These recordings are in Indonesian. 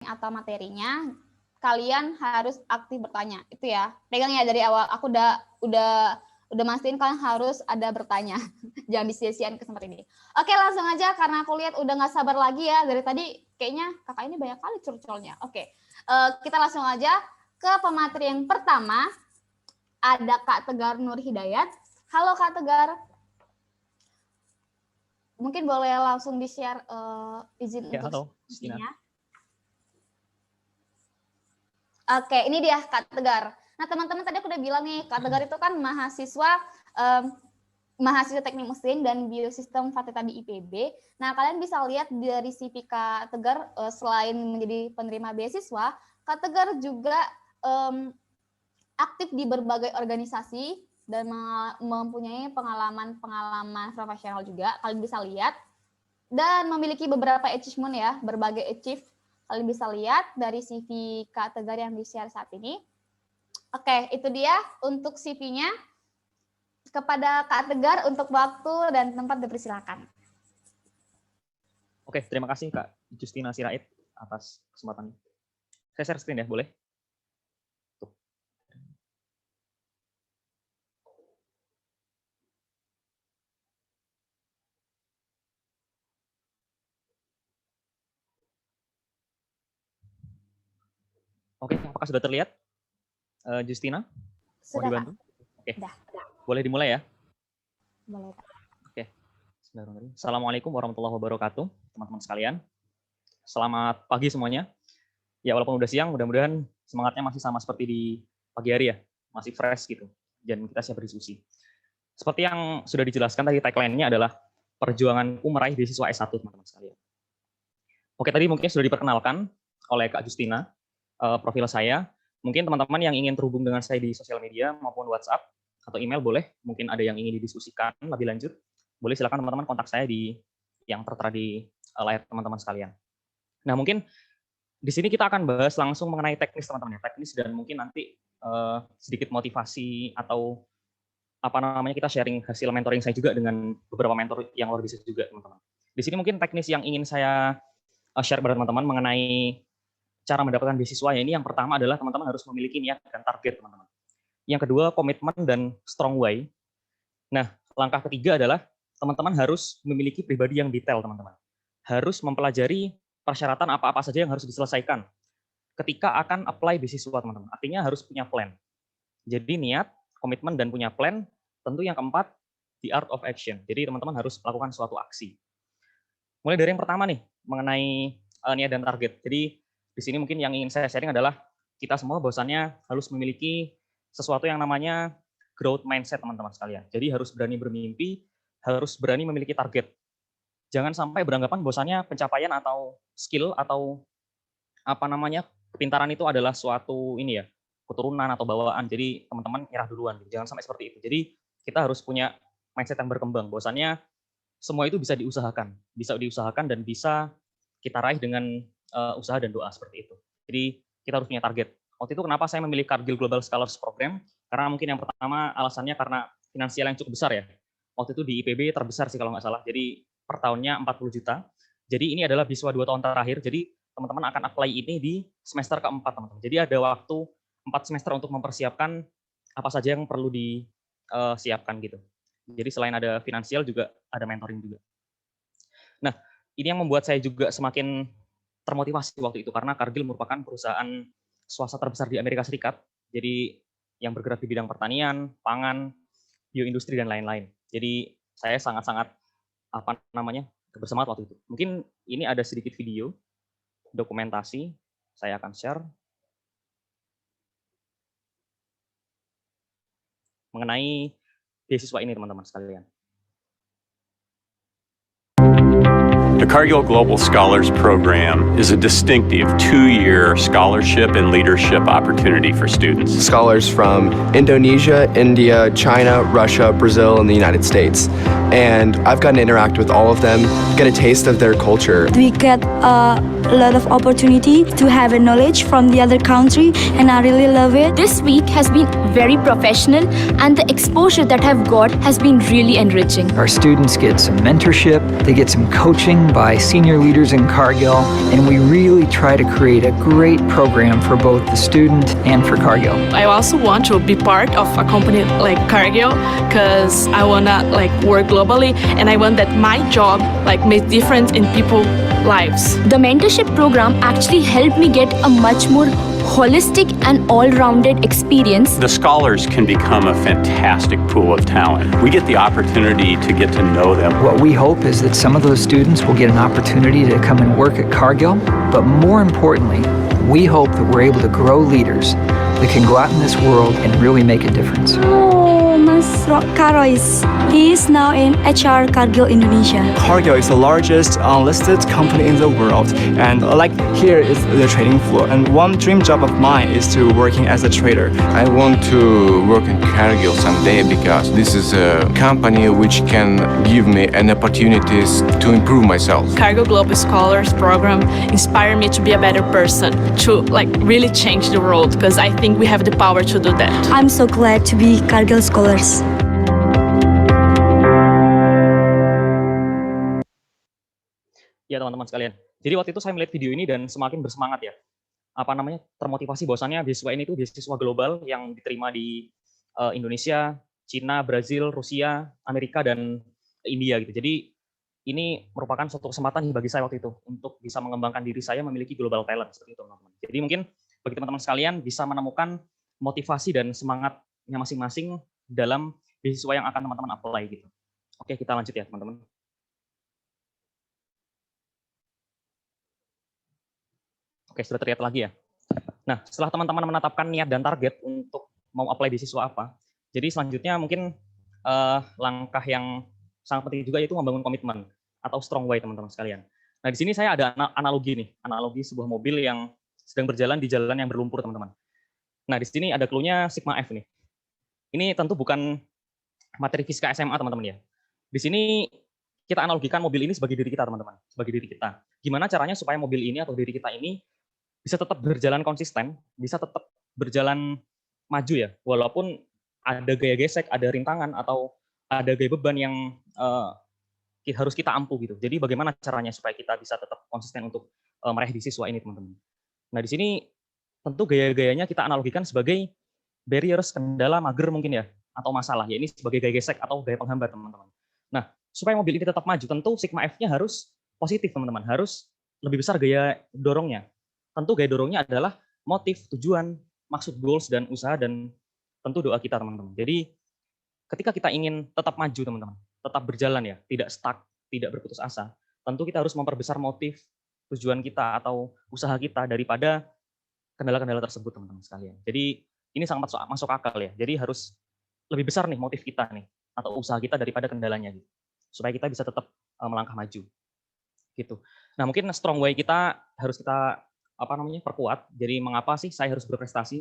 atau materinya, kalian harus aktif bertanya. Itu ya. Pegang ya dari awal. Aku udah mastiin kalian harus ada bertanya. Jangan disia-siain kesempatan ini. Oke, langsung aja karena aku lihat udah nggak sabar lagi ya. Dari tadi kayaknya kakak ini banyak kali curcolnya. Oke, kita langsung aja ke pemateri yang pertama. Ada Kak Tegar Nur Hidayat. Halo Kak Tegar. Mungkin boleh langsung di-share izin ya, untuk isinya. Oke, ini dia Kak Tegar. Nah, teman-teman tadi aku udah bilang nih, Kak Tegar itu kan mahasiswa teknik mesin dan biosistem Fateta di IPB. Nah, kalian bisa lihat dari CV Kak Tegar, selain menjadi penerima beasiswa, Kak Tegar juga aktif di berbagai organisasi dan mempunyai pengalaman profesional juga. Kalian bisa lihat dan memiliki beberapa achievement ya, berbagai achieve. Kalian bisa lihat dari CV Kak Tegar yang di-share saat ini. Oke, itu dia untuk CV-nya. Kepada Kak Tegar untuk waktu dan tempat dipersilakan. Oke, terima kasih Kak Justina Sirait atas kesempatannya. Saya share screen ya, boleh? Oke, apakah sudah terlihat, Justina? Mau Sudah, dibantu? Kak. Oke, Sudah. boleh dimulai ya? Boleh, Kak. Oke, Assalamualaikum warahmatullahi wabarakatuh, teman-teman sekalian. Selamat pagi semuanya. Ya, walaupun udah siang, mudah-mudahan semangatnya masih sama seperti di pagi hari ya, masih fresh gitu, dan kita siap berdiskusi. Seperti yang sudah dijelaskan tadi, tagline-nya adalah perjuanganku meraih beasiswa S1, teman-teman sekalian. Oke, tadi mungkin sudah diperkenalkan oleh Kak Justina, profil saya. Mungkin teman-teman yang ingin terhubung dengan saya di sosial media maupun WhatsApp atau email boleh, mungkin ada yang ingin didiskusikan lebih lanjut, boleh silakan teman-teman kontak saya di yang tertera di layar teman-teman sekalian. Nah, mungkin di sini kita akan bahas langsung mengenai teknis teman-teman ya, teknis dan mungkin nanti sedikit motivasi atau apa namanya kita sharing hasil mentoring saya juga dengan beberapa mentor yang luar biasa juga teman-teman. Di sini mungkin teknis yang ingin saya share kepada teman-teman mengenai cara mendapatkan beasiswa ya, ini yang pertama adalah teman-teman harus memiliki niat dan target teman-teman. Yang kedua komitmen dan strong why. Nah, langkah ketiga adalah teman-teman harus memiliki pribadi yang detail teman-teman. Harus mempelajari persyaratan apa-apa saja yang harus diselesaikan ketika akan apply beasiswa teman-teman. Artinya harus punya plan. Jadi niat, komitmen dan punya plan. Tentu yang keempat, the art of action. Jadi teman-teman harus melakukan suatu aksi. Mulai dari yang pertama nih, mengenai niat dan target. Jadi di sini mungkin yang ingin saya sharing adalah kita semua bahwasannya harus memiliki sesuatu yang namanya growth mindset teman-teman sekalian. Jadi harus berani bermimpi, harus berani memiliki target. Jangan sampai beranggapan bahwasannya pencapaian atau skill atau apa namanya kepintaran itu adalah suatu ini ya, keturunan atau bawaan. Jadi teman-teman nyerah duluan. Jangan sampai seperti itu. Jadi kita harus punya mindset yang berkembang bahwasannya semua itu bisa diusahakan dan bisa kita raih dengan usaha dan doa seperti itu. Jadi kita harus punya target. Waktu itu kenapa saya memilih Cargill Global Scholars Program? Karena mungkin yang pertama alasannya karena finansial yang cukup besar ya. Waktu itu di IPB terbesar sih kalau nggak salah. Jadi per tahunnya 40 juta. Jadi ini adalah beasiswa 2 tahun terakhir. Jadi teman-teman akan apply ini di semester keempat teman-teman. Jadi ada waktu 4 semester untuk mempersiapkan apa saja yang perlu disiapkan gitu. Jadi selain ada finansial juga ada mentoring juga. Nah, ini yang membuat saya juga semakin termotivasi waktu itu karena Cargill merupakan perusahaan swasta terbesar di Amerika Serikat. Jadi yang bergerak di bidang pertanian, pangan, bioindustri dan lain-lain. Jadi saya sangat-sangat bersemangat waktu itu. Mungkin ini ada sedikit video dokumentasi saya akan share mengenai beasiswa ini teman-teman sekalian. The Cargill Global Scholars Program is a distinctive 2-year scholarship and leadership opportunity for students. Scholars from Indonesia, India, China, Russia, Brazil, and the United States. And I've gotten to interact with all of them, get a taste of their culture. We get a lot of opportunity to have a knowledge from the other country, and I really love it. This week has been very professional, and the exposure that I've got has been really enriching. Our students get some mentorship, they get some coaching, run by senior leaders in Cargill, and we really try to create a great program for both the student and for Cargill. I also want to be part of a company like Cargill because I want to work globally, and I want that my job make difference in people's lives. The mentorship program actually helped me get a much more holistic and all-rounded experience. The scholars can become a fantastic pool of talent. We get the opportunity to get to know them. What we hope is that some of those students will get an opportunity to come and work at Cargill, but more importantly, we hope that we're able to grow leaders that can go out in this world and really make a difference. Oh, Mas Karois. He is now in HR Cargill Indonesia. Cargill is the largest unlisted company in the world, and here is the trading floor. And one dream job of mine is to working as a trader. I want to work in Cargill someday because this is a company which can give me an opportunities to improve myself. Cargill Global Scholars Program inspired me to be a better person, to really change the world, because I think we have the power to do that. I'm so glad to be Cargill Scholars. Ya teman-teman sekalian. Jadi waktu itu saya melihat video ini dan semakin bersemangat ya. Termotivasi bahwasannya beasiswa ini tuh beasiswa global yang diterima di Indonesia, Cina, Brazil, Rusia, Amerika, dan India gitu. Jadi ini merupakan suatu kesempatan bagi saya waktu itu untuk bisa mengembangkan diri saya memiliki global talent seperti itu teman-teman. Jadi mungkin bagi teman-teman sekalian bisa menemukan motivasi dan semangatnya masing-masing dalam beasiswa yang akan teman-teman apply gitu. Oke, kita lanjut ya teman-teman. Oke, sudah terlihat lagi ya. Nah, setelah teman-teman menetapkan niat dan target untuk mau apply beasiswa apa, jadi selanjutnya mungkin langkah yang sangat penting juga yaitu membangun komitmen atau strong why teman-teman sekalian. Nah, di sini saya ada analogi sebuah mobil yang sedang berjalan di jalan yang berlumpur teman-teman. Nah, di sini ada clue-nya sigma F nih. Ini tentu bukan materi fisika SMA teman-teman ya. Di sini kita analogikan mobil ini sebagai diri kita teman-teman, sebagai diri kita. Gimana caranya supaya mobil ini atau diri kita ini bisa tetap berjalan konsisten, bisa tetap berjalan maju ya, walaupun ada gaya gesek, ada rintangan, atau ada gaya beban yang harus kita ampuh gitu. Jadi bagaimana caranya supaya kita bisa tetap konsisten untuk meraih beasiswa ini teman-teman. Nah di sini tentu gaya-gayanya kita analogikan sebagai barriers, kendala, mager mungkin ya, atau masalah. Ya ini sebagai gaya gesek atau gaya penghambat teman-teman. Nah supaya mobil ini tetap maju, tentu sigma F-nya harus positif teman-teman, harus lebih besar gaya dorongnya. Tentu gaya dorongnya adalah motif, tujuan, maksud, goals, dan usaha, dan tentu doa kita teman-teman. Jadi ketika kita ingin tetap maju teman-teman, tetap berjalan ya, tidak stuck, tidak berputus asa, tentu kita harus memperbesar motif, tujuan kita atau usaha kita daripada kendala-kendala tersebut teman-teman sekalian. Jadi ini sangat masuk akal ya. Jadi harus lebih besar nih motif kita nih atau usaha kita daripada kendalanya gitu. Supaya kita bisa tetap melangkah maju. Gitu. Nah, mungkin strong way kita harus kita perkuat. Jadi mengapa sih saya harus berprestasi?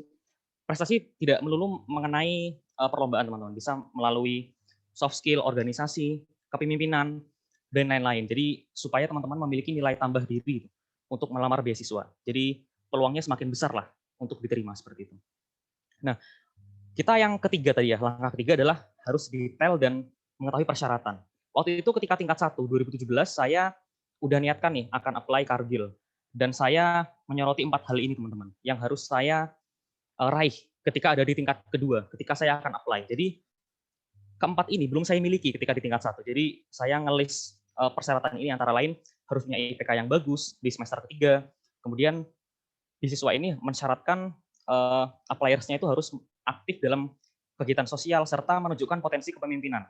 Prestasi tidak melulu mengenai perlombaan teman-teman, bisa melalui soft skill, organisasi, kepemimpinan, dan lain-lain. Jadi supaya teman-teman memiliki nilai tambah diri untuk melamar beasiswa. Jadi peluangnya semakin besar lah untuk diterima seperti itu. Nah, kita yang ketiga tadi ya, langkah ketiga adalah harus detail dan mengetahui persyaratan. Waktu itu ketika tingkat 1 2017 saya udah niatkan nih akan apply Cargill. Dan saya menyoroti 4 hal ini teman-teman, yang harus saya raih ketika ada di tingkat kedua, ketika saya akan apply. Jadi keempat ini belum saya miliki ketika di tingkat 1. Jadi saya ngelis persyaratan ini antara lain harus punya IPK yang bagus di semester ketiga. Kemudian beasiswa ini mensyaratkan appliers-nya itu harus aktif dalam kegiatan sosial serta menunjukkan potensi kepemimpinan,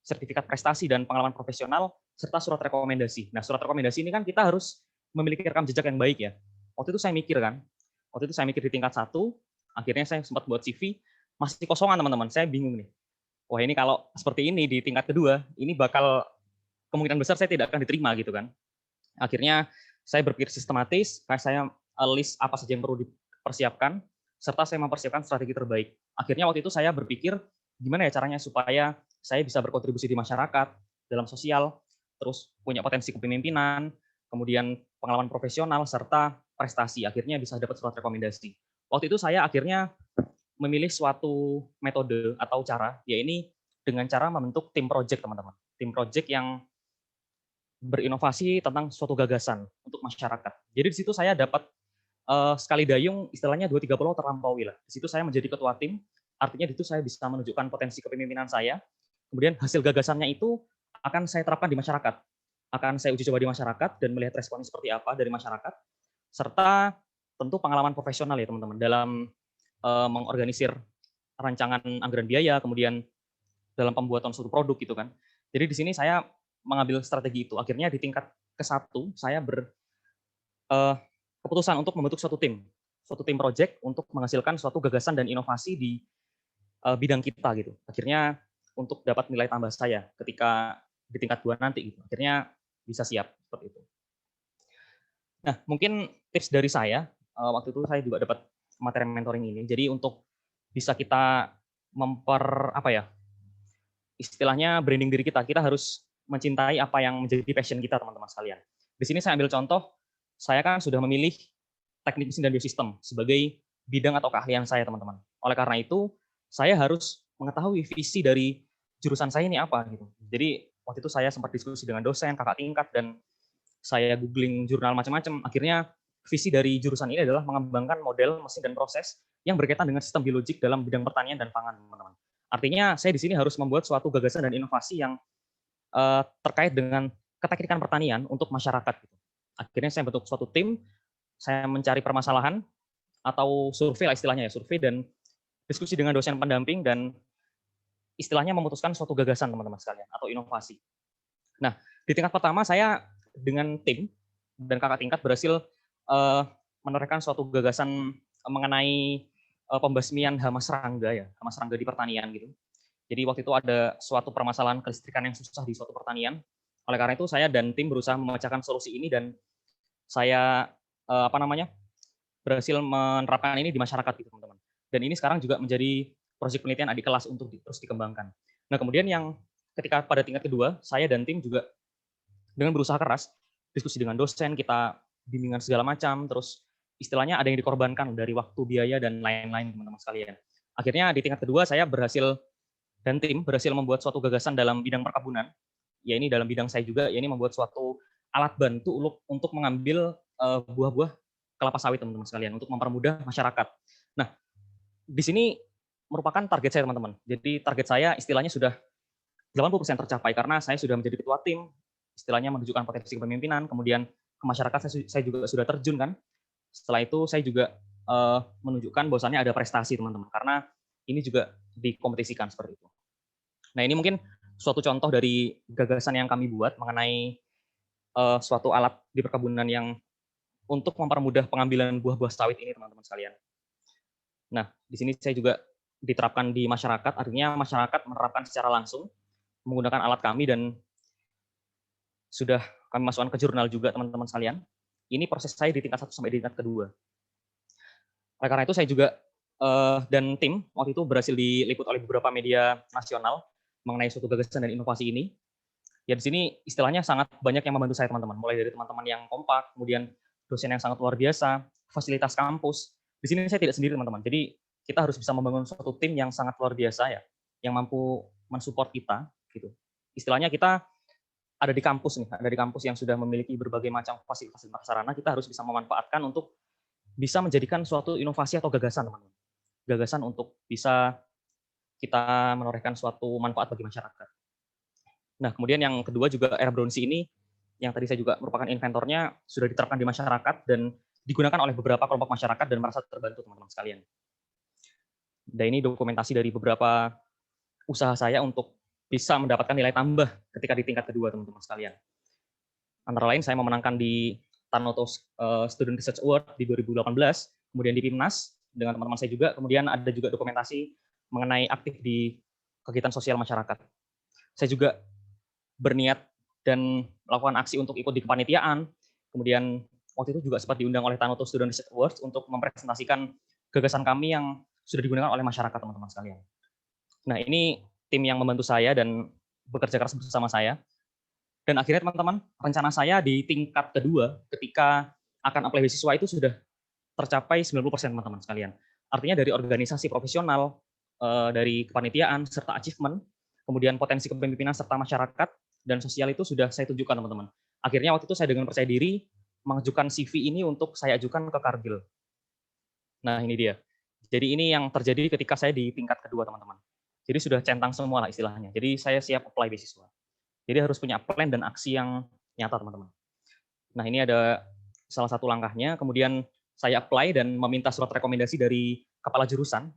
sertifikat prestasi dan pengalaman profesional, serta surat rekomendasi. Nah, surat rekomendasi ini kan kita harus memiliki rekam jejak yang baik ya. Waktu itu saya mikir di tingkat 1, akhirnya saya sempat buat CV, masih kosongan teman-teman, saya bingung nih. Wah ini kalau seperti ini di tingkat kedua, ini bakal kemungkinan besar saya tidak akan diterima gitu kan. Akhirnya saya berpikir sistematis, saya list apa saja yang perlu dipersiapkan, serta saya mempersiapkan strategi terbaik. Akhirnya waktu itu saya berpikir, gimana ya caranya supaya saya bisa berkontribusi di masyarakat, dalam sosial, terus punya potensi kepemimpinan, kemudian pengalaman profesional, serta prestasi, akhirnya bisa dapat surat rekomendasi. Waktu itu saya akhirnya memilih suatu metode atau cara, yaitu dengan cara membentuk tim project teman-teman. Tim project yang berinovasi tentang suatu gagasan untuk masyarakat. Jadi di situ saya dapat sekali dayung istilahnya 2-3 pulau terlampaui lah. Di situ saya menjadi ketua tim, artinya di situ saya bisa menunjukkan potensi kepemimpinan saya. Kemudian hasil gagasannya itu akan saya terapkan di masyarakat. Akan saya uji coba di masyarakat dan melihat responnya seperti apa dari masyarakat, serta tentu pengalaman profesional ya teman-teman dalam mengorganisir rancangan anggaran biaya, kemudian dalam pembuatan suatu produk gitu kan. Jadi di sini saya mengambil strategi itu. Akhirnya di tingkat ke-1 saya keputusan untuk membentuk suatu tim project untuk menghasilkan suatu gagasan dan inovasi di bidang kita gitu. Akhirnya untuk dapat nilai tambah saya ketika di tingkat 2 nanti gitu. Akhirnya bisa siap seperti itu. Nah, mungkin tips dari saya, waktu itu saya juga dapat materi mentoring ini. Jadi untuk bisa kita istilahnya branding diri kita harus mencintai apa yang menjadi passion kita, teman-teman sekalian. Di sini saya ambil contoh, saya kan sudah memilih teknik mesin dan biosistem sebagai bidang atau keahlian saya, teman-teman. Oleh karena itu, saya harus mengetahui visi dari jurusan saya ini apa gitu. Jadi waktu itu saya sempat diskusi dengan dosen, kakak tingkat, dan saya googling jurnal macam-macam. Akhirnya visi dari jurusan ini adalah mengembangkan model mesin dan proses yang berkaitan dengan sistem biologik dalam bidang pertanian dan pangan, teman-teman. Artinya saya di sini harus membuat suatu gagasan dan inovasi yang terkait dengan keteknikan pertanian untuk masyarakat. Gitu. Akhirnya saya bentuk suatu tim, saya mencari permasalahan atau survei lah istilahnya ya, survei dan diskusi dengan dosen pendamping dan istilahnya memutuskan suatu gagasan teman-teman sekalian atau inovasi. Nah, di tingkat pertama saya dengan tim dan kakak tingkat berhasil menorehkan suatu gagasan mengenai pembasmian hama serangga ya, hama serangga di pertanian gitu. Jadi waktu itu ada suatu permasalahan kelistrikan yang susah di suatu pertanian. Oleh karena itu saya dan tim berusaha memecahkan solusi ini dan saya berhasil menerapkan ini di masyarakat gitu teman-teman. Dan ini sekarang juga menjadi proyek penelitian adik kelas untuk terus dikembangkan. Nah kemudian yang ketika pada tingkat kedua saya dan tim juga dengan berusaha keras diskusi dengan dosen, kita bimbingan segala macam, terus istilahnya ada yang dikorbankan dari waktu, biaya dan lain-lain teman-teman sekalian. Akhirnya di tingkat kedua saya dan tim berhasil membuat suatu gagasan dalam bidang perkebunan, ya ini dalam bidang saya juga, ya ini membuat suatu alat bantu untuk mengambil buah-buah kelapa sawit teman-teman sekalian, untuk mempermudah masyarakat. Nah, di sini merupakan target saya teman-teman. Jadi target saya istilahnya sudah 80% tercapai karena saya sudah menjadi ketua tim, istilahnya menunjukkan potensi kepemimpinan, kemudian ke masyarakat saya juga sudah terjun kan. Setelah itu saya juga menunjukkan bahwasannya ada prestasi teman-teman, karena ini juga dikompetisikan seperti itu. Nah ini mungkin suatu contoh dari gagasan yang kami buat mengenai suatu alat di perkebunan yang untuk mempermudah pengambilan buah-buah sawit ini teman-teman sekalian. Nah di sini saya juga diterapkan di masyarakat, artinya masyarakat menerapkan secara langsung menggunakan alat kami dan sudah kami masukkan ke jurnal juga teman-teman sekalian. Ini proses saya di tingkat 1 sampai di tingkat kedua. Oleh karena itu saya juga dan tim waktu itu berhasil diliput oleh beberapa media nasional mengenai suatu gagasan dan inovasi ini. Ya di sini istilahnya sangat banyak yang membantu saya teman-teman, mulai dari teman-teman yang kompak, kemudian dosen yang sangat luar biasa, fasilitas kampus. Di sini saya tidak sendiri teman-teman. Jadi kita harus bisa membangun suatu tim yang sangat luar biasa ya, yang mampu mensupport kita gitu. Istilahnya kita ada di kampus nih, ada di kampus yang sudah memiliki berbagai macam fasilitas dan sarana, kita harus bisa memanfaatkan untuk bisa menjadikan suatu inovasi atau gagasan teman-teman. Gagasan untuk bisa kita menorehkan suatu manfaat bagi masyarakat. Nah, kemudian yang kedua juga era Brownsi ini, yang tadi saya juga merupakan inventornya, sudah diterapkan di masyarakat dan digunakan oleh beberapa kelompok masyarakat dan merasa terbantu teman-teman sekalian. Dan ini dokumentasi dari beberapa usaha saya untuk bisa mendapatkan nilai tambah ketika di tingkat kedua teman-teman sekalian. Antara lain saya memenangkan di Tanoto Student Research Award di 2018, kemudian di PIMNAS dengan teman-teman saya juga, kemudian ada juga dokumentasi mengenai aktif di kegiatan sosial masyarakat. Saya juga berniat dan melakukan aksi untuk ikut di kepanitiaan, kemudian waktu itu juga sempat diundang oleh Tanoto Student Research Awards untuk mempresentasikan gagasan kami yang sudah digunakan oleh masyarakat teman-teman sekalian. Nah ini tim yang membantu saya dan bekerja keras bersama saya. Dan akhirnya teman-teman, rencana saya di tingkat kedua ketika akan apply beasiswa itu sudah tercapai 90% teman-teman sekalian. Artinya dari organisasi profesional, dari kepanitiaan, serta achievement, kemudian potensi kepemimpinan serta masyarakat dan sosial itu sudah saya tunjukkan teman-teman. akhirnya waktu itu saya dengan percaya diri mengajukan CV ini untuk saya ajukan ke Kargil. Nah, ini dia. Jadi ini yang terjadi ketika saya di tingkat kedua, teman-teman. Jadi sudah centang semua lah istilahnya. Jadi saya siap apply beasiswa. Jadi harus punya plan dan aksi yang nyata, teman-teman. Nah, ini ada salah satu langkahnya. Kemudian saya apply dan meminta surat rekomendasi dari kepala jurusan.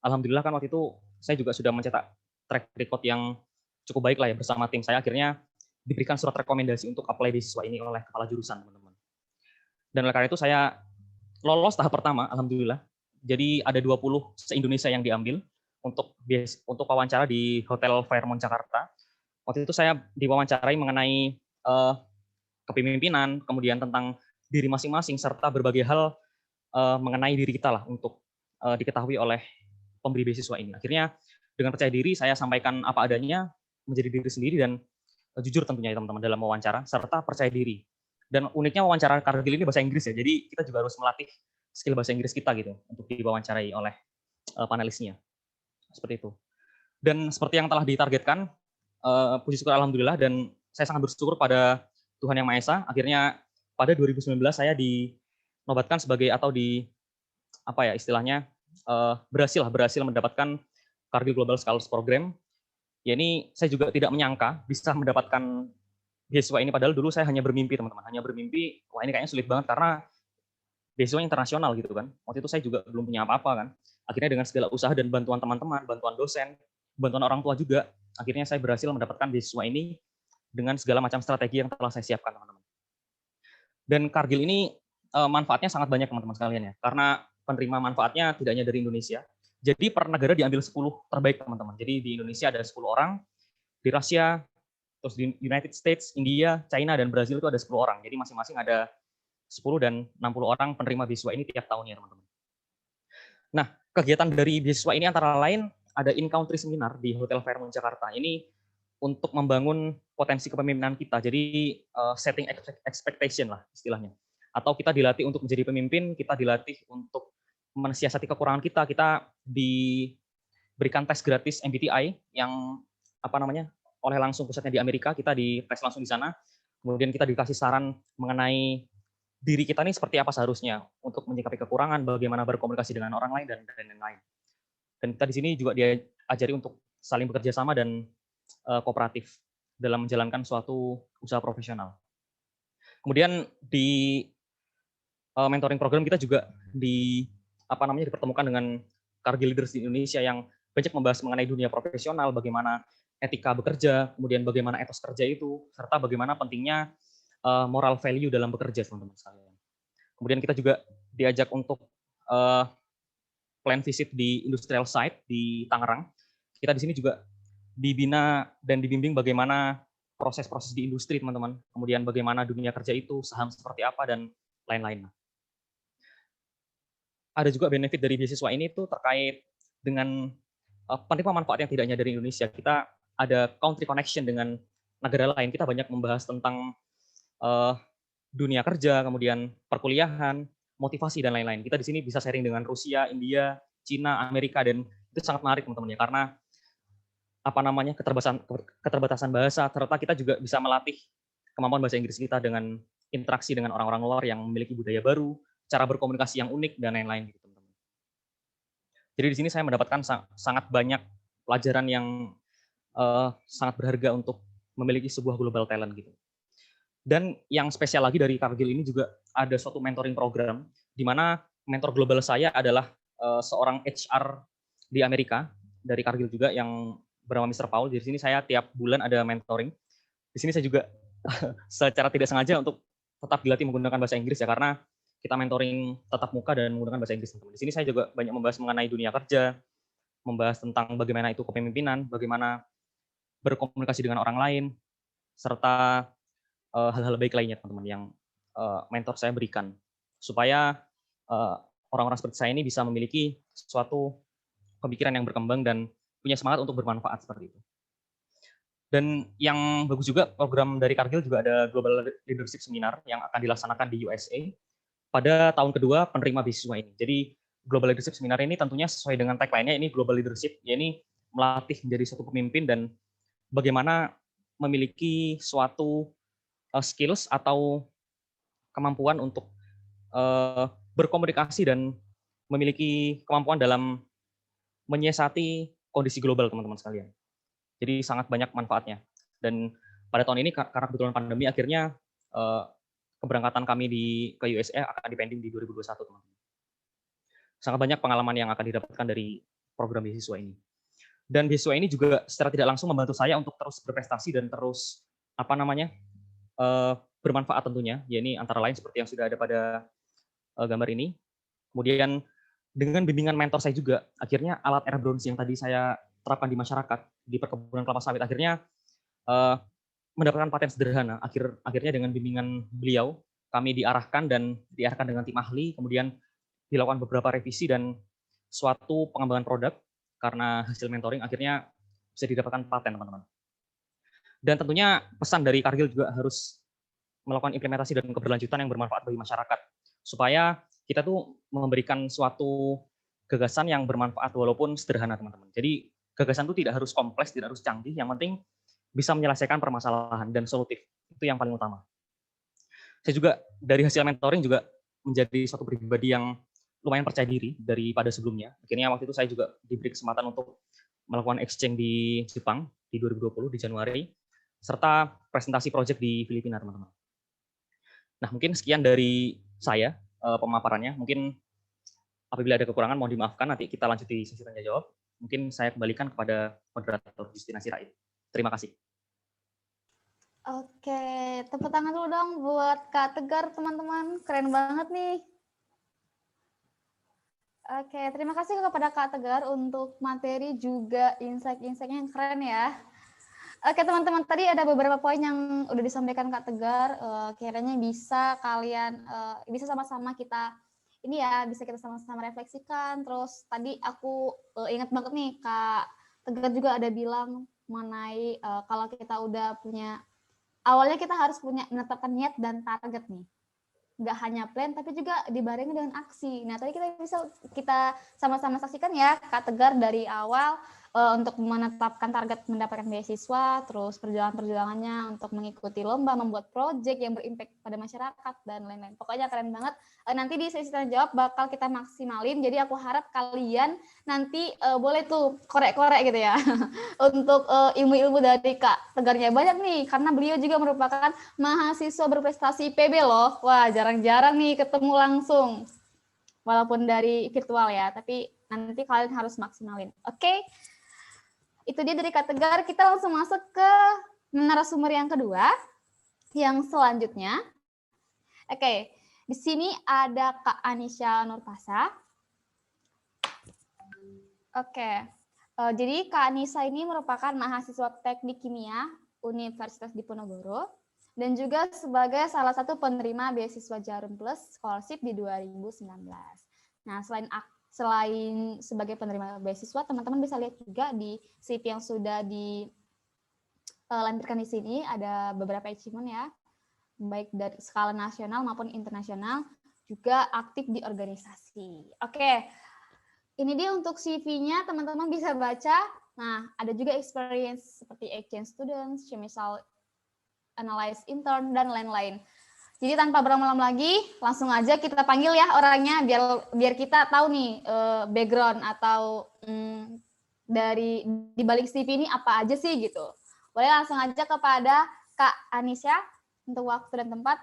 Alhamdulillah kan waktu itu saya juga sudah mencetak track record yang cukup baik lah ya bersama tim saya. Akhirnya diberikan surat rekomendasi untuk apply beasiswa ini oleh kepala jurusan, teman-teman. Dan oleh karena itu saya lolos tahap pertama, alhamdulillah. Jadi ada 20 se-Indonesia yang diambil untuk wawancara di Hotel Fairmont Jakarta. Waktu itu saya diwawancarai mengenai kepemimpinan, kemudian tentang diri masing-masing, serta berbagai hal mengenai diri kita lah untuk diketahui oleh pemberi beasiswa ini. Akhirnya dengan percaya diri saya sampaikan apa adanya, menjadi diri sendiri dan jujur tentunya ya teman-teman dalam wawancara, serta percaya diri. Dan uniknya wawancara Kargil ini bahasa Inggris ya, jadi kita juga harus melatih skill bahasa Inggris kita gitu untuk diwawancarai oleh panelisnya. Seperti itu. Dan seperti yang telah ditargetkan, puji syukur alhamdulillah, dan saya sangat bersyukur pada Tuhan Yang Maha Esa, akhirnya pada 2019 saya dinobatkan sebagai atau apa ya istilahnya berhasil mendapatkan Kargil Global Scholars Program. Ya ini saya juga tidak menyangka bisa mendapatkan beasiswa ini, padahal dulu saya hanya bermimpi, teman-teman, wah ini kayaknya sulit banget karena beasiswa internasional gitu kan. Waktu itu saya juga belum punya apa-apa kan. Akhirnya dengan segala usaha dan bantuan teman-teman, bantuan dosen, bantuan orang tua juga, akhirnya saya berhasil mendapatkan beasiswa ini dengan segala macam strategi yang telah saya siapkan, teman-teman. Dan Kargil ini manfaatnya sangat banyak, teman-teman sekalian ya, karena penerima manfaatnya tidak hanya dari Indonesia. Jadi per negara diambil 10 terbaik, teman-teman. Jadi di Indonesia ada 10 orang, di Rusia, terus di United States, India, China, dan Brazil itu ada 10 orang. Jadi masing-masing ada 10 dan 60 orang penerima beasiswa ini tiap tahunnya, teman-teman. Nah, kegiatan dari beasiswa ini antara lain ada in-country seminar di Hotel Fairmont Jakarta. Ini untuk membangun potensi kepemimpinan kita. Jadi setting expectation lah istilahnya. Atau kita dilatih untuk menjadi pemimpin, kita dilatih untuk mensiasati kekurangan kita. Kita diberikan tes gratis MBTI yang oleh langsung pusatnya di Amerika. Kita dites langsung di sana. Kemudian kita dikasih saran mengenai diri kita ini seperti apa seharusnya untuk menyikapi kekurangan, bagaimana berkomunikasi dengan orang lain dan lain-lain. Dan kita di sini juga diajari untuk saling bekerja sama dan kooperatif dalam menjalankan suatu usaha profesional. Kemudian di mentoring program kita juga dipertemukan dengan Kargil Leaders di Indonesia yang banyak membahas mengenai dunia profesional, bagaimana etika bekerja, kemudian bagaimana etos kerja itu, serta bagaimana pentingnya moral value dalam bekerja, teman-teman sekalian. Kemudian kita juga diajak untuk plan visit di industrial site di Tangerang. Kita di sini juga dibina dan dibimbing bagaimana proses-proses di industri, teman-teman. Kemudian bagaimana dunia kerja itu, saham seperti apa, dan lain-lain. Ada juga benefit dari beasiswa ini tuh terkait dengan penerima manfaat yang tidak hanya dari Indonesia. Kita ada country connection dengan negara lain. Kita banyak membahas tentang dunia kerja, kemudian perkuliahan, motivasi, dan lain-lain. Kita di sini bisa sharing dengan Rusia, India, Cina, Amerika, dan itu sangat menarik, teman-teman ya, karena keterbatasan bahasa, serta kita juga bisa melatih kemampuan bahasa Inggris kita dengan interaksi dengan orang-orang luar yang memiliki budaya baru, cara berkomunikasi yang unik, dan lain-lain gitu, teman-teman. Jadi di sini saya mendapatkan sangat banyak pelajaran yang sangat berharga untuk memiliki sebuah global talent gitu. Dan yang spesial lagi dari Kargil ini juga ada suatu mentoring program di mana mentor global saya adalah seorang HR di Amerika dari Kargil juga yang bernama Mr. Paul. Di sini saya tiap bulan ada mentoring. Di sini saya juga secara tidak sengaja untuk tetap dilatih menggunakan bahasa Inggris ya, karena kita mentoring tatap muka dan menggunakan bahasa Inggris. Di sini saya juga banyak membahas mengenai dunia kerja, membahas tentang bagaimana itu kepemimpinan, bagaimana berkomunikasi dengan orang lain, serta hal-hal baik lainnya, teman-teman, yang mentor saya berikan, supaya orang-orang seperti saya ini bisa memiliki suatu pemikiran yang berkembang dan punya semangat untuk bermanfaat seperti itu. Dan yang bagus juga, program dari Kargil juga ada Global Leadership Seminar yang akan dilaksanakan di USA pada tahun kedua penerima beasiswa ini. Jadi Global Leadership Seminar ini tentunya sesuai dengan tagline-nya, ini Global Leadership, yakni melatih menjadi suatu pemimpin dan bagaimana memiliki suatu skills atau kemampuan untuk berkomunikasi dan memiliki kemampuan dalam menyiasati kondisi global, teman-teman sekalian. Jadi sangat banyak manfaatnya. Dan pada tahun ini karena kebetulan pandemi, akhirnya keberangkatan kami ke USA akan dipending di 2021, teman-teman. Sangat banyak pengalaman yang akan didapatkan dari program beasiswa ini. Dan beasiswa ini juga secara tidak langsung membantu saya untuk terus berprestasi dan terus bermanfaat tentunya. Ya, ini antara lain seperti yang sudah ada pada gambar ini. Kemudian dengan bimbingan mentor saya juga, akhirnya alat air bronze yang tadi saya terapkan di masyarakat di perkebunan kelapa sawit akhirnya mendapatkan paten sederhana. Akhirnya dengan bimbingan beliau kami diarahkan dengan tim ahli, kemudian dilakukan beberapa revisi dan suatu pengembangan produk karena hasil mentoring akhirnya bisa didapatkan paten, teman-teman. Dan tentunya pesan dari Cargill juga harus melakukan implementasi dan keberlanjutan yang bermanfaat bagi masyarakat supaya kita tuh memberikan suatu gagasan yang bermanfaat walaupun sederhana, teman-teman. Jadi gagasan itu tidak harus kompleks, tidak harus canggih, yang penting bisa menyelesaikan permasalahan dan solutif. Itu yang paling utama. Saya juga dari hasil mentoring juga menjadi suatu pribadi yang lumayan percaya diri daripada sebelumnya. Akhirnya waktu itu saya juga diberi kesempatan untuk melakukan exchange di Jepang di 2020 di Januari, serta presentasi proyek di Filipina, teman-teman. Nah, mungkin sekian dari saya pemaparannya. Mungkin apabila ada kekurangan mohon dimaafkan, nanti kita lanjut di sesi tanya jawab. Mungkin saya kembalikan kepada moderator Justina Sirait. Terima kasih. Oke, tepuk tangan dulu dong buat Kak Tegar, teman-teman. Keren banget nih. Oke, terima kasih kepada Kak Tegar untuk materi juga insight-insight-nya yang keren ya. Oke teman-teman, tadi ada beberapa poin yang udah disampaikan Kak Tegar. Kiranya bisa kalian, bisa sama-sama kita, bisa kita sama-sama refleksikan. Terus tadi aku ingat banget nih Kak Tegar juga ada bilang mengenai kalau kita udah punya, awalnya kita harus menetapkan niat dan target nih. Nggak hanya plan, tapi juga dibarengi dengan aksi. Nah, tadi kita sama-sama saksikan ya, Kak Tegar dari awal untuk menetapkan target mendapatkan beasiswa, terus perjuangan-perjuangannya untuk mengikuti lomba, membuat proyek yang berimpact pada masyarakat, dan lain-lain. Pokoknya keren banget. Nanti di sesi tanya jawab bakal kita maksimalin, jadi aku harap kalian nanti boleh tuh korek-korek gitu ya, untuk ilmu-ilmu dari Kak Tegarnya. Banyak nih, karena beliau juga merupakan mahasiswa berprestasi IPB loh. Wah, jarang-jarang nih ketemu langsung. Walaupun dari virtual ya, tapi nanti kalian harus maksimalin. Oke? Itu dia dari Kak Tegar. Kita langsung masuk ke narasumber yang kedua, yang selanjutnya. Oke, di sini ada Kak Anisha Nurpasa. Oke, jadi Kak Anissa ini merupakan mahasiswa teknik kimia Universitas Diponegoro dan juga sebagai salah satu penerima beasiswa Jarum Plus Scholarship di 2019. Nah, selain sebagai penerima beasiswa, teman-teman bisa lihat juga di CV yang sudah dilampirkan di sini ada beberapa achievement ya, baik dari skala nasional maupun internasional, juga aktif di organisasi. Oke, ini dia untuk CV-nya, teman-teman bisa baca. Nah, ada juga experience seperti exchange students, misal analyze intern, dan lain-lain. Jadi tanpa berlama-lama lagi, langsung aja kita panggil ya orangnya biar kita tahu nih background atau dari di balik CV ini apa aja sih gitu. Boleh langsung aja kepada Kak Anisha untuk waktu dan tempat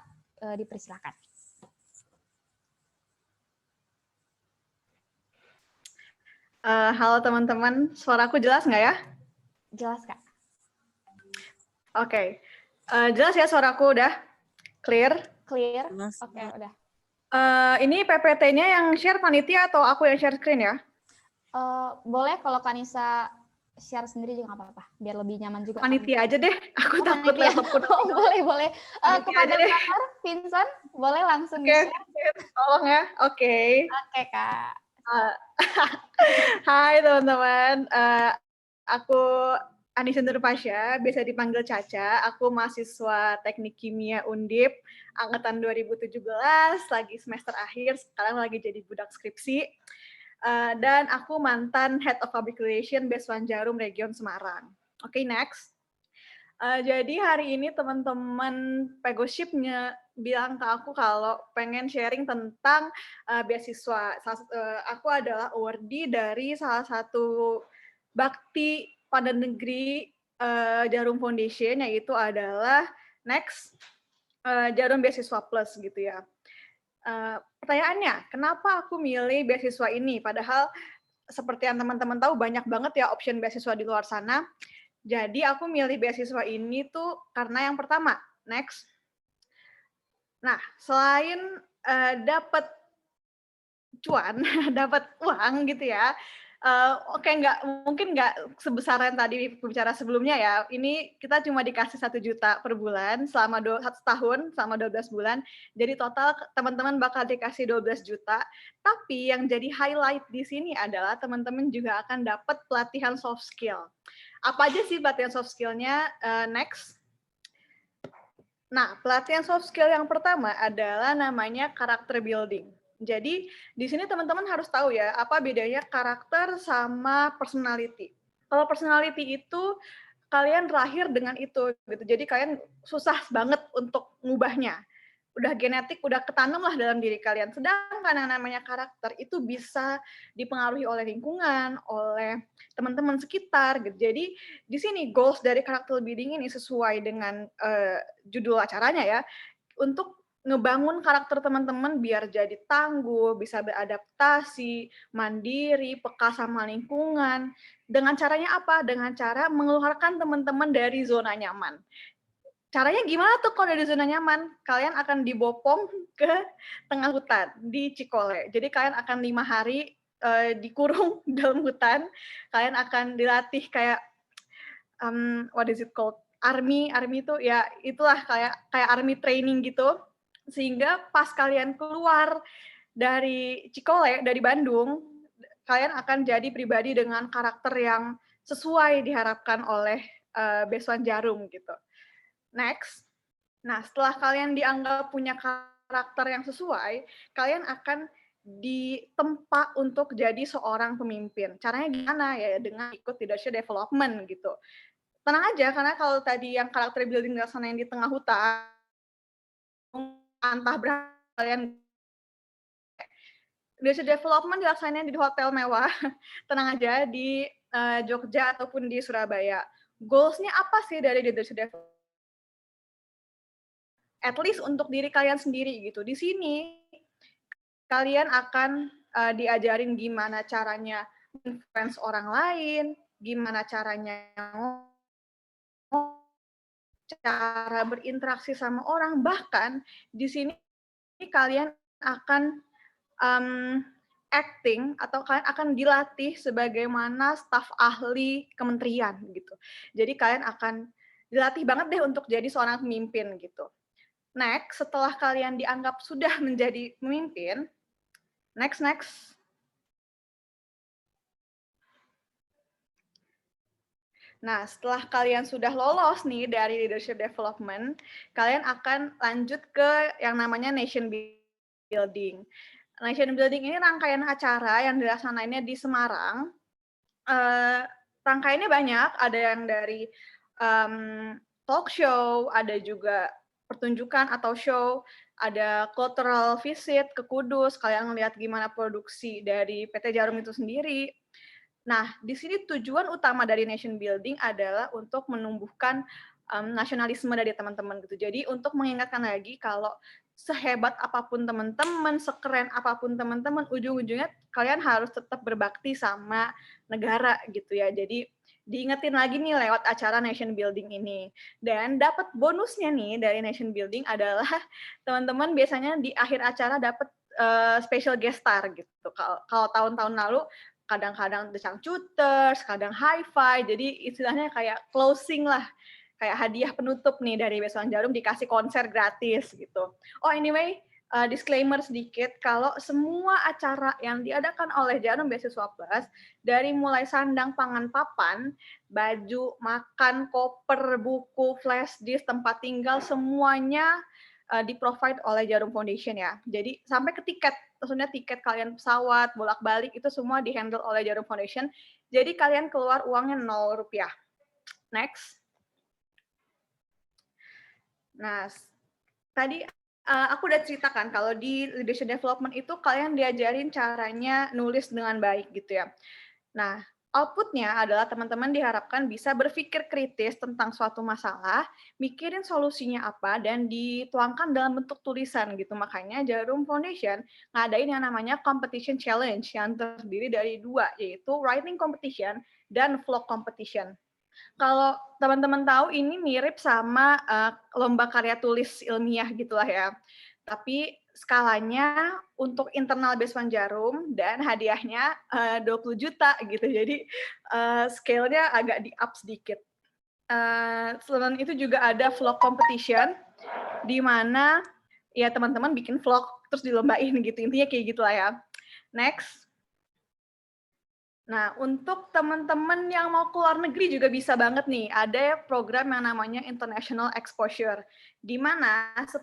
dipersilakan. Halo teman-teman, suaraku jelas nggak ya? Jelas Kak. Oke, jelas ya suaraku udah? Clear? Clear. Oke, udah. Ini PPT-nya yang share panitia atau aku yang share screen ya? Boleh kalau Kanisa share sendiri juga nggak apa-apa, biar lebih nyaman juga. Panitia aja deh, aku takut laptopku. Boleh. Kepada Kak Vincent, boleh langsung share. Tolong ya, oke. Oke, Kak. Hai teman-teman, aku Anisha Nurpasya, biasa dipanggil Caca. Aku mahasiswa Teknik Kimia Undip, angkatan 2017, lagi semester akhir, sekarang lagi jadi budak skripsi. Dan aku mantan Head of Public Relations Beasiswa Jarum Region Semarang. Oke, next. Jadi hari ini teman-teman Pegoship-nya bilang ke aku kalau pengen sharing tentang beasiswa. Aku adalah awardee dari salah satu bakti pada negeri Jarum Foundation, yaitu adalah Next Jarum Beasiswa Plus gitu ya. Pertanyaannya, kenapa aku milih beasiswa ini? Padahal seperti yang teman-teman tahu banyak banget ya option beasiswa di luar sana. Jadi aku milih beasiswa ini tuh karena yang pertama, Next. Nah, selain dapat cuan, dapat uang gitu ya. Oke, mungkin nggak sebesar yang tadi bicara sebelumnya ya. Ini kita cuma dikasih 1 juta per bulan selama 1 tahun, selama 12 bulan. Jadi total teman-teman bakal dikasih 12 juta. Tapi yang jadi highlight di sini adalah teman-teman juga akan dapat pelatihan soft skill. Apa aja sih pelatihan soft skill-nya? Next. Nah, pelatihan soft skill yang pertama adalah namanya character building. Jadi di sini teman-teman harus tahu ya, apa bedanya karakter sama personality. Kalau personality itu kalian lahir dengan itu gitu. Jadi kalian susah banget untuk ngubahnya. Udah genetik, udah ketanam lah dalam diri kalian. Sedangkan yang namanya karakter itu bisa dipengaruhi oleh lingkungan, oleh teman-teman sekitar gitu. Jadi di sini goals dari karakter building ini sesuai dengan judul acaranya ya, untuk ngebangun karakter teman-teman biar jadi tangguh, bisa beradaptasi, mandiri, peka sama lingkungan. Dengan caranya apa? Dengan cara mengeluarkan teman-teman dari zona nyaman. Caranya gimana tuh kalau dari zona nyaman? Kalian akan dibopong ke tengah hutan di Cikole. Jadi kalian akan 5 hari dikurung dalam hutan. Kalian akan dilatih kayak what is it called? Army itu ya itulah kayak army training gitu. Sehingga pas kalian keluar dari Cikole, dari Bandung, kalian akan jadi pribadi dengan karakter yang sesuai diharapkan oleh Besuan Jarum gitu. Next. Nah, setelah kalian dianggap punya karakter yang sesuai, kalian akan ditempa untuk jadi seorang pemimpin. Caranya gimana? Ya dengan ikut leadership development gitu. Tenang aja, karena kalau tadi yang karakter building dilaksanain di tengah hutan, entah berapa kalian leadership development dilaksanain di hotel mewah, tenang aja, di Jogja ataupun di Surabaya. Goals-nya apa sih dari leadership development? At least untuk diri kalian sendiri gitu. Di sini kalian akan diajarin gimana caranya influence orang lain, gimana caranya cara berinteraksi sama orang, bahkan di sini kalian akan acting atau kalian akan dilatih sebagaimana staf ahli kementerian gitu. Jadi kalian akan dilatih banget deh untuk jadi seorang pemimpin gitu. Next, setelah kalian dianggap sudah menjadi pemimpin, next. Nah, setelah kalian sudah lolos nih dari leadership development, kalian akan lanjut ke yang namanya nation building. Nation building ini rangkaian acara yang dilaksanainnya di Semarang. Rangkaiannya banyak, ada yang dari talk show, ada juga pertunjukan atau show, ada cultural visit ke Kudus, kalian ngeliat gimana produksi dari PT Jarum itu sendiri. Nah, di sini tujuan utama dari nation building adalah untuk menumbuhkan nasionalisme dari teman-teman gitu. Jadi untuk mengingatkan lagi kalau sehebat apapun teman-teman, sekeren apapun teman-teman, ujung-ujungnya kalian harus tetap berbakti sama negara gitu ya. Jadi diingetin lagi nih lewat acara nation building ini. Dan dapat bonusnya nih dari nation building adalah teman-teman biasanya di akhir acara dapat special guest star gitu. Kalau tahun-tahun lalu kadang-kadang The Changcuters, kadang hi-fi, jadi istilahnya kayak closing lah, kayak hadiah penutup nih dari Besuan Jarum, dikasih konser gratis gitu. Oh anyway, disclaimer sedikit, kalau semua acara yang diadakan oleh Jarum Beasiswa Plus, dari mulai sandang, pangan, papan, baju, makan, koper, buku, flash disk, tempat tinggal, semuanya di-provide oleh Jarum Foundation ya. Jadi sampai ke tiket, maksudnya tiket kalian pesawat, bolak-balik, itu semua di-handle oleh Jarum Foundation. Jadi kalian keluar uangnya 0 rupiah. Next. Nah, tadi aku udah ceritakan kalau di leadership development itu kalian diajarin caranya nulis dengan baik gitu ya. Nah, outputnya adalah teman-teman diharapkan bisa berpikir kritis tentang suatu masalah, mikirin solusinya apa, dan dituangkan dalam bentuk tulisan gitu. Makanya Jarum Foundation ngadain yang namanya competition challenge yang terdiri dari 2, yaitu writing competition dan vlog competition. Kalau teman-teman tahu ini mirip sama lomba karya tulis ilmiah gitulah ya. Tapi skalanya untuk internal Beasiswa Jarum dan hadiahnya 20 juta gitu. Jadi scale-nya agak di-up sedikit. Selain itu juga ada vlog competition di mana ya teman-teman bikin vlog terus dilombain gitu. Intinya kayak gitulah ya. Next. Nah, untuk teman-teman yang mau keluar negeri juga bisa banget nih. Ada program yang namanya International Exposure, di mana 10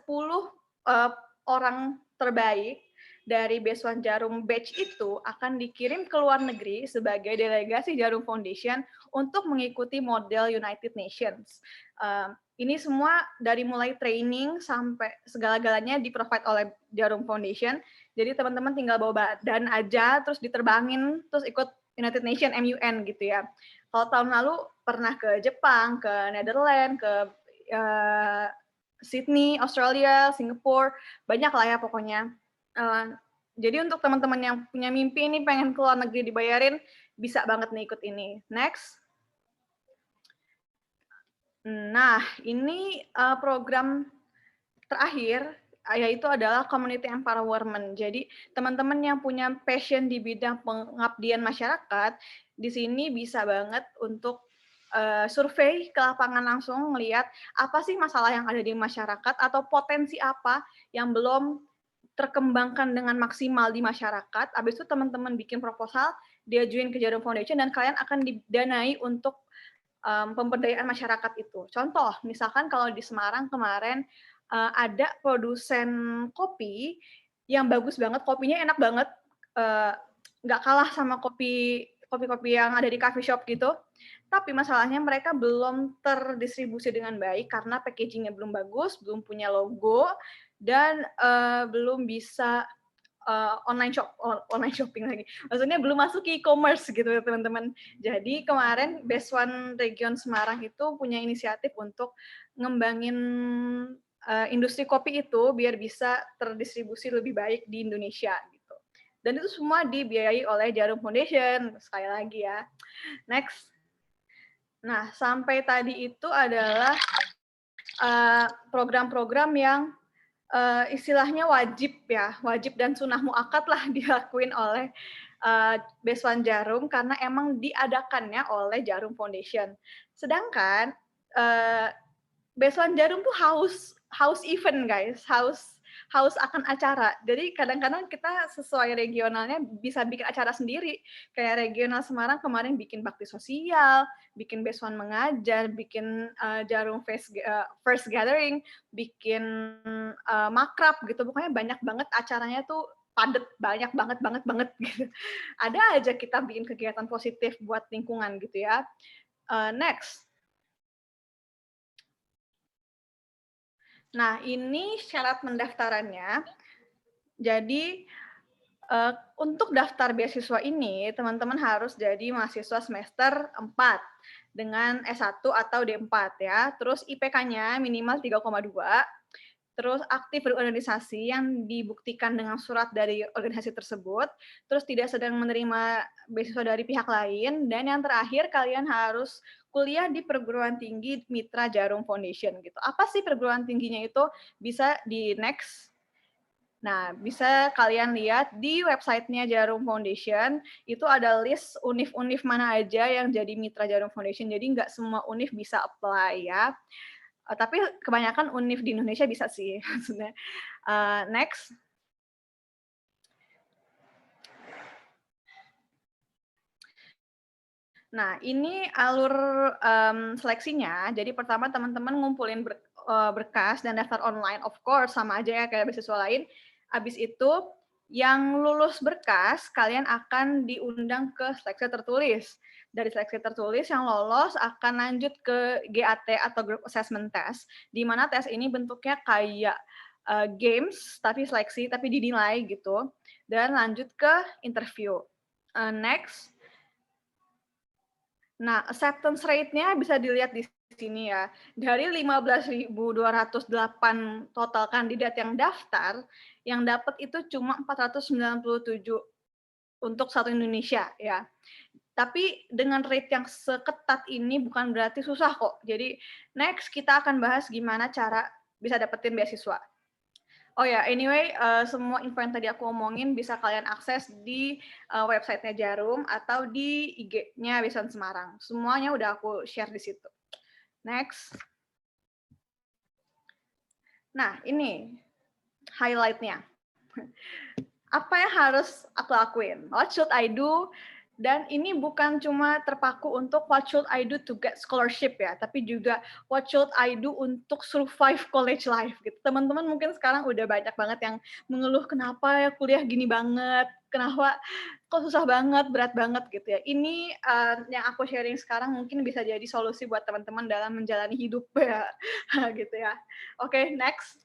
orang terbaik dari Beasiswa Jarum Batch itu akan dikirim ke luar negeri sebagai delegasi Jarum Foundation untuk mengikuti model United Nations. Ini semua dari mulai training sampai segala-galanya di-provide oleh Jarum Foundation. Jadi teman-teman tinggal bawa badan aja, terus diterbangin, terus ikut United Nations MUN gitu ya. Kalau tahun lalu pernah ke Jepang, ke Netherlands, ke Sydney, Australia, Singapura, banyak lah ya pokoknya. Jadi untuk teman-teman yang punya mimpi ini pengen keluar negeri dibayarin, bisa banget nih ikut ini. Next. Nah, ini program terakhir, yaitu adalah community empowerment. Jadi teman-teman yang punya passion di bidang pengabdian masyarakat, di sini bisa banget untuk survei ke lapangan langsung, ngelihat apa sih masalah yang ada di masyarakat atau potensi apa yang belum terkembangkan dengan maksimal di masyarakat. Habis itu teman-teman bikin proposal, diajuin ke Jarum Foundation, dan kalian akan didanai untuk pemberdayaan masyarakat itu. Contoh, misalkan kalau di Semarang kemarin ada produsen kopi yang bagus banget, kopinya enak banget, nggak kalah sama kopi-kopi yang ada di coffee shop gitu. Tapi masalahnya mereka belum terdistribusi dengan baik karena packagingnya belum bagus, belum punya logo, dan belum bisa online shopping lagi. Maksudnya belum masuk ke e-commerce gitu ya teman-teman. Jadi kemarin Beasiswa Region Semarang itu punya inisiatif untuk ngembangin industri kopi itu biar bisa terdistribusi lebih baik di Indonesia gitu. Dan itu semua dibiayai oleh Jarum Foundation, sekali lagi ya. Next. Nah, sampai tadi itu adalah program-program yang istilahnya wajib ya, wajib dan sunnah muakkad lah dilakuin oleh Beasiswa Jarum karena emang diadakannya oleh Jarum Foundation. Sedangkan Beasiswa Jarum tuh haus event guys, haus akan acara. Jadi kadang-kadang kita sesuai regionalnya bisa bikin acara sendiri. Kayak regional Semarang kemarin bikin bakti sosial, bikin Beasiswa mengajar, bikin Jarum first gathering, bikin makrab gitu. Pokoknya banyak banget acaranya tuh padet, banyak banget gitu. Ada aja kita bikin kegiatan positif buat lingkungan gitu ya. Next. Nah, ini syarat pendaftarannya. Jadi, untuk daftar beasiswa ini, teman-teman harus jadi mahasiswa semester 4 dengan S1 atau D4 ya. Terus IPK-nya minimal 3,2. Terus aktif berorganisasi yang dibuktikan dengan surat dari organisasi tersebut. Terus tidak sedang menerima beasiswa dari pihak lain. Dan yang terakhir, kalian harus kuliah di perguruan tinggi Mitra Jarum Foundation gitu. Apa sih perguruan tingginya itu? Bisa di next. Nah, bisa kalian lihat di websitenya Jarum Foundation, itu ada list univ-univ mana aja yang jadi Mitra Jarum Foundation. Jadi nggak semua univ bisa apply ya. Tapi kebanyakan univ di Indonesia bisa sih. Next. Nah, ini alur seleksinya. Jadi pertama teman-teman ngumpulin berkas dan daftar online, of course, sama aja ya kayak beasiswa lain. Habis itu Yang lulus berkas, kalian akan diundang ke seleksi tertulis. Dari seleksi tertulis yang lolos akan lanjut ke GAT atau Group Assessment Test, di mana tes ini bentuknya kayak games, tapi seleksi, tapi dinilai gitu. Dan lanjut ke interview. Next. Nah, acceptance rate-nya bisa dilihat di sini ya. Dari 15.208 total kandidat yang daftar, yang dapat itu cuma 497 untuk satu Indonesia ya. Tapi dengan rate yang seketat ini bukan berarti susah kok. Jadi next kita akan bahas gimana cara bisa dapetin beasiswa. Oh ya, anyway, semua info yang tadi aku omongin bisa kalian akses di website-nya Jarum atau di IG-nya Beasiswa Semarang. Semuanya udah aku share di situ. Next. Nah, ini highlight-nya. Apa yang harus aku lakuin? What should I do? Dan ini bukan cuma terpaku untuk what should I do to get scholarship ya, tapi juga what should I do untuk survive college life gitu. Teman-teman mungkin sekarang udah banyak banget yang mengeluh kenapa ya kuliah gini banget, kenapa kok susah banget, berat banget gitu ya. Ini yang aku sharing sekarang mungkin bisa jadi solusi buat teman-teman dalam menjalani hidup ya, gitu ya. Oke, next.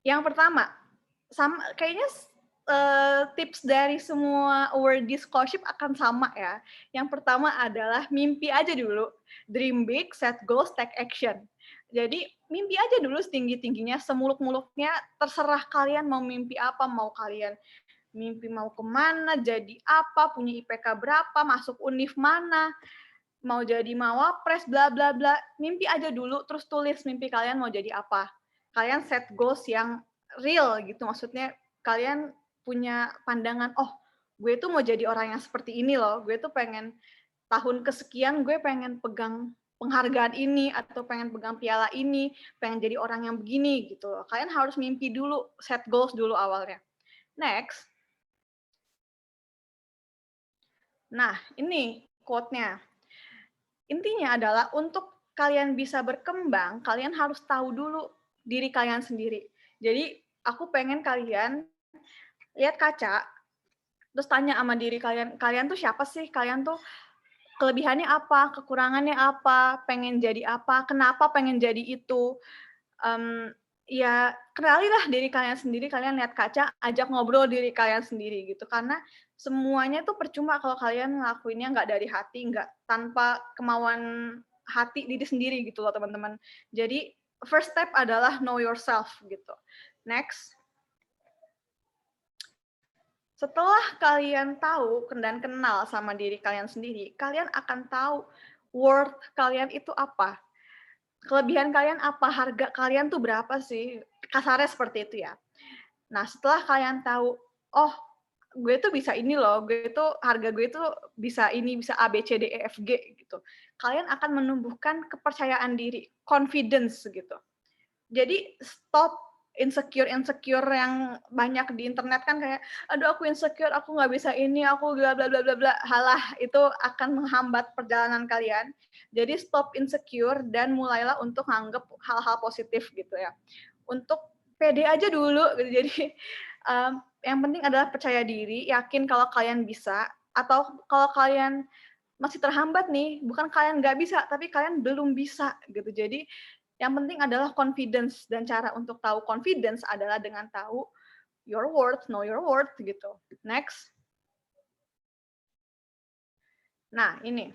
Yang pertama, kayaknya tips dari semua awardee scholarship akan sama ya. Yang pertama adalah mimpi aja dulu. Dream big, set goals, take action. Jadi mimpi aja dulu setinggi-tingginya, semuluk-muluknya, terserah kalian mau mimpi apa, mau kalian mimpi mau kemana, jadi apa, punya IPK berapa, masuk univ mana, mau jadi mawapres, bla bla bla. Mimpi aja dulu, terus tulis mimpi kalian mau jadi apa. Kalian set goals yang real gitu, maksudnya kalian punya pandangan, oh gue tuh mau jadi orang yang seperti ini loh, gue tuh pengen tahun kesekian gue pengen pegang penghargaan ini, atau pengen pegang piala ini, pengen jadi orang yang begini gitu loh. Kalian harus mimpi dulu, set goals dulu awalnya. Next. Nah, ini quote-nya. Intinya adalah untuk kalian bisa berkembang, kalian harus tahu dulu diri kalian sendiri. Jadi, aku pengen kalian lihat kaca, terus tanya sama diri kalian, kalian tuh siapa sih? Kalian tuh kelebihannya apa? Kekurangannya apa? Pengen jadi apa? Kenapa pengen jadi itu? Ya, kenalilah diri kalian sendiri, kalian lihat kaca, ajak ngobrol diri kalian sendiri gitu. Karena semuanya tuh percuma kalau kalian ngelakuinnya nggak dari hati, nggak tanpa kemauan hati diri sendiri gitu loh teman-teman. Jadi first step adalah know yourself gitu. Next. Setelah kalian tahu dan kenal sama diri kalian sendiri, kalian akan tahu worth kalian itu apa. Kelebihan kalian apa, harga kalian tuh berapa sih, kasarnya seperti itu ya. Nah, setelah kalian tahu, oh, gue tuh bisa ini loh, harga gue tuh bisa ini, bisa A, B, C, D, E, F, G gitu. Kalian akan menumbuhkan kepercayaan diri, confidence gitu. Jadi stop insecure yang banyak di internet kan kayak, aduh aku insecure, aku nggak bisa ini, aku bla bla bla bla bla. Halah, itu akan menghambat perjalanan kalian. Jadi stop insecure dan mulailah untuk menganggap hal-hal positif gitu ya. Untuk pede aja dulu gitu. Jadi yang penting adalah percaya diri, yakin kalau kalian bisa, atau kalau kalian masih terhambat nih, bukan kalian nggak bisa, tapi kalian belum bisa gitu. Jadi yang penting adalah confidence, dan cara untuk tahu confidence adalah dengan tahu your worth, know your worth gitu. Next. Nah, ini.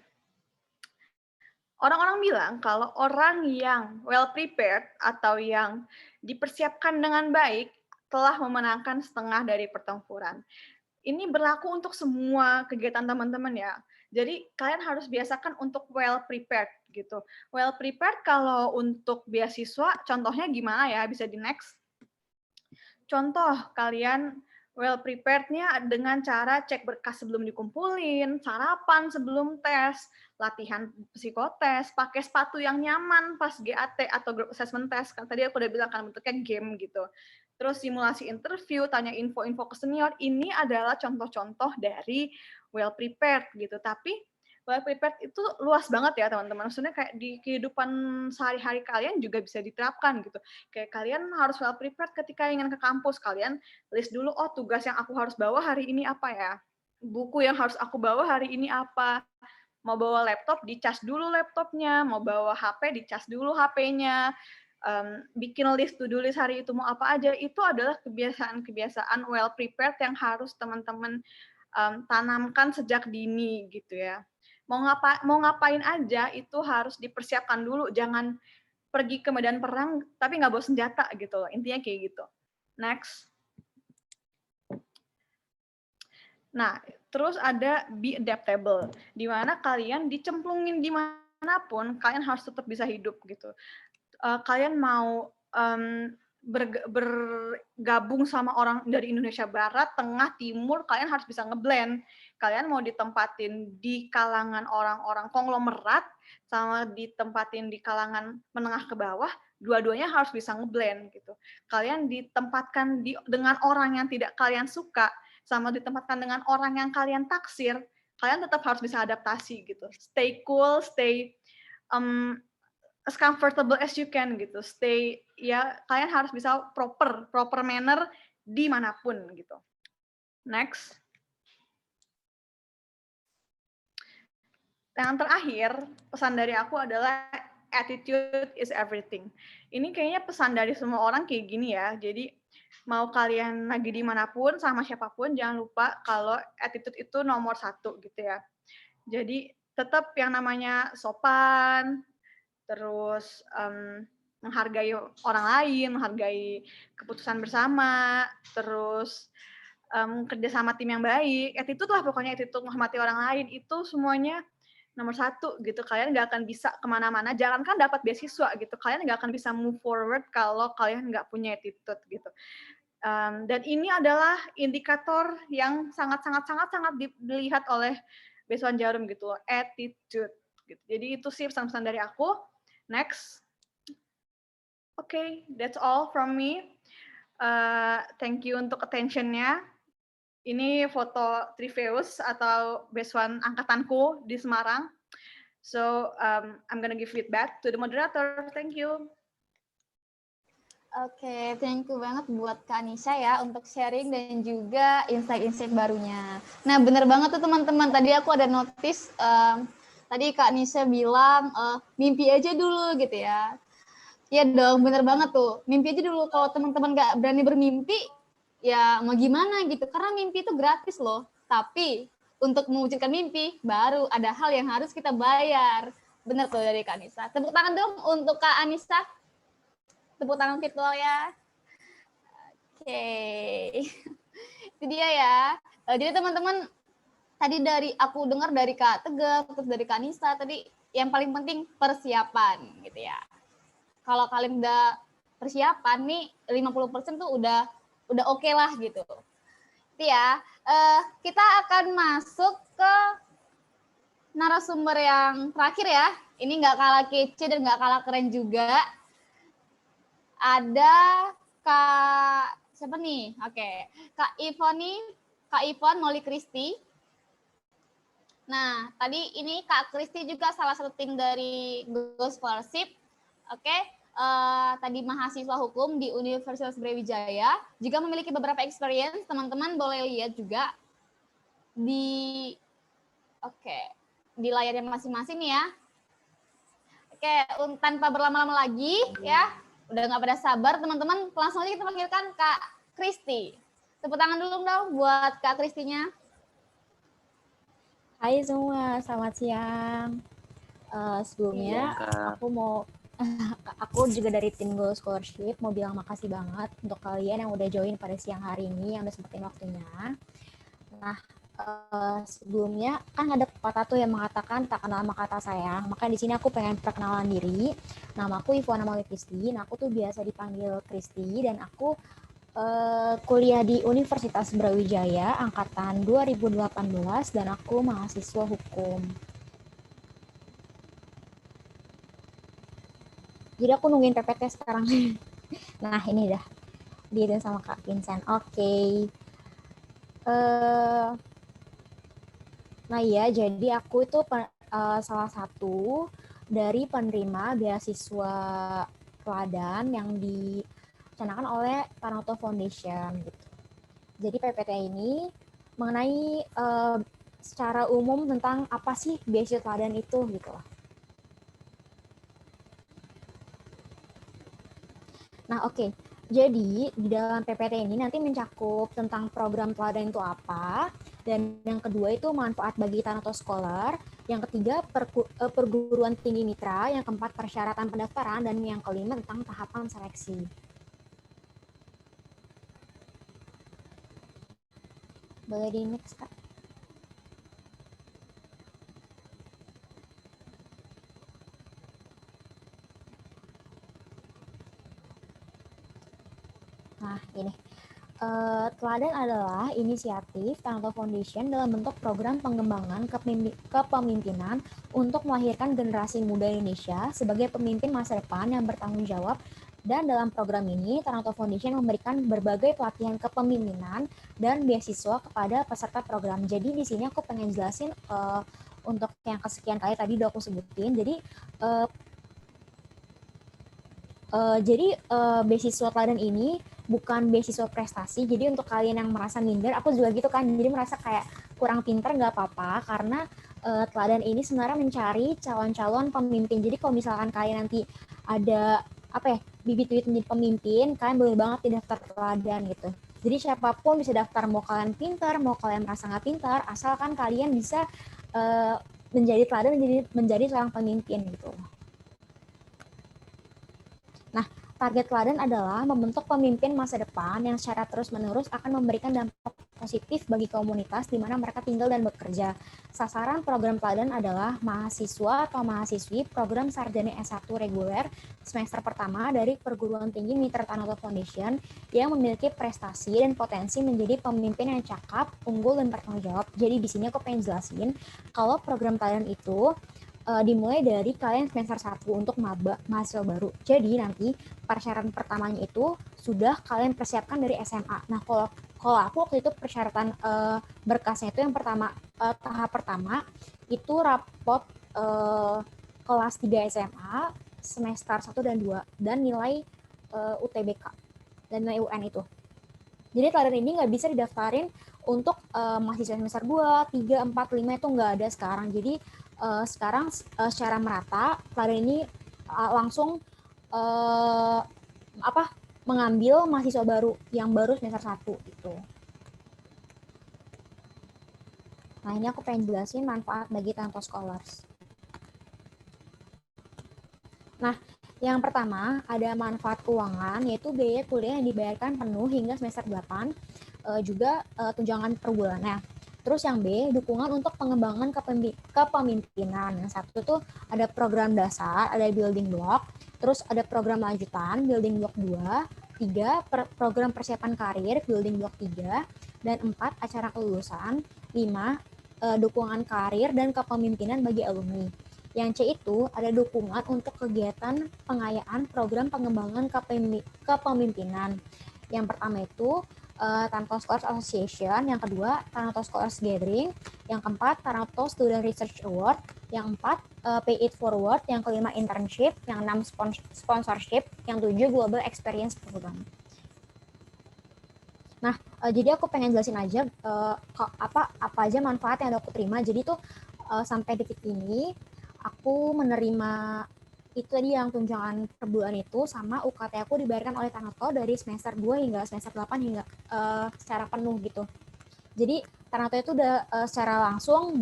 Orang-orang bilang kalau orang yang well prepared atau yang dipersiapkan dengan baik telah memenangkan setengah dari pertempuran. Ini berlaku untuk semua kegiatan teman-teman ya. Jadi kalian harus biasakan untuk well prepared gitu. Well prepared kalau untuk beasiswa, contohnya gimana ya? Bisa di next. Contoh kalian well prepared-nya dengan cara cek berkas sebelum dikumpulin, sarapan sebelum tes, latihan psikotes, pakai sepatu yang nyaman pas GAT atau group assessment test. Kan tadi aku udah bilang kan bentuknya game gitu. Terus simulasi interview, tanya info-info ke senior. Ini adalah contoh-contoh dari well prepared gitu. Tapi well prepared itu luas banget ya teman-teman. Maksudnya kayak di kehidupan sehari-hari kalian juga bisa diterapkan gitu. Kayak kalian harus well prepared ketika ingin ke kampus. Kalian list dulu, oh tugas yang aku harus bawa hari ini apa ya? Buku yang harus aku bawa hari ini apa? Mau bawa laptop, dicas dulu laptopnya. Mau bawa HP, dicas dulu HP-nya. Bikin list to-do list hari itu mau apa aja. Itu adalah kebiasaan-kebiasaan well prepared yang harus teman-teman tanamkan sejak dini gitu ya. Mau ngapain aja itu harus dipersiapkan dulu. Jangan pergi ke medan perang tapi nggak bawa senjata gitu loh. Intinya kayak gitu. Next. Nah, terus ada be adaptable, di mana kalian dicemplungin dimanapun, kalian harus tetap bisa hidup gitu. Kalian mau bergabung sama orang dari Indonesia Barat, Tengah, Timur, kalian harus bisa ngeblend. Kalian mau ditempatin di kalangan orang-orang konglomerat, sama ditempatin di kalangan menengah ke bawah, dua-duanya harus bisa ngeblend gitu. Kalian ditempatkan dengan orang yang tidak kalian suka, sama ditempatkan dengan orang yang kalian taksir, kalian tetap harus bisa adaptasi gitu. Stay cool, stay as comfortable as you can gitu. Stay, ya kalian harus bisa proper manner dimanapun gitu. Next. Yang terakhir, pesan dari aku adalah attitude is everything. Ini kayaknya pesan dari semua orang kayak gini ya. Jadi mau kalian lagi dimanapun sama siapapun, jangan lupa kalau attitude itu nomor 1 gitu ya. Jadi tetap yang namanya sopan, terus menghargai orang lain, menghargai keputusan bersama, terus kerja sama tim yang baik. Attitude lah pokoknya, attitude menghormati orang lain itu semuanya nomor 1 gitu. Kalian nggak akan bisa kemana-mana, jangankan dapat beasiswa gitu, kalian nggak akan bisa move forward kalau kalian nggak punya attitude gitu. Dan ini adalah indikator yang sangat dilihat oleh Beasiswa Jarum gitu loh, attitude gitu. Jadi itu sih pesan-pesan dari aku. Next. Okay, that's all from me. Thank you untuk attention-nya. Ini foto Triveus atau Beasiswan angkatanku di Semarang. So I'm gonna give feedback to the moderator. Thank you. Oke, thank you banget buat Kak Anissa ya untuk sharing dan juga insight-insight barunya. Nah, bener banget tuh teman-teman. Tadi aku ada notice, tadi Kak Anissa bilang mimpi aja dulu gitu ya. Iya dong, bener banget tuh. Mimpi aja dulu. Kalau teman-teman nggak berani bermimpi, ya mau gimana gitu. Karena mimpi itu gratis loh. Tapi untuk mewujudkan mimpi, baru ada hal yang harus kita bayar. Bener tuh dari Kak Anissa. Tepuk tangan dong untuk Kak Anissa. Tepuk tangan virtual ya. Oke. Itu dia ya. Jadi teman-teman, tadi aku dengar dari Kak Tegar, terus dari Kak Anissa, tadi yang paling penting persiapan gitu ya. Kalau kalian udah persiapan nih, 50% tuh udah oke lah gitu. Itu ya. Kita akan masuk ke narasumber yang terakhir ya. Ini nggak kalah kece dan nggak kalah keren juga. Ada Kak siapa nih? Oke, Kak Ivon Molly Kristi. Nah, tadi ini Kak Kristi juga salah satu tim dari Go Scholarship. Oke, tadi mahasiswa hukum di Universitas Brawijaya, juga memiliki beberapa experience. Teman-teman boleh lihat juga di layarnya masing-masing nih ya. Oke, tanpa berlama-lama lagi ya. Udah nggak pada sabar, teman-teman. Langsung aja kita panggilkan Kak Kristi. Tepuk tangan dulu dong buat Kak Kristinya. Hai semua, selamat siang. Sebelumnya aku juga dari tim Go Scholarship mau bilang makasih banget untuk kalian yang udah join pada siang hari ini, yang udah sempetin waktunya. Nah, sebelumnya kan ada pepatah tuh yang mengatakan tak kenal maka tak sayang. Maka di sini aku pengen perkenalan diri. Nama aku Ivona Molly Kristi. Nah, aku tuh biasa dipanggil Kristi dan aku kuliah di Universitas Brawijaya angkatan 2018 dan aku mahasiswa hukum. Jadi aku nungguin PPT sekarang. Nah, ini dah diirin sama Kak Vincent. Oke. Nah iya, jadi aku itu salah satu dari penerima beasiswa teladan yang dicanangkan oleh Tanoto Foundation gitu. Jadi PPT ini mengenai secara umum tentang apa sih beasiswa teladan itu gitu loh. Nah oke, jadi di dalam PPT ini nanti mencakup tentang program teladan itu apa, dan yang kedua itu manfaat bagi Tanoto Scholar, yang ketiga perguruan tinggi mitra, yang keempat persyaratan pendaftaran, dan yang kelima tentang tahapan seleksi. Boleh di next, Kak? Nah, ini. Teladan adalah inisiatif Tanoto Foundation dalam bentuk program pengembangan kepemimpinan untuk melahirkan generasi muda Indonesia sebagai pemimpin masa depan yang bertanggung jawab. Dan dalam program ini, Tanoto Foundation memberikan berbagai pelatihan kepemimpinan dan beasiswa kepada peserta program. Jadi di sini aku pengen jelasin untuk yang kesekian kali tadi udah aku sebutin. Jadi beasiswa teladan ini bukan beasiswa prestasi, jadi untuk kalian yang merasa minder, aku juga gitu kan, jadi merasa kayak kurang pinter nggak apa-apa, karena teladan ini sebenarnya mencari calon-calon pemimpin. Jadi kalau misalkan kalian nanti ada bibit-bibit menjadi pemimpin, kalian boleh banget daftar teladan gitu. Jadi siapapun bisa daftar, mau kalian pinter, mau kalian merasa nggak pintar, asalkan kalian bisa menjadi teladan, menjadi seorang pemimpin gitu. Nah, target teladan adalah membentuk pemimpin masa depan yang secara terus-menerus akan memberikan dampak positif bagi komunitas di mana mereka tinggal dan bekerja. Sasaran program teladan adalah mahasiswa atau mahasiswi program sarjana S1 reguler semester pertama dari perguruan tinggi Mitra Tanoto Foundation yang memiliki prestasi dan potensi menjadi pemimpin yang cakap, unggul, dan bertanggung jawab. Jadi di sini aku pengen jelasin kalau program teladan itu dimulai dari kalian semester 1 untuk maba mahasiswa baru. Jadi nanti persyaratan pertamanya itu sudah kalian persiapkan dari SMA. Nah, kalau aku waktu itu persyaratan berkasnya itu yang pertama, tahap pertama itu rapot kelas 3 SMA semester 1 dan 2 dan nilai UTBK dan nilai UN itu. Jadi teladan ini nggak bisa didaftarin untuk mahasiswa semester 2, 3, 4, 5 itu nggak ada sekarang. Jadi sekarang secara merata teladan ini langsung mengambil mahasiswa baru yang baru semester 1 gitu. Nah, ini aku pengen jelasin manfaat bagi Tanoto Scholars. Nah, yang pertama ada manfaat keuangan, yaitu biaya kuliah yang dibayarkan penuh hingga semester 8, juga tunjangan per bulannya. Terus yang B, dukungan untuk pengembangan kepemimpinan. Yang satu tuh ada program dasar, ada building block, terus ada program lanjutan, building block 2, 3, program persiapan karir, building block 3, dan 4, acara kelulusan, 5, dukungan karir dan kepemimpinan bagi alumni. Yang C itu ada dukungan untuk kegiatan pengayaan program pengembangan kepemimpinan. Yang pertama itu Tanoto Scholars Association, yang kedua Tanoto Scholars Gathering, yang keempat Tanoto Student Research Award, yang empat Pay It Forward, yang kelima internship, yang enam sponsorship, yang tujuh Global Experience Program. Nah, jadi aku pengen jelasin aja apa aja manfaat yang aku terima. Jadi tuh sampai detik ini aku menerima itu tadi yang tunjangan per bulan itu, sama UKT aku dibayarkan oleh Tanoto dari semester 2 hingga semester 8 hingga secara penuh gitu. Jadi Tanoto itu udah secara langsung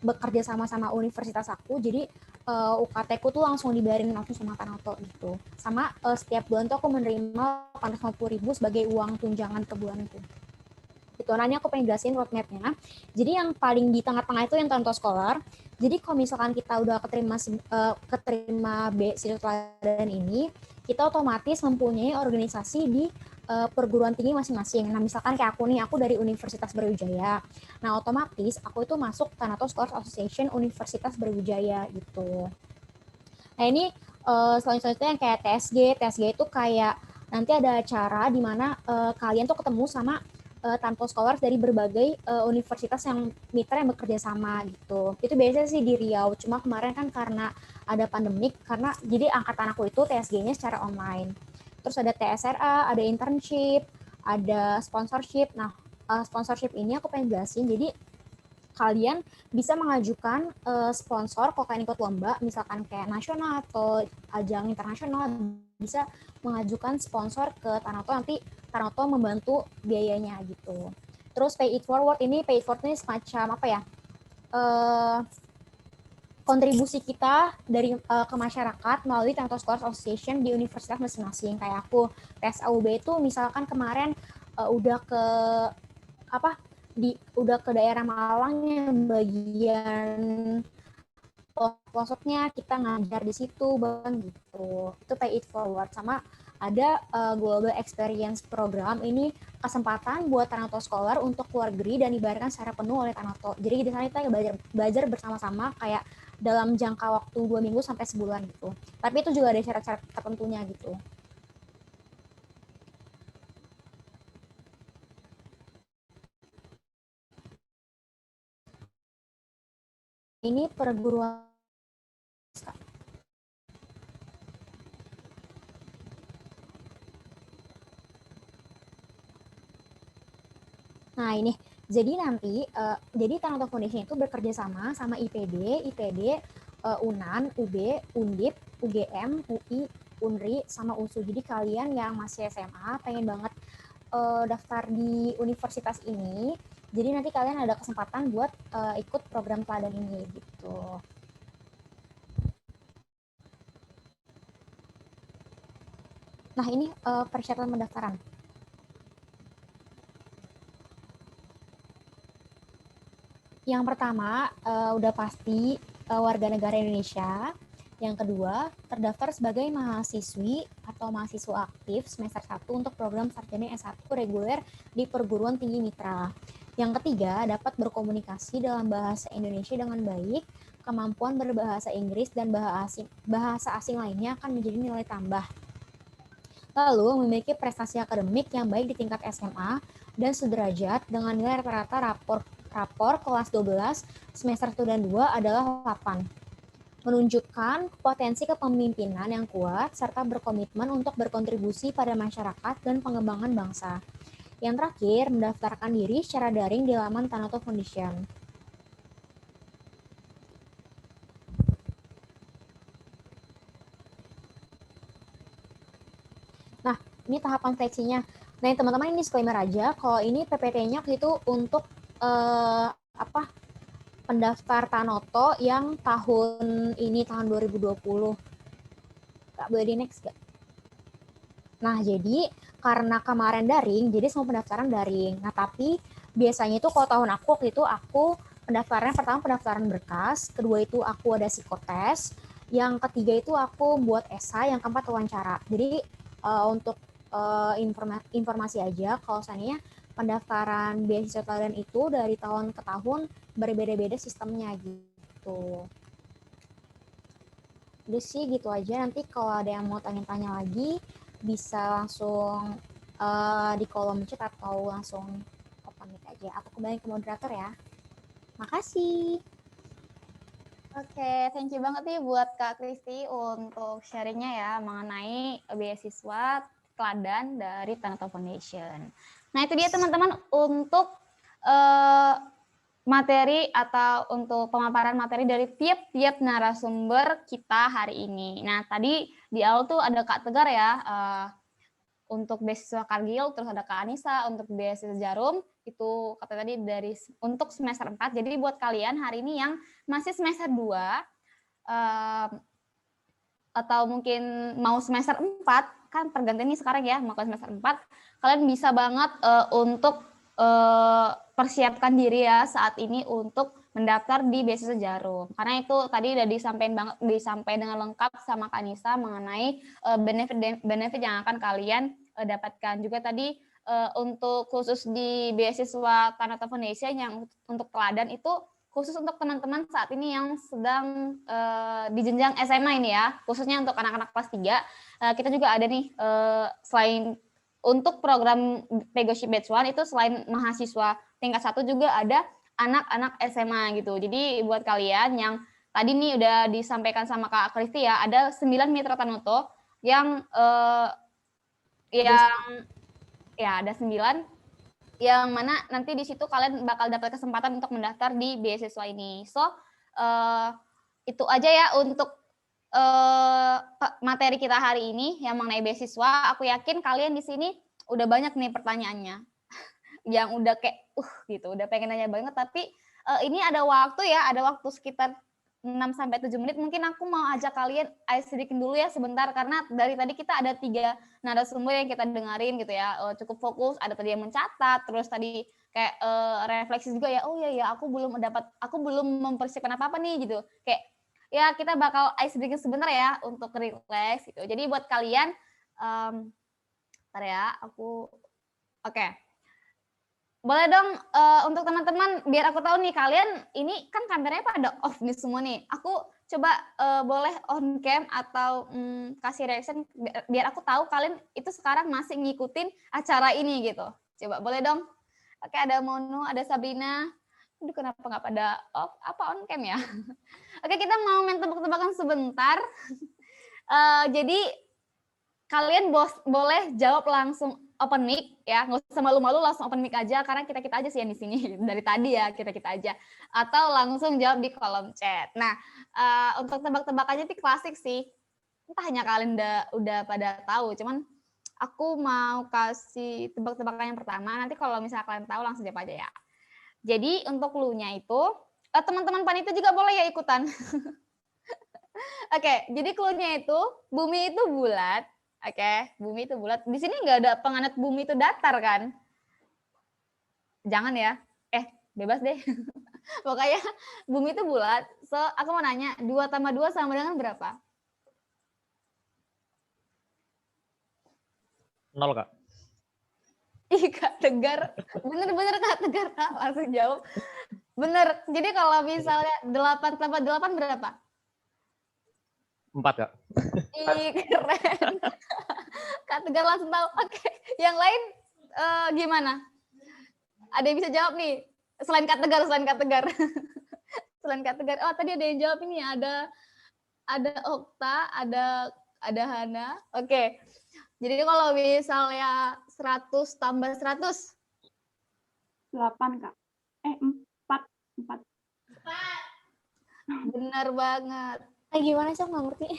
bekerja sama universitas aku, jadi UKT ku tuh langsung dibayarin langsung sama Tanoto gitu. Sama setiap bulan tuh aku menerima 850.000 sebagai uang tunjangan per bulan itu. Itu nanya aku pengen jelasin roadmap-nya. Jadi yang paling di tengah-tengah itu yang Tanoto Scholar. Jadi kalau misalkan kita udah keterima beasiswa teladan ini, kita otomatis mempunyai organisasi di perguruan tinggi masing-masing. Nah, misalkan kayak aku nih, aku dari Universitas Brawijaya. Nah, otomatis aku itu masuk Tanoto Scholars Association Universitas Brawijaya gitu. Nah, ini selanjutnya yang kayak TSG. TSG itu kayak nanti ada acara di mana kalian tuh ketemu sama Tanto Scholars dari berbagai universitas yang mitra yang bekerja sama gitu. Itu biasanya sih di Riau. Cuma kemarin kan karena ada pandemik, karena jadi angkatan aku itu TSG-nya secara online. Terus ada TSRA, ada internship, ada sponsorship. Nah, sponsorship ini aku pengen jelasin. Jadi kalian bisa mengajukan sponsor kalau kalian ikut lomba, misalkan kayak nasional atau ajang internasional, bisa mengajukan sponsor ke Tanoto, nanti Tanoto membantu biayanya gitu. Terus pay it forward ini semacam apa ya? Kontribusi kita dari ke masyarakat melalui Tanoto Scholars Association di universitas masing-masing. Kayak aku TSAUB itu misalkan kemarin udah ke daerah Malang yang bagian pelosoknya, kita ngajar di situ bang gitu. Itu pay it forward. Sama ada Global Experience Program, ini kesempatan buat Tanoto Scholar untuk keluar negeri dan dibayarkan secara penuh oleh Tanoto. Jadi di sana kita belajar bersama-sama kayak dalam jangka waktu 2 minggu sampai sebulan gitu. Tapi itu juga ada syarat-syarat tertentunya gitu. Ini perguruan. Nah ini, jadi nanti, jadi Tanoto Foundation itu bekerja sama IPD, UNAN, UB, Undip, UGM, UI, UNRI, sama UNSU. Jadi kalian yang masih SMA pengen banget daftar di universitas ini, jadi nanti kalian ada kesempatan buat ikut program teladan ini gitu. Nah ini persyaratan pendaftaran. Yang pertama, udah pasti warga negara Indonesia. Yang kedua, terdaftar sebagai mahasiswi atau mahasiswa aktif semester 1 untuk program sarjana S1 reguler di perguruan tinggi mitra. Yang ketiga, dapat berkomunikasi dalam bahasa Indonesia dengan baik, kemampuan berbahasa Inggris dan bahasa asing lainnya akan menjadi nilai tambah. Lalu, memiliki prestasi akademik yang baik di tingkat SMA dan sederajat dengan nilai rata-rata rapor kelas 12 semester 1 dan 2 adalah 8. Menunjukkan potensi kepemimpinan yang kuat serta berkomitmen untuk berkontribusi pada masyarakat dan pengembangan bangsa. Yang terakhir, mendaftarkan diri secara daring di laman Tanoto Foundation. Nah, ini tahapan seleksinya. Nah, teman-teman ini disclaimer aja, kalau ini PPT-nya itu untuk pendaftar Tanoto yang tahun 2020. Kak, boleh di next gak? Nah, jadi karena kemarin daring, jadi semua pendaftaran daring. Nah, tapi biasanya itu kalau tahun aku waktu itu aku pendaftaran pertama pendaftaran berkas, kedua itu aku ada psikotes, yang ketiga itu aku buat esai, yang keempat wawancara. Jadi untuk informasi aja, kalau seandainya pendaftaran beasiswa teladan itu dari tahun ke tahun berbeda-beda sistemnya gitu. Udah sih gitu aja, nanti kalau ada yang mau tanya-tanya lagi bisa langsung di kolom chat atau langsung open mic aja. Aku kembali ke moderator ya. Makasih. Oke, thank you banget nih buat Kak Kristi untuk sharingnya ya mengenai beasiswa teladan dari Tanoto Foundation. Nah itu dia teman-teman untuk materi atau untuk pemaparan materi dari tiap-tiap narasumber kita hari ini. Nah tadi di awal tuh ada Kak Tegar ya untuk beasiswa Cargill, terus ada Kak Anissa untuk beasiswa Jarum, itu kata tadi dari untuk semester 4. Jadi buat kalian hari ini yang masih semester 2 atau mungkin mau semester 4, kan pergantian nih sekarang ya, mau ke semester 4, kalian bisa banget untuk persiapkan diri ya saat ini untuk mendaftar di beasiswa Jarum. Karena itu tadi udah disampaikan dengan lengkap sama Kak Anissa mengenai benefit yang akan kalian dapatkan. Juga tadi untuk khusus di beasiswa Tanoto Foundation yang untuk teladan itu khusus untuk teman-teman saat ini yang sedang di jenjang SMA ini ya, khususnya untuk anak-anak kelas 3. Kita juga ada nih selain untuk program Pegoship Batch 1 itu selain mahasiswa tingkat 1 juga ada anak-anak SMA gitu. Jadi buat kalian yang tadi nih udah disampaikan sama Kak Kristi ya, ada 9 mitra Tanuto yang ada 9 yang mana nanti di situ kalian bakal dapat kesempatan untuk mendaftar di beasiswa ini. So itu aja ya untuk materi kita hari ini yang mengenai beasiswa. Aku yakin kalian di sini udah banyak nih pertanyaannya yang udah kayak gitu, udah pengen nanya banget, tapi ini ada waktu sekitar 6-7 menit. Mungkin aku mau ajak kalian ice breaking dulu ya sebentar, karena dari tadi kita ada 3 narasumber yang kita dengerin gitu ya, cukup fokus, ada tadi yang mencatat, terus tadi kayak refleksi juga ya, aku belum mempersiapkan apa-apa nih gitu, kayak ya kita bakal ice breaking sebentar ya untuk relax gitu. Jadi buat kalian, bentar ya, oke. Boleh dong untuk teman-teman biar aku tahu nih kalian ini kan kameranya pada off nih semua nih. Aku coba boleh on cam atau kasih reaction biar aku tahu kalian itu sekarang masih ngikutin acara ini gitu. Coba boleh dong. Oke, ada Mono, ada Sabrina. Aduh, kenapa nggak pada off? Apa on cam ya? Oke, kita mau main tebak-tebakan sebentar. Jadi kalian boleh jawab langsung open mic ya, nggak usah malu-malu, langsung open mic aja karena kita aja sih yang di sini dari tadi ya, kita aja, atau langsung jawab di kolom chat. Nah, untuk tebak-tebakannya itu klasik sih, entah hanya kalian udah pada tahu, cuman aku mau kasih tebak-tebakan yang pertama, nanti kalau misalnya kalian tahu langsung jawab aja ya. Jadi untuk clue-nya itu teman-teman panitia juga boleh ya ikutan. Oke, jadi clue-nya itu bumi itu bulat. Oke, bumi itu bulat. Di sini nggak ada penganut bumi itu datar kan? Jangan ya. Bebas deh. Pokoknya bumi itu bulat. So, aku mau nanya, 2 tambah 2 sama dengan berapa? 0, Kak. Ih, Kak Tegar. Bener-bener Kak Tegar, Kak. Langsung jawab. Bener. Jadi kalau misalnya 8 tambah 8 berapa? 4, Kak. Ih, keren. Kak Tegar langsung tahu. Oke, yang lain gimana? Ada yang bisa jawab nih? Selain Kak Tegar. Selain Kak Tegar. Oh, tadi ada yang jawab ini. Ada Okta, ada Hana. Oke. Jadi kalau misalnya 100 tambah 100? 8, Kak. 4. Benar banget. Gimana sih, nggak ngerti.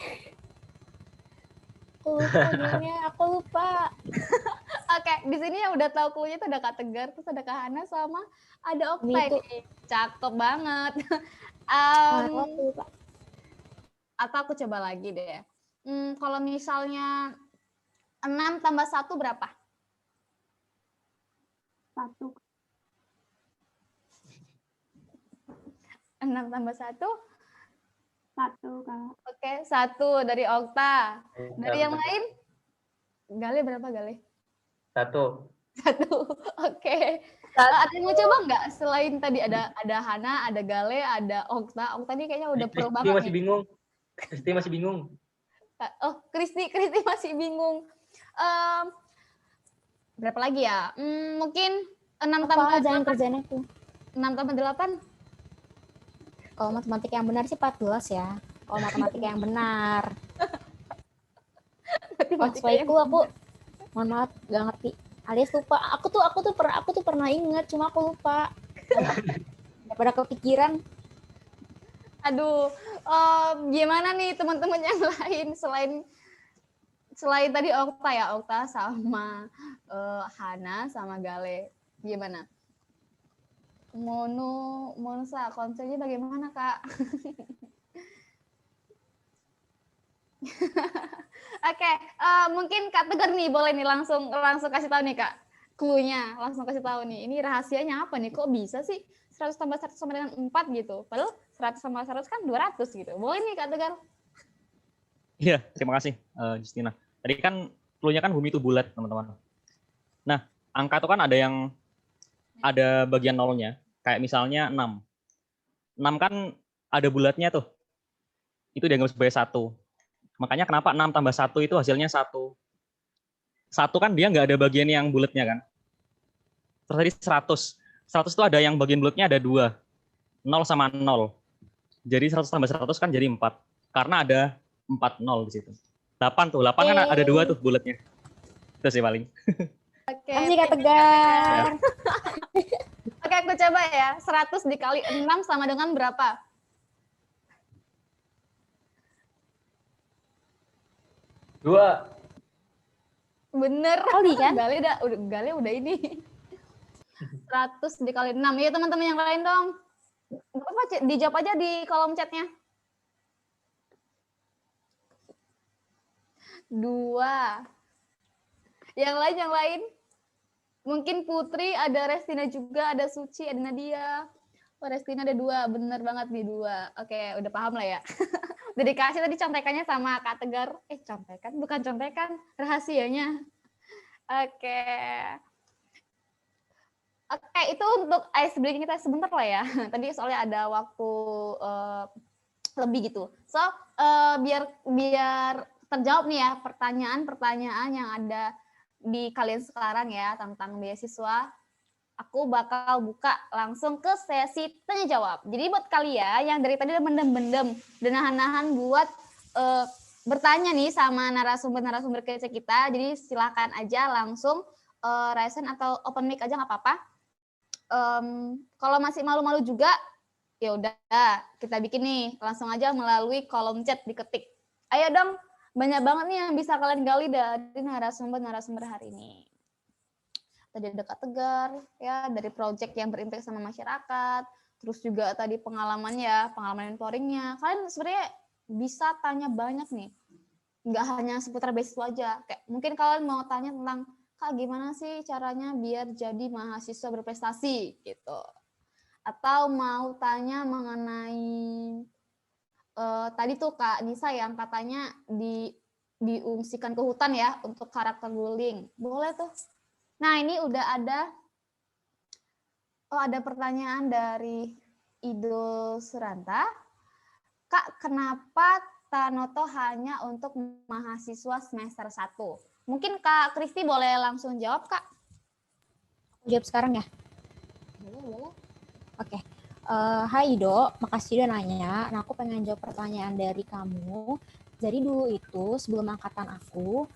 Aku lupa. Oke, di sini yang udah tahu clue-nya itu ada Kak Tegar, terus ada Kak Hana, sama ada Okta nih. Cakep banget. Atau aku coba lagi deh. Kalau misalnya 6 tambah 1 berapa? 1. 6 tambah 1? 1, Kak. Oke, 1 dari Okta. Dari yang lain? Gale berapa, Gale? 1. Oke. Ada yang mau coba nggak? Selain tadi ada Hana, ada Gale, ada Okta. Okta ini kayaknya udah pro banget. Masih bingung. Kristi masih bingung. Oh, Kristi masih bingung. Berapa lagi ya? Mungkin 6 tambah 8. Jangan kerjain aku. 6 tambah 8. Kalau matematika yang benar sih 14 ya. Kalau matematika yang benar. Matematika aku mohon maaf gak ngerti. Alias lupa. Aku tuh pernah ingat, cuma aku lupa. Daripada kepikiran. Aduh, gimana nih teman-teman yang lain selain tadi Okta ya, Okta sama Hana sama Gale, gimana? Monsa, konsepnya bagaimana, Kak? Oke, mungkin Kak Tegar nih boleh nih langsung kasih tahu nih, Kak. Clue-nya, langsung kasih tahu nih. Ini rahasianya apa nih? Kok bisa sih 100 tambah 100 sama dengan 4 gitu? Padahal 100 sama 100 kan 200 gitu. Boleh nih, Kak Tegar. Iya, terima kasih Justina. Tadi kan clue-nya kan bumi itu bulat, teman-teman. Nah, angka itu kan ada bagian nolnya, kayak misalnya 6. 6 kan ada bulatnya tuh. Itu dianggap sebagai 1. Makanya kenapa 6 tambah 1 itu hasilnya 1. 1 kan dia nggak ada bagian yang bulatnya kan. Terus tadi 100. 100 itu ada yang bagian bulatnya ada 2. 0 sama 0. Jadi 100 tambah 100 kan jadi 4. Karena ada 4 0 di situ. 8 tuh. 8 kan ada 2 tuh bulatnya. Itu sih paling. Oke. Kasih Kak Tegar. Oke, aku coba ya. 100 dikali 6 sama dengan berapa? Dua. Bener. Kali kan? Gali udah ini. 100 dikali 6. Ya teman-teman yang lain dong. Apa, dijawab aja di kolom chatnya. 2. Yang lain. Mungkin Putri, ada Restina juga, ada Suci, ada Nadia. Oh, Restina ada 2, bener banget nih 2. Oke, udah paham lah ya. Udah dikasih tadi contekannya sama Kak Tegar. Contekan, bukan contekan, rahasianya. Oke. Oke, itu untuk ice breaking kita sebentar lah ya. Tadi soalnya ada waktu lebih gitu. So, biar terjawab nih ya pertanyaan-pertanyaan yang ada di kalian sekarang ya tentang beasiswa, aku bakal buka langsung ke sesi tanya jawab. Jadi buat kalian yang dari tadi udah mendem-mendem dan nahan-nahan buat bertanya nih sama narasumber kece kita, jadi silakan aja langsung raise hand atau open mic aja nggak apa-apa. Kalau masih malu-malu juga, ya udah kita bikin nih langsung aja melalui kolom chat diketik. Ayo dong. Banyak banget nih yang bisa kalian gali dari narasumber hari ini. Tadi ada Kak Tegar, ya dari project yang berimpact sama masyarakat, terus juga tadi pengalaman mentoringnya. Kalian sebenarnya bisa tanya banyak nih, nggak hanya seputar beasiswa aja. Kayak mungkin kalian mau tanya tentang, Kak gimana sih caranya biar jadi mahasiswa berprestasi gitu. Atau mau tanya mengenai tadi tuh Kak Nisa yang katanya diungsikan ke hutan ya untuk karakter bullying. Boleh tuh. Nah, ini udah ada pertanyaan dari Idul Suranta. Kak, kenapa Tanoto hanya untuk mahasiswa semester 1? Mungkin Kak Kristi boleh langsung jawab, Kak. Jawab sekarang ya? Boleh. Oke. Hai Ido, makasih udah nanya. Nah, aku pengen jawab pertanyaan dari kamu. Jadi dulu itu sebelum angkatan aku,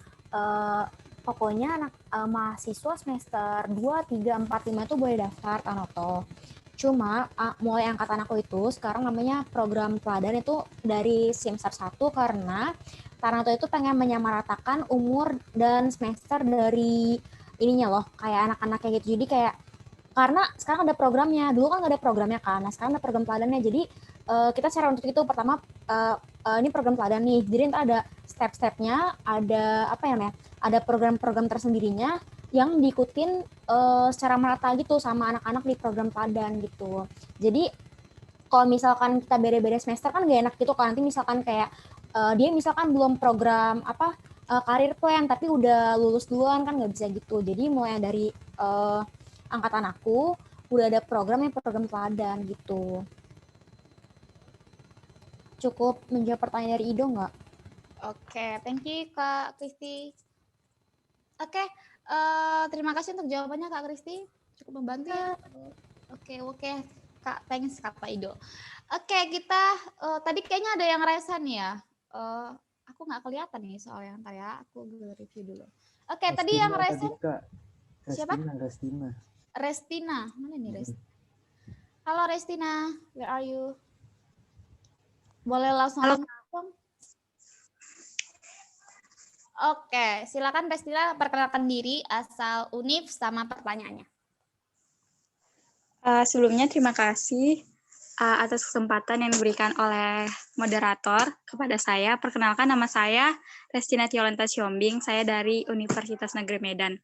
pokoknya anak mahasiswa semester 2, 3, 4, 5 itu boleh daftar Tanoto. Cuma mulai angkatan aku itu sekarang namanya program teladan itu dari semester 1 karena Tanoto itu pengen menyamaratakan umur dan semester dari ininya loh, kayak anak-anak kayak gitu. Jadi kayak karena sekarang ada programnya, dulu kan nggak ada programnya kan, nah sekarang ada program teladannya. Jadi kita cara untuk itu pertama ini program teladan nih, jadi ntar ada step-stepnya, ada ada program-program tersendirinya yang diikutin secara merata gitu sama anak-anak di program teladan gitu. Jadi kalau misalkan kita beda-beda semester kan gak enak gitu kan, nanti misalkan kayak dia misalkan belum program karir plan tapi udah lulus duluan kan nggak bisa gitu. Jadi mulai dari angkatan aku udah ada program teladan gitu. Cukup menjawab pertanyaan dari Ido nggak? Oke, thank you Kak Kristi. Oke, terima kasih untuk jawabannya Kak Kristi, cukup membantu ya. Oke, Kak, thanks Kak Ido. Oke, kita tadi kayaknya ada yang raise hand ya. Aku nggak kelihatan nih soalnya, ntar ya, aku review dulu. Oke, tadi yang raise hand. Siapa? Restina, mana nih Restina? Halo Restina, where are you? Boleh langsung. Oke, silakan Restina perkenalkan diri, asal univ sama pertanyaannya. Sebelumnya terima kasih atas kesempatan yang diberikan oleh moderator kepada saya. Perkenalkan nama saya Restina Tiolenta Siombing, saya dari Universitas Negeri Medan.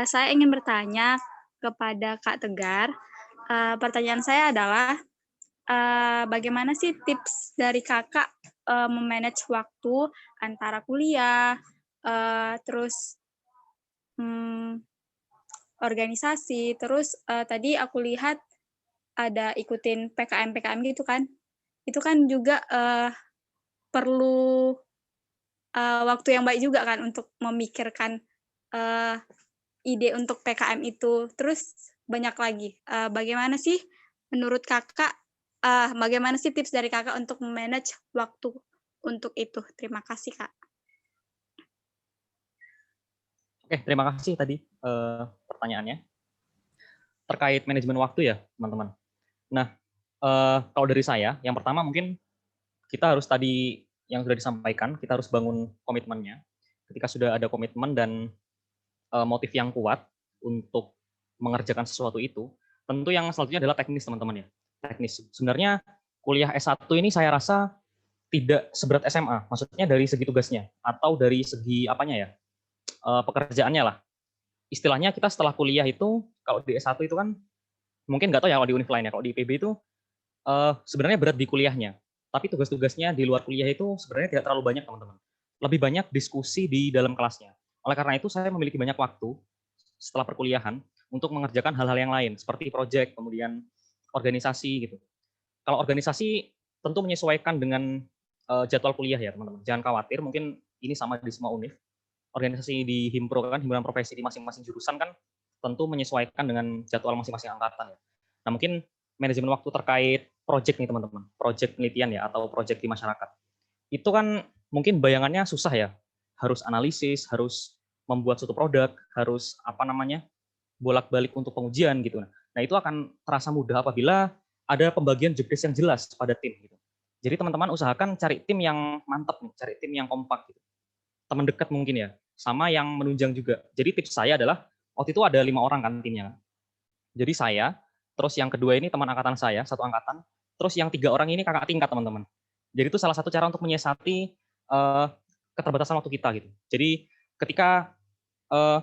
Saya ingin bertanya kepada Kak Tegar. Pertanyaan saya adalah bagaimana sih tips dari Kakak memanage waktu antara kuliah, terus organisasi, terus tadi aku lihat ada ikutin PKM gitu kan. Itu kan juga perlu waktu yang baik juga kan untuk memikirkan ide untuk PKM itu. Terus banyak lagi. Bagaimana sih menurut kakak, bagaimana sih tips dari kakak untuk memanage waktu untuk itu? Terima kasih, Kak. Oke, terima kasih tadi pertanyaannya. Terkait manajemen waktu ya, teman-teman. Nah, kalau dari saya, yang pertama mungkin kita harus tadi yang sudah disampaikan, kita harus bangun komitmennya. Ketika sudah ada komitmen dan motif yang kuat untuk mengerjakan sesuatu itu, tentu yang selanjutnya adalah teknis, teman-teman ya. Teknis. Sebenarnya kuliah S1 ini saya rasa tidak seberat SMA, maksudnya dari segi tugasnya atau dari segi apanya ya, pekerjaannya lah. Istilahnya kita setelah kuliah itu, kalau di S1 itu kan, mungkin nggak tahu ya kalau di univ lain ya, kalau di IPB itu sebenarnya berat di kuliahnya, tapi tugas-tugasnya di luar kuliah itu sebenarnya tidak terlalu banyak, teman-teman. Lebih banyak diskusi di dalam kelasnya. Oleh karena itu, saya memiliki banyak waktu setelah perkuliahan untuk mengerjakan hal-hal yang lain, seperti proyek, kemudian organisasi gitu. Kalau organisasi tentu menyesuaikan dengan jadwal kuliah ya, teman-teman. Jangan khawatir, mungkin ini sama di semua univ. Organisasi di Himpro kan, himpunan profesi di masing-masing jurusan kan tentu menyesuaikan dengan jadwal masing-masing angkatan ya. Nah, mungkin manajemen waktu terkait proyek nih teman-teman, proyek penelitian ya atau proyek di masyarakat. Itu kan mungkin bayangannya susah ya. Harus analisis, harus membuat suatu produk, harus bolak-balik untuk pengujian gitu. Nah, itu akan terasa mudah apabila ada pembagian job desk yang jelas pada tim gitu. Jadi teman-teman usahakan cari tim yang mantap nih, cari tim yang kompak gitu. Teman dekat mungkin ya, sama yang menunjang juga. Jadi tips saya adalah, waktu itu ada 5 orang kan timnya. Jadi saya, terus yang kedua ini teman angkatan saya, satu angkatan, terus yang 3 orang ini kakak tingkat teman-teman. Jadi itu salah satu cara untuk menyiasati keterbatasan waktu kita gitu. Jadi ketika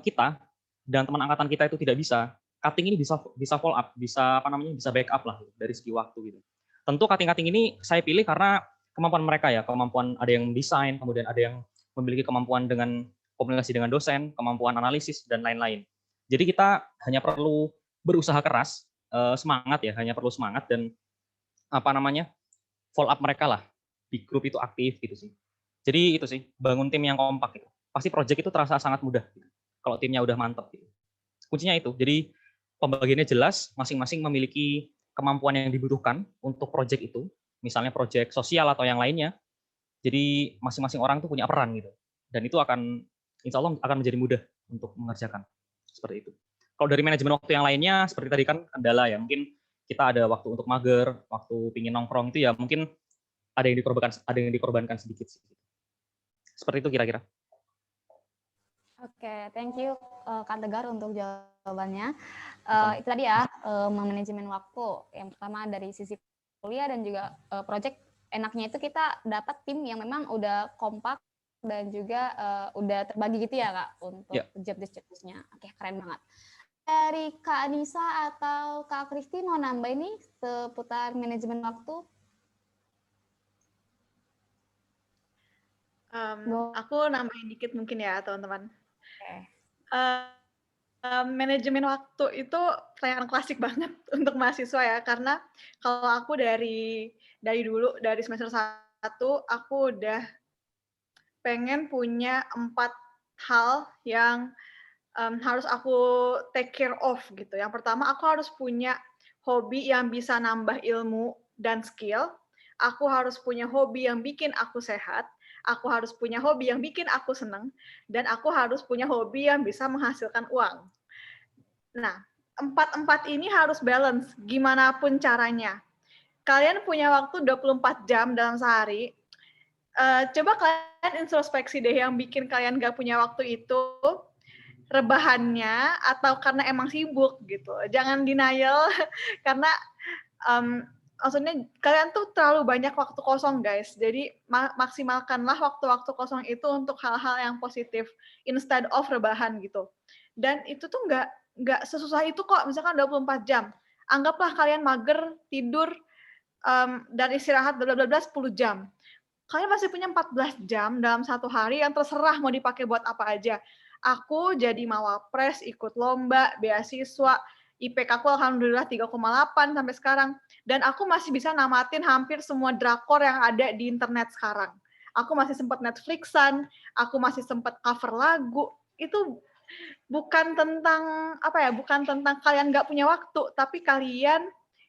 kita dan teman angkatan kita itu tidak bisa, cutting ini bisa follow up, bisa bisa backup lah gitu, dari segi waktu gitu. Tentu cutting ini saya pilih karena kemampuan mereka ya, kemampuan ada yang desain, kemudian ada yang memiliki kemampuan dengan komunikasi dengan dosen, kemampuan analisis, dan lain-lain. Jadi kita hanya perlu berusaha keras, semangat ya, hanya perlu semangat dan follow up mereka lah. Di grup itu aktif gitu sih. Jadi itu sih, bangun tim yang kompak gitu. Pasti project itu terasa sangat mudah gitu, kalau timnya udah mantap gitu. Kuncinya itu, jadi pembagiannya jelas, masing-masing memiliki kemampuan yang dibutuhkan untuk project itu, misalnya project sosial atau yang lainnya. Jadi masing-masing orang tuh punya peran gitu. Dan itu akan, insya Allah akan menjadi mudah untuk mengerjakan. Seperti itu. Kalau dari manajemen waktu yang lainnya, seperti tadi kan kendala ya, mungkin kita ada waktu untuk mager, waktu pingin nongkrong itu ya mungkin ada yang dikorbankan sedikit sih. Seperti itu kira-kira. Oke, thank you Kak Tegar untuk jawabannya. Itu tadi ya, manajemen waktu. Yang pertama dari sisi kuliah dan juga project. Enaknya itu kita dapat tim yang memang udah kompak dan juga udah terbagi gitu ya Kak untuk job desk-nya. Oke, keren banget. Dari Kak Anissa atau Kak Kristi mau nambah ini seputar manajemen waktu? Aku nambahin dikit mungkin ya teman-teman. Manajemen waktu itu pertanyaan klasik banget untuk mahasiswa ya, karena kalau aku dari dulu, dari semester 1, aku udah pengen punya 4 hal yang harus aku take care of gitu. Yang pertama, aku harus punya hobi yang bisa nambah ilmu dan skill. Aku harus punya hobi yang bikin aku sehat. Aku harus punya hobi yang bikin aku senang. Dan aku harus punya hobi yang bisa menghasilkan uang. Nah, 4 ini harus balance gimana pun caranya. Kalian punya waktu 24 jam dalam sehari, coba kalian introspeksi deh yang bikin kalian gak punya waktu itu, rebahannya atau karena emang sibuk gitu. Jangan denial, karena maksudnya kalian tuh terlalu banyak waktu kosong guys, jadi maksimalkanlah waktu-waktu kosong itu untuk hal-hal yang positif, instead of rebahan gitu. Dan itu tuh nggak sesusah itu kok, misalkan 24 jam. Anggaplah kalian mager, tidur, dan istirahat bla bla bla 10 jam. Kalian masih punya 14 jam dalam satu hari yang terserah mau dipakai buat apa aja. Aku jadi mawapres, ikut lomba, beasiswa, IPK aku alhamdulillah 3,8 sampai sekarang. Dan aku masih bisa namatin hampir semua drakor yang ada di internet sekarang. Aku masih sempat Netflixan, aku masih sempat cover lagu. Itu bukan tentang bukan tentang kalian nggak punya waktu, tapi kalian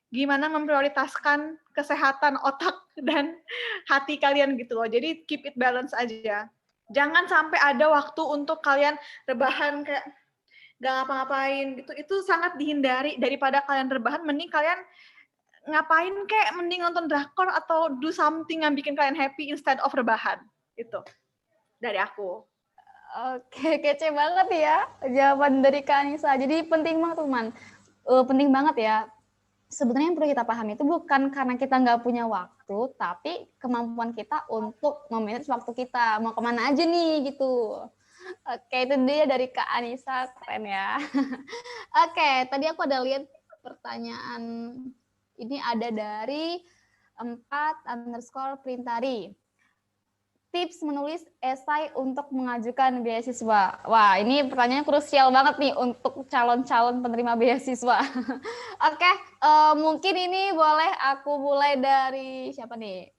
gimana memprioritaskan kesehatan otak dan hati kalian gitu loh. Jadi keep it balance aja. Jangan sampai ada waktu untuk kalian rebahan kayak nggak ngapa-ngapain gitu. Itu sangat dihindari. Daripada kalian rebahan, mending kalian ngapain kayak mending nonton drakor atau do something yang bikin kalian happy instead of rebahan. Itu dari aku. Oke, kece banget ya jawaban dari Kak Anissa. Jadi penting banget teman, penting banget ya. Sebenarnya yang perlu kita pahami itu bukan karena kita nggak punya waktu, tapi kemampuan kita untuk memanage waktu kita. Mau kemana aja nih gitu. Oke, itu dia dari Kak Anissa, keren ya. Oke, tadi aku ada lihat pertanyaan ini ada dari 4_Printari. Tips menulis esai untuk mengajukan beasiswa. Wah, ini pertanyaan krusial banget nih untuk calon-calon penerima beasiswa. Oke, mungkin ini boleh aku mulai dari siapa nih?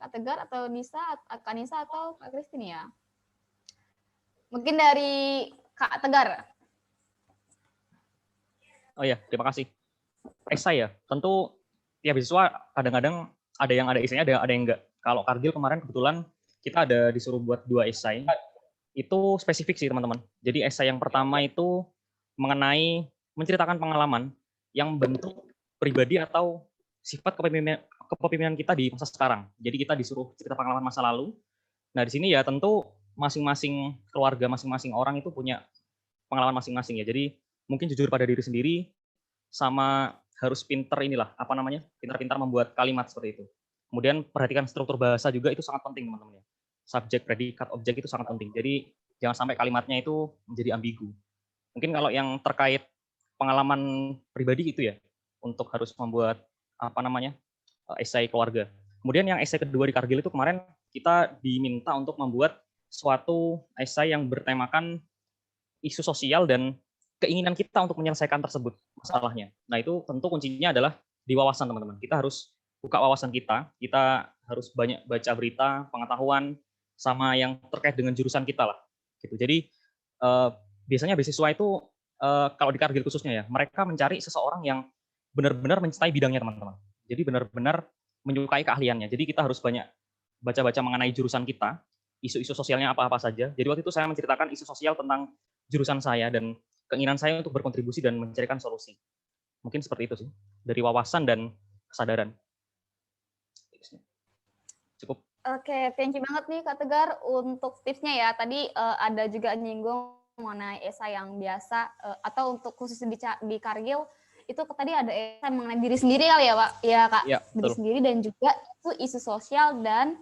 Kak Tegar atau Nisa, Kak Nisa atau Kak Christine ya? Mungkin dari Kak Tegar. Oh ya, terima kasih. Esai ya, tentu tiap beasiswa kadang-kadang ada yang ada esainya, ada yang enggak. Kalau Cargill kemarin kebetulan kita ada disuruh buat 2 esai. Itu spesifik sih teman-teman. Jadi esai yang pertama itu mengenai menceritakan pengalaman yang bentuk pribadi atau sifat kepemimpinan kita di masa sekarang. Jadi kita disuruh cerita pengalaman masa lalu. Nah di sini ya tentu masing-masing keluarga, masing-masing orang itu punya pengalaman masing-masing ya. Jadi mungkin jujur pada diri sendiri sama harus pinter pintar-pintar membuat kalimat seperti itu. Kemudian perhatikan struktur bahasa juga, itu sangat penting teman-teman ya. Subjek, predikat, objek itu sangat penting. Jadi jangan sampai kalimatnya itu menjadi ambigu. Mungkin kalau yang terkait pengalaman pribadi itu ya, untuk harus membuat esai keluarga. Kemudian yang esai kedua di Cargill itu kemarin kita diminta untuk membuat suatu esai yang bertemakan isu sosial dan keinginan kita untuk menyelesaikan tersebut masalahnya. Nah itu tentu kuncinya adalah di wawasan teman-teman. Kita harus buka wawasan kita harus banyak baca berita, pengetahuan, sama yang terkait dengan jurusan kita lah. Gitu. Jadi biasanya beasiswa itu kalau di Cargill khususnya ya, mereka mencari seseorang yang benar-benar mencintai bidangnya teman-teman. Jadi benar-benar menyukai keahliannya. Jadi kita harus banyak baca-baca mengenai jurusan kita, isu-isu sosialnya apa-apa saja. Jadi waktu itu saya menceritakan isu sosial tentang jurusan saya dan keinginan saya untuk berkontribusi dan mencarikan solusi. Mungkin seperti itu sih, dari wawasan dan kesadaran. Cukup. Oke, thank you banget nih Kak Tegar untuk tipsnya ya. Tadi ada juga nyinggung mengenai esai yang biasa atau untuk khusus di Cargill itu tadi ada esai mengenai diri sendiri kali ya Pak? Ya Kak, ya, diri sendiri dan juga itu isu sosial dan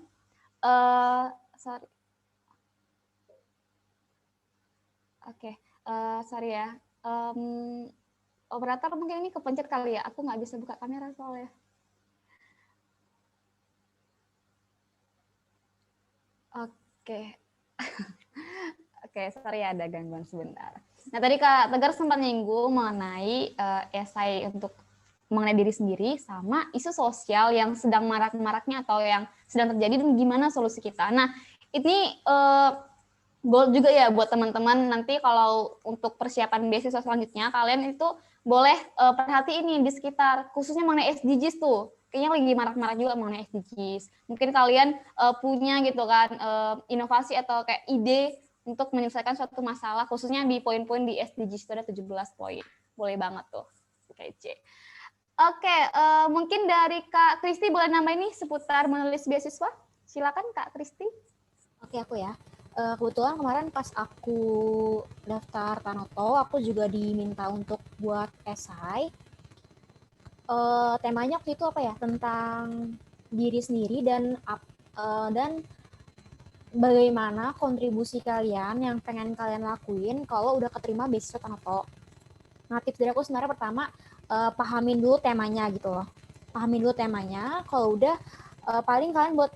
sorry ya. Operator mungkin ini kepencet kali ya. Aku nggak bisa buka kamera soalnya. Oke. Oke, sorry ya ada gangguan sebentar. Nah, tadi Kak Tegar sempat nyinggung mengenai esai untuk mengenai diri sendiri sama isu sosial yang sedang marak-maraknya atau yang sedang terjadi dan gimana solusi kita. Nah, ini goal juga ya buat teman-teman nanti kalau untuk persiapan beasiswa selanjutnya kalian itu boleh perhatiin nih di sekitar khususnya mengenai SDGs tuh. Kayaknya lagi marak-marak juga mengenai SDGs. Mungkin kalian punya gitu kan inovasi atau kayak ide untuk menyelesaikan suatu masalah khususnya di poin-poin di SDGs itu ada 17 poin. Boleh banget tuh. Kece. Oke, mungkin dari Kak Kristi boleh nambah ini seputar menulis beasiswa? Silakan Kak Kristi. Oke, aku ya. Kebetulan kemarin pas aku daftar Tanoto, aku juga diminta untuk buat esai. Temanya waktu itu tentang diri sendiri dan bagaimana kontribusi kalian yang pengen kalian lakuin kalau udah keterima beasiswa Tanoto. Nah, tips dari aku sebenarnya pertama pahamin dulu temanya gitu loh. Pahamin dulu temanya, kalau udah paling kalian buat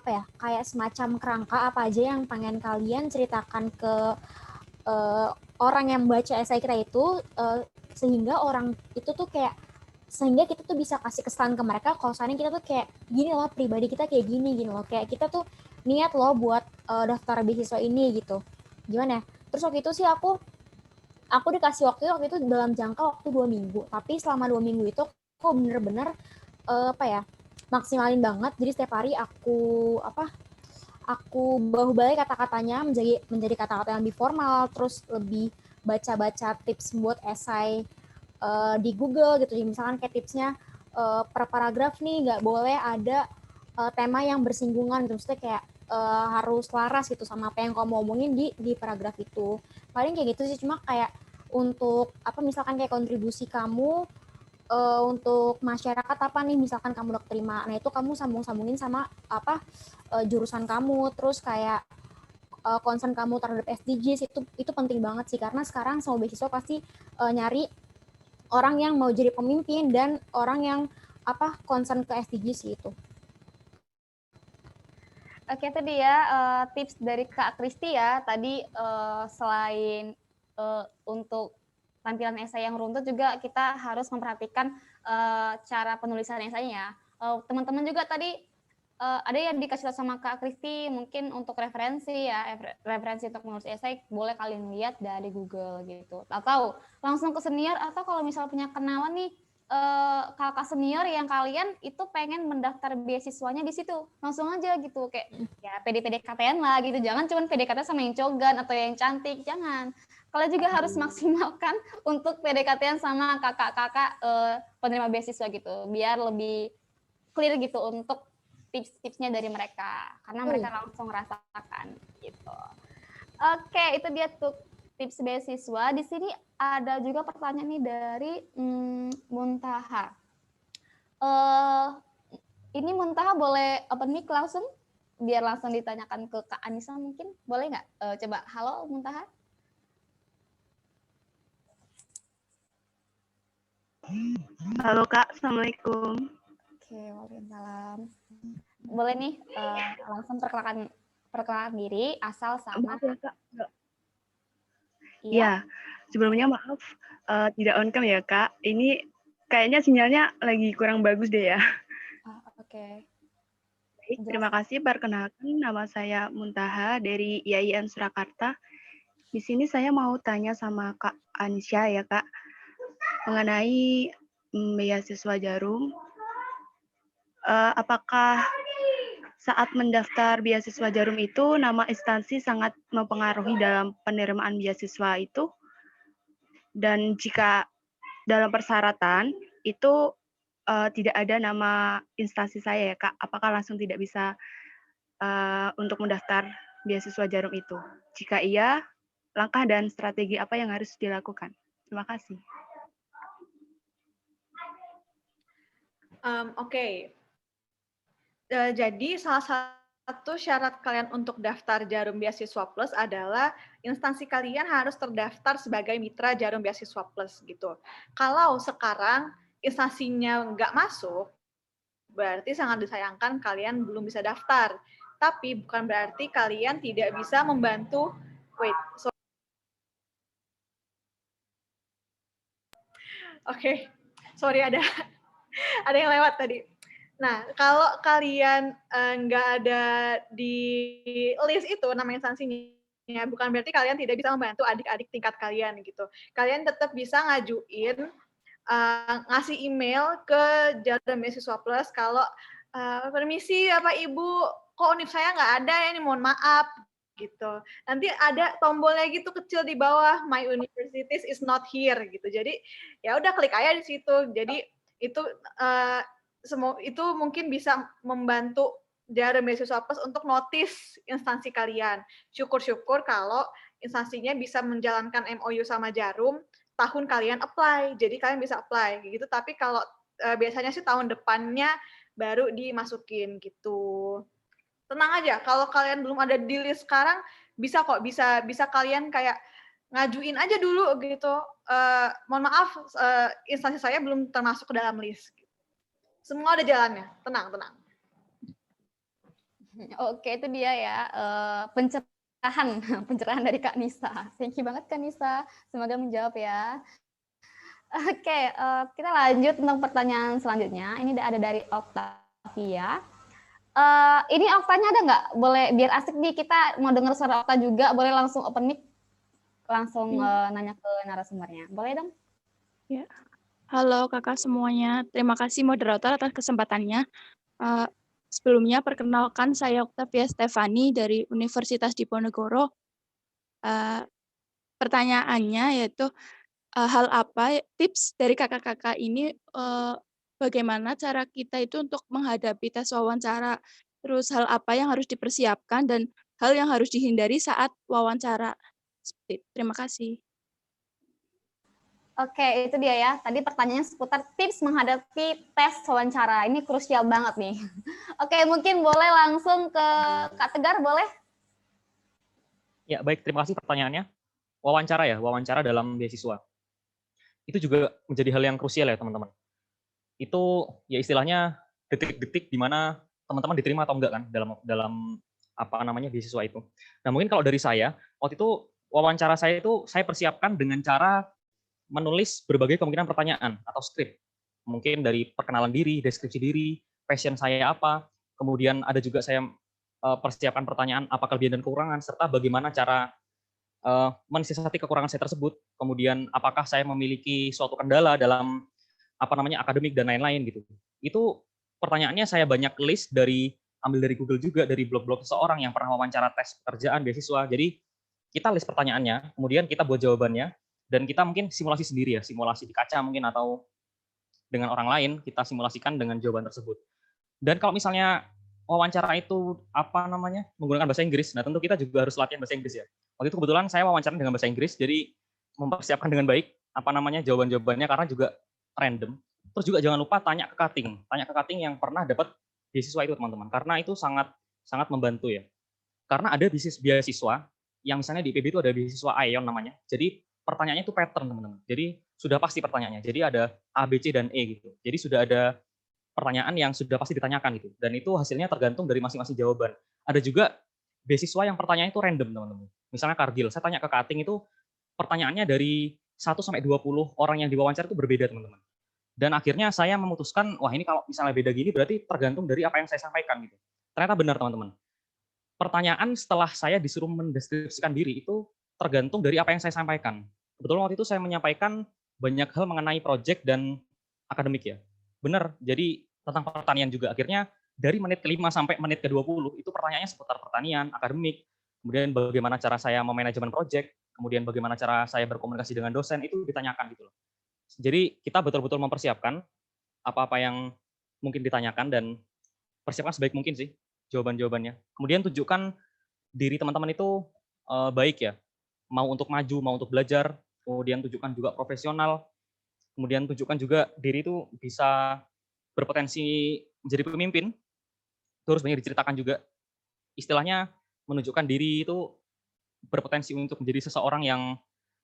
kayak semacam kerangka apa aja yang pengen kalian ceritakan ke orang yang baca esai kita itu sehingga orang itu tuh sehingga kita tuh bisa kasih kesan ke mereka kalau misalnya kita tuh kayak gini loh, pribadi kita kayak gini loh, kayak kita tuh niat loh buat daftar beasiswa ini gitu. Gimana ya? Terus waktu itu sih aku dikasih waktu itu dalam jangka waktu 2 minggu. Tapi selama 2 minggu itu aku bener-bener maksimalin banget. Jadi setiap hari aku bahu-balai kata-katanya menjadi kata-kata yang lebih formal, terus lebih baca-baca tips buat esai di Google gitu. Jadi misalkan kayak tipsnya per paragraf nih nggak boleh ada tema yang bersinggungan gitu. Maksudnya kayak harus laras gitu sama apa yang kamu omongin di paragraf itu. Paling kayak gitu sih, cuma kayak untuk misalkan kayak kontribusi kamu untuk masyarakat apa nih, misalkan kamu udah terima, nah itu kamu sambung-sambungin sama jurusan kamu, terus kayak concern kamu terhadap SDGs itu penting banget sih, karena sekarang semua beasiswa pasti nyari orang yang mau jadi pemimpin dan orang yang concern ke SDGs gitu. Oke, itu dia tips dari Kak Kristi ya. Tadi selain untuk tampilan esai yang runtut juga kita harus memperhatikan cara penulisan esainya. Teman-teman juga tadi ada yang dikasih tahu sama Kak Kristi mungkin untuk referensi ya, referensi untuk menulis esai boleh kalian lihat dari Google gitu. Atau langsung ke senior, atau kalau misalnya punya kenalan nih kakak senior yang kalian itu pengen mendaftar beasiswanya di situ, langsung aja gitu, kayak ya PDKT-an lah gitu. Jangan cuma PDKT sama yang cogan atau yang cantik, jangan. Kalian juga harus maksimalkan untuk PDKT-an sama kakak-kakak penerima beasiswa gitu, biar lebih clear gitu untuk tips-tipsnya dari mereka, karena mereka langsung rasakan gitu. Oke, itu dia tuh tips beasiswa. Di sini ada juga pertanyaan nih dari Muntaha. Ini Muntaha boleh open mic langsung, biar langsung ditanyakan ke Kak Anissa mungkin, boleh nggak? Coba, halo Muntaha. Halo Kak, Assalamualaikum. Oke, waalaikumsalam. Boleh nih langsung perkenalkan diri, asal sama. Maaf ya Kak. Iya, sebelumnya maaf tidak on cam ya Kak. Ini kayaknya sinyalnya lagi kurang bagus deh ya. Oke. Baik, terima kasih. Perkenalkan, nama saya Muntaha dari IAIN Surakarta. Di sini saya mau tanya sama Kak Ansya ya Kak, mengenai beasiswa Jarum. Apakah saat mendaftar beasiswa Jarum itu nama instansi sangat mempengaruhi dalam penerimaan beasiswa itu? Dan jika dalam persyaratan itu tidak ada nama instansi saya ya Kak, apakah langsung tidak bisa untuk mendaftar beasiswa Jarum itu? Jika iya, langkah dan strategi apa yang harus dilakukan? Terima kasih. Oke. Jadi salah satu syarat kalian untuk daftar Jarum Beasiswa Plus adalah instansi kalian harus terdaftar sebagai mitra Jarum Beasiswa Plus gitu. Kalau sekarang instansinya nggak masuk, berarti sangat disayangkan kalian belum bisa daftar. Tapi bukan berarti kalian tidak bisa membantu. Oke, sorry ada yang lewat tadi. Nah, kalau kalian nggak ada di list itu nama instansinya, bukan berarti kalian tidak bisa membantu adik-adik tingkat kalian gitu. Kalian tetap bisa ngajuin, ngasih email ke Jarum Beasiswa Plus kalau permisi Bapak Ibu, kok univ saya nggak ada ya, ini mohon maaf gitu. Nanti ada tombolnya gitu kecil di bawah, My Universities is not here gitu. Jadi ya udah klik aja di situ. Jadi itu mungkin bisa membantu Jarum Beasiswa Plus untuk notice instansi kalian. Syukur-syukur kalau instansinya bisa menjalankan MOU sama Jarum, tahun kalian apply, jadi kalian bisa apply gitu. Tapi kalau biasanya sih tahun depannya baru dimasukin gitu. Tenang aja, kalau kalian belum ada di list sekarang, bisa kok, bisa kalian kayak ngajuin aja dulu gitu. Mohon maaf, instansi saya belum termasuk ke dalam list. Semua ada jalannya, tenang. Oke, itu dia ya pencerahan dari Kak Nisa. Thank you banget Kak Nisa, semoga menjawab ya. Oke, kita lanjut untuk pertanyaan selanjutnya. Ini ada dari Octavia. Ini Oktanya ada nggak? Boleh, biar asik nih, kita mau dengar suara Okta juga, boleh langsung open mic. langsung nanya ke narasumbernya. Boleh dong? Ya. Halo kakak semuanya, terima kasih moderator atas kesempatannya. Sebelumnya perkenalkan saya Octavia Stefani dari Universitas Diponegoro. Pertanyaannya yaitu hal apa tips dari kakak-kakak ini bagaimana cara kita itu untuk menghadapi tes wawancara, terus hal apa yang harus dipersiapkan dan hal yang harus dihindari saat wawancara. Terima kasih. Oke, itu dia ya. Tadi pertanyaannya seputar tips menghadapi tes wawancara. Ini krusial banget nih. Oke, mungkin boleh langsung ke Kak Tegar, boleh? Ya, baik. Terima kasih pertanyaannya. Wawancara ya, wawancara dalam beasiswa. Itu juga menjadi hal yang krusial ya, teman-teman. Itu ya istilahnya detik-detik di mana teman-teman diterima atau enggak kan dalam apa namanya beasiswa itu. Nah, mungkin kalau dari saya, waktu itu wawancara saya itu saya persiapkan dengan cara menulis berbagai kemungkinan pertanyaan atau skrip. Mungkin dari perkenalan diri, deskripsi diri, passion saya apa, kemudian ada juga saya persiapkan pertanyaan apa kelebihan dan kekurangan, serta bagaimana cara mensiasati kekurangan saya tersebut, kemudian apakah saya memiliki suatu kendala dalam apa namanya akademik dan lain-lain gitu. Itu pertanyaannya saya banyak list ambil dari Google juga, dari blog-blog seseorang yang pernah wawancara tes pekerjaan beasiswa. Jadi kita list pertanyaannya, kemudian kita buat jawabannya, dan kita mungkin simulasi sendiri ya, simulasi di kaca mungkin atau dengan orang lain, kita simulasikan dengan jawaban tersebut. Dan kalau misalnya wawancara itu apa namanya menggunakan bahasa Inggris, nah tentu kita juga harus latihan bahasa Inggris ya. Waktu itu kebetulan saya wawancara dengan bahasa Inggris, jadi mempersiapkan dengan baik apa namanya jawaban-jawabannya karena juga random. Terus juga jangan lupa tanya ke cutting yang pernah dapat beasiswa itu teman-teman, karena itu sangat sangat membantu ya. Karena ada beasiswa yang misalnya di IPB itu ada beasiswa ION namanya. Jadi pertanyaannya itu pattern teman-teman. Jadi sudah pasti pertanyaannya. Jadi ada A, B, C, dan E gitu. Jadi sudah ada pertanyaan yang sudah pasti ditanyakan gitu. Dan itu hasilnya tergantung dari masing-masing jawaban. Ada juga beasiswa yang pertanyaannya itu random teman-teman. Misalnya Cargill, saya tanya ke cutting itu pertanyaannya dari 1 sampai 20 orang yang diwawancara itu berbeda teman-teman. Dan akhirnya saya memutuskan, wah ini kalau misalnya beda gini berarti tergantung dari apa yang saya sampaikan gitu. Ternyata benar teman-teman. Pertanyaan setelah saya disuruh mendeskripsikan diri itu tergantung dari apa yang saya sampaikan. Kebetulan waktu itu saya menyampaikan banyak hal mengenai proyek dan akademik ya. Benar, jadi tentang pertanian juga. Akhirnya dari menit ke-5 sampai menit ke-20 itu pertanyaannya seputar pertanian, akademik, kemudian bagaimana cara saya memanajemen proyek, kemudian bagaimana cara saya berkomunikasi dengan dosen, itu ditanyakan gitu loh. Jadi kita betul-betul mempersiapkan apa-apa yang mungkin ditanyakan dan persiapkan sebaik mungkin sih jawaban-jawabannya. Kemudian tunjukkan diri teman-teman itu baik ya. Mau untuk maju, mau untuk belajar, kemudian tunjukkan juga profesional, kemudian tunjukkan juga diri itu bisa berpotensi menjadi pemimpin, terus banyak diceritakan juga, istilahnya menunjukkan diri itu berpotensi untuk menjadi seseorang yang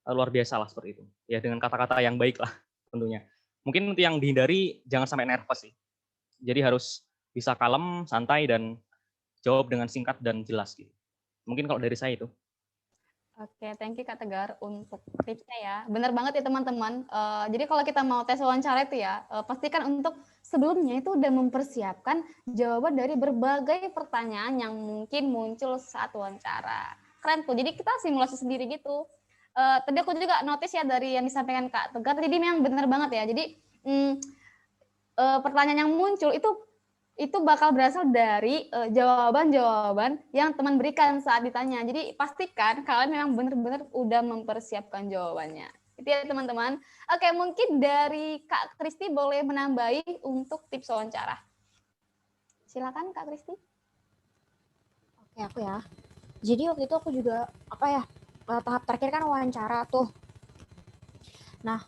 luar biasa lah seperti itu, ya dengan kata-kata yang baik lah tentunya. Mungkin untuk yang dihindari jangan sampai nervous sih, jadi harus bisa kalem, santai, dan jawab dengan singkat dan jelas gitu. Mungkin kalau dari saya itu. Oke, thank you Kak Tegar untuk tipsnya ya. Benar banget ya teman-teman. Jadi kalau kita mau tes wawancara itu ya, pastikan untuk sebelumnya itu udah mempersiapkan jawaban dari berbagai pertanyaan yang mungkin muncul saat wawancara. Keren tuh, jadi kita simulasi sendiri gitu. Tadi aku juga notice ya dari yang disampaikan Kak Tegar, jadi memang benar banget ya. Jadi pertanyaan yang muncul itu bakal berasal dari jawaban-jawaban yang teman berikan saat ditanya. Jadi pastikan kalian memang benar-benar udah mempersiapkan jawabannya. Itu ya teman-teman. Oke, mungkin dari Kak Kristi boleh menambahi untuk tips wawancara. Silakan Kak Kristi. Oke, aku ya. Jadi waktu itu aku juga tahap terakhir kan wawancara tuh. Nah,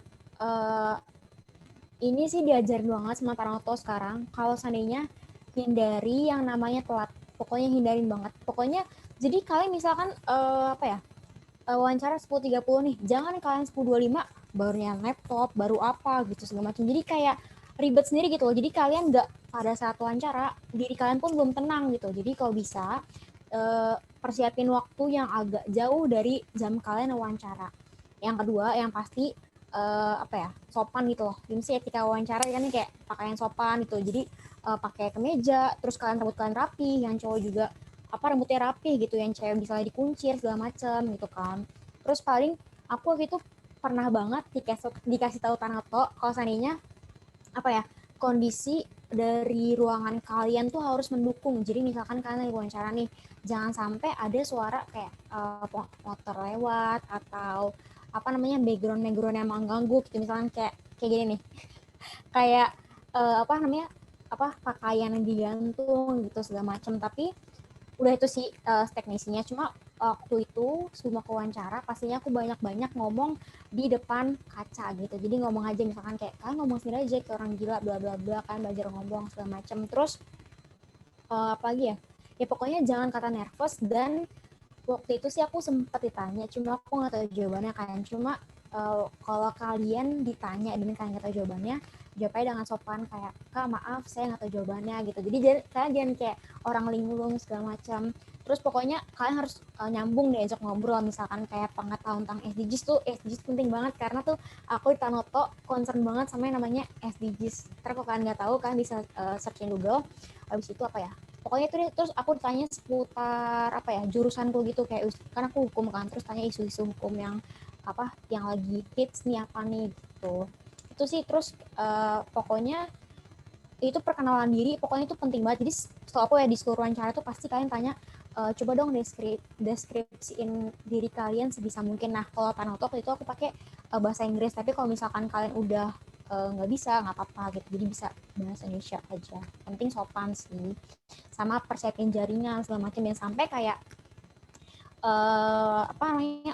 ini sih diajarin banget sama Paranto sekarang. Kalau seandainya hindari yang namanya telat, pokoknya hindarin banget. Pokoknya jadi kalian misalkan wawancara 10.30 nih, jangan kalian 10.25 baru nyalain laptop, baru apa gitu segala macam. Jadi kayak ribet sendiri gitu loh. Jadi kalian nggak pada saat wawancara diri kalian pun belum tenang gitu. Jadi kalau bisa persiapin waktu yang agak jauh dari jam kalian wawancara. Yang kedua yang pasti sopan gitu loh. Jadi etika wawancara kan kayak pakaian sopan gitu. Jadi pakai kemeja, terus rambut kalian rapi, yang cowok juga rambutnya rapi gitu, yang cewek misalnya dikuncir segala macam gitu kan. Terus paling aku waktu itu pernah banget dikasih tahu Tanoto kalau seandainya kondisi dari ruangan kalian tuh harus mendukung. Jadi misalkan kalian lagi wawancara nih, jangan sampai ada suara kayak motor lewat atau background yang mengganggu gitu. Misalkan kayak gini nih, kayak pakaian yang digantung gitu segala macam. Tapi udah itu sih teknisinya. Cuma waktu itu sebelum aku wawancara pastinya aku banyak ngomong di depan kaca gitu. Jadi ngomong aja misalkan kayak kalian ngomong sendiri aja kayak orang gila bla bla bla, kan belajar ngomong segala macam. Terus apa lagi ya? Ya pokoknya jangan kata nervous. Dan waktu itu sih aku sempat ditanya, cuma aku nggak tahu jawabannya kan. Cuma kalau kalian ditanya dan kalian nggak tahu jawabannya, jawab aja dengan sopan kayak, kak maaf saya nggak tahu jawabannya gitu. Jadi kalian jangan kayak orang linglung segala macam. Terus pokoknya kalian harus nyambung diajak ngobrol. Misalkan kayak pengetahuan tentang SDGs tuh, SDGs penting banget karena tuh aku di Tanoto concern banget sama yang namanya SDGs. Ntar kalau kalian nggak tahu kalian bisa searching Google. Habis itu pokoknya itu terus aku tanya seputar jurusanku gitu, kayak kan aku hukum kan, terus tanya isu-isu hukum yang lagi hits nih apa nih gitu. Itu sih. Terus pokoknya itu perkenalan diri, pokoknya itu penting banget. Jadi setelah aku di seluruh wawancara tuh pasti kalian tanya coba dong deskripsiin diri kalian sebisa mungkin. Nah kalau Tanoto itu aku pakai bahasa Inggris, tapi kalau misalkan kalian udah nggak bisa nggak apa-apa gitu, jadi bisa bahasa Indonesia aja. Penting sopan sih, sama persiapin jaringan segala macam, dan sampai kayak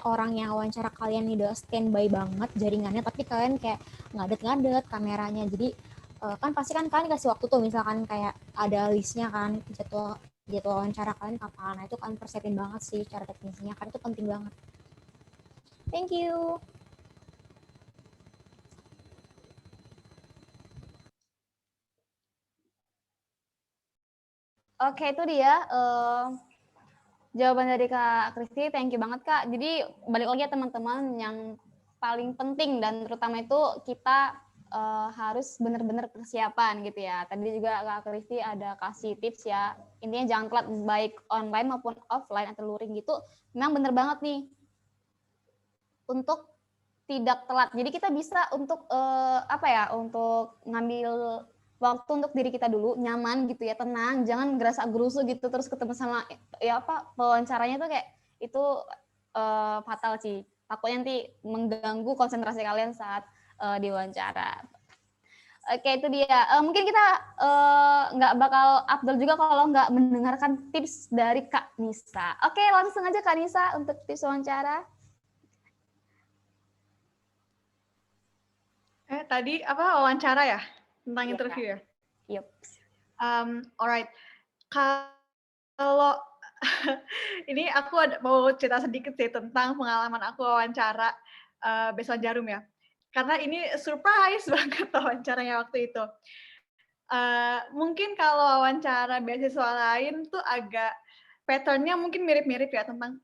orang yang wawancara kalian udah standby banget jaringannya, tapi kalian kayak ngadet kameranya. Jadi kan pasti kan kalian kasih waktu tuh, misalkan kayak ada listnya kan, jadwal wawancara kalian kapan. Nah itu kan persiapin banget sih cara teknisnya, kan itu penting banget. Thank you. Oke, itu dia jawaban dari Kak Kristi. Thank you banget Kak. Jadi balik lagi ya teman-teman, yang paling penting dan terutama itu kita harus benar-benar persiapan gitu ya. Tadi juga Kak Kristi ada kasih tips ya. Intinya jangan telat, baik online maupun offline atau luring gitu. Memang benar banget nih untuk tidak telat. Jadi kita bisa untuk untuk ngambil waktu untuk diri kita dulu, nyaman gitu ya, tenang, jangan gerasa gerusu gitu terus ketemu sama pewawancaranya tuh kayak itu fatal sih. Takutnya nanti mengganggu konsentrasi kalian saat diwawancara. Oke, itu dia. Mungkin kita nggak bakal afdol juga kalau nggak mendengarkan tips dari Kak Nisa. Oke, langsung aja Kak Nisa untuk tips wawancara. Tadi wawancara ya? Tentang interview ya? Yep. Alright. Kalau ini aku mau cerita sedikit sih tentang pengalaman aku wawancara Beasiswa Jarum ya. Karena ini surprise banget wawancaranya waktu itu. Mungkin kalau wawancara beasiswa lain tuh agak pattern-nya mungkin mirip-mirip ya, tentang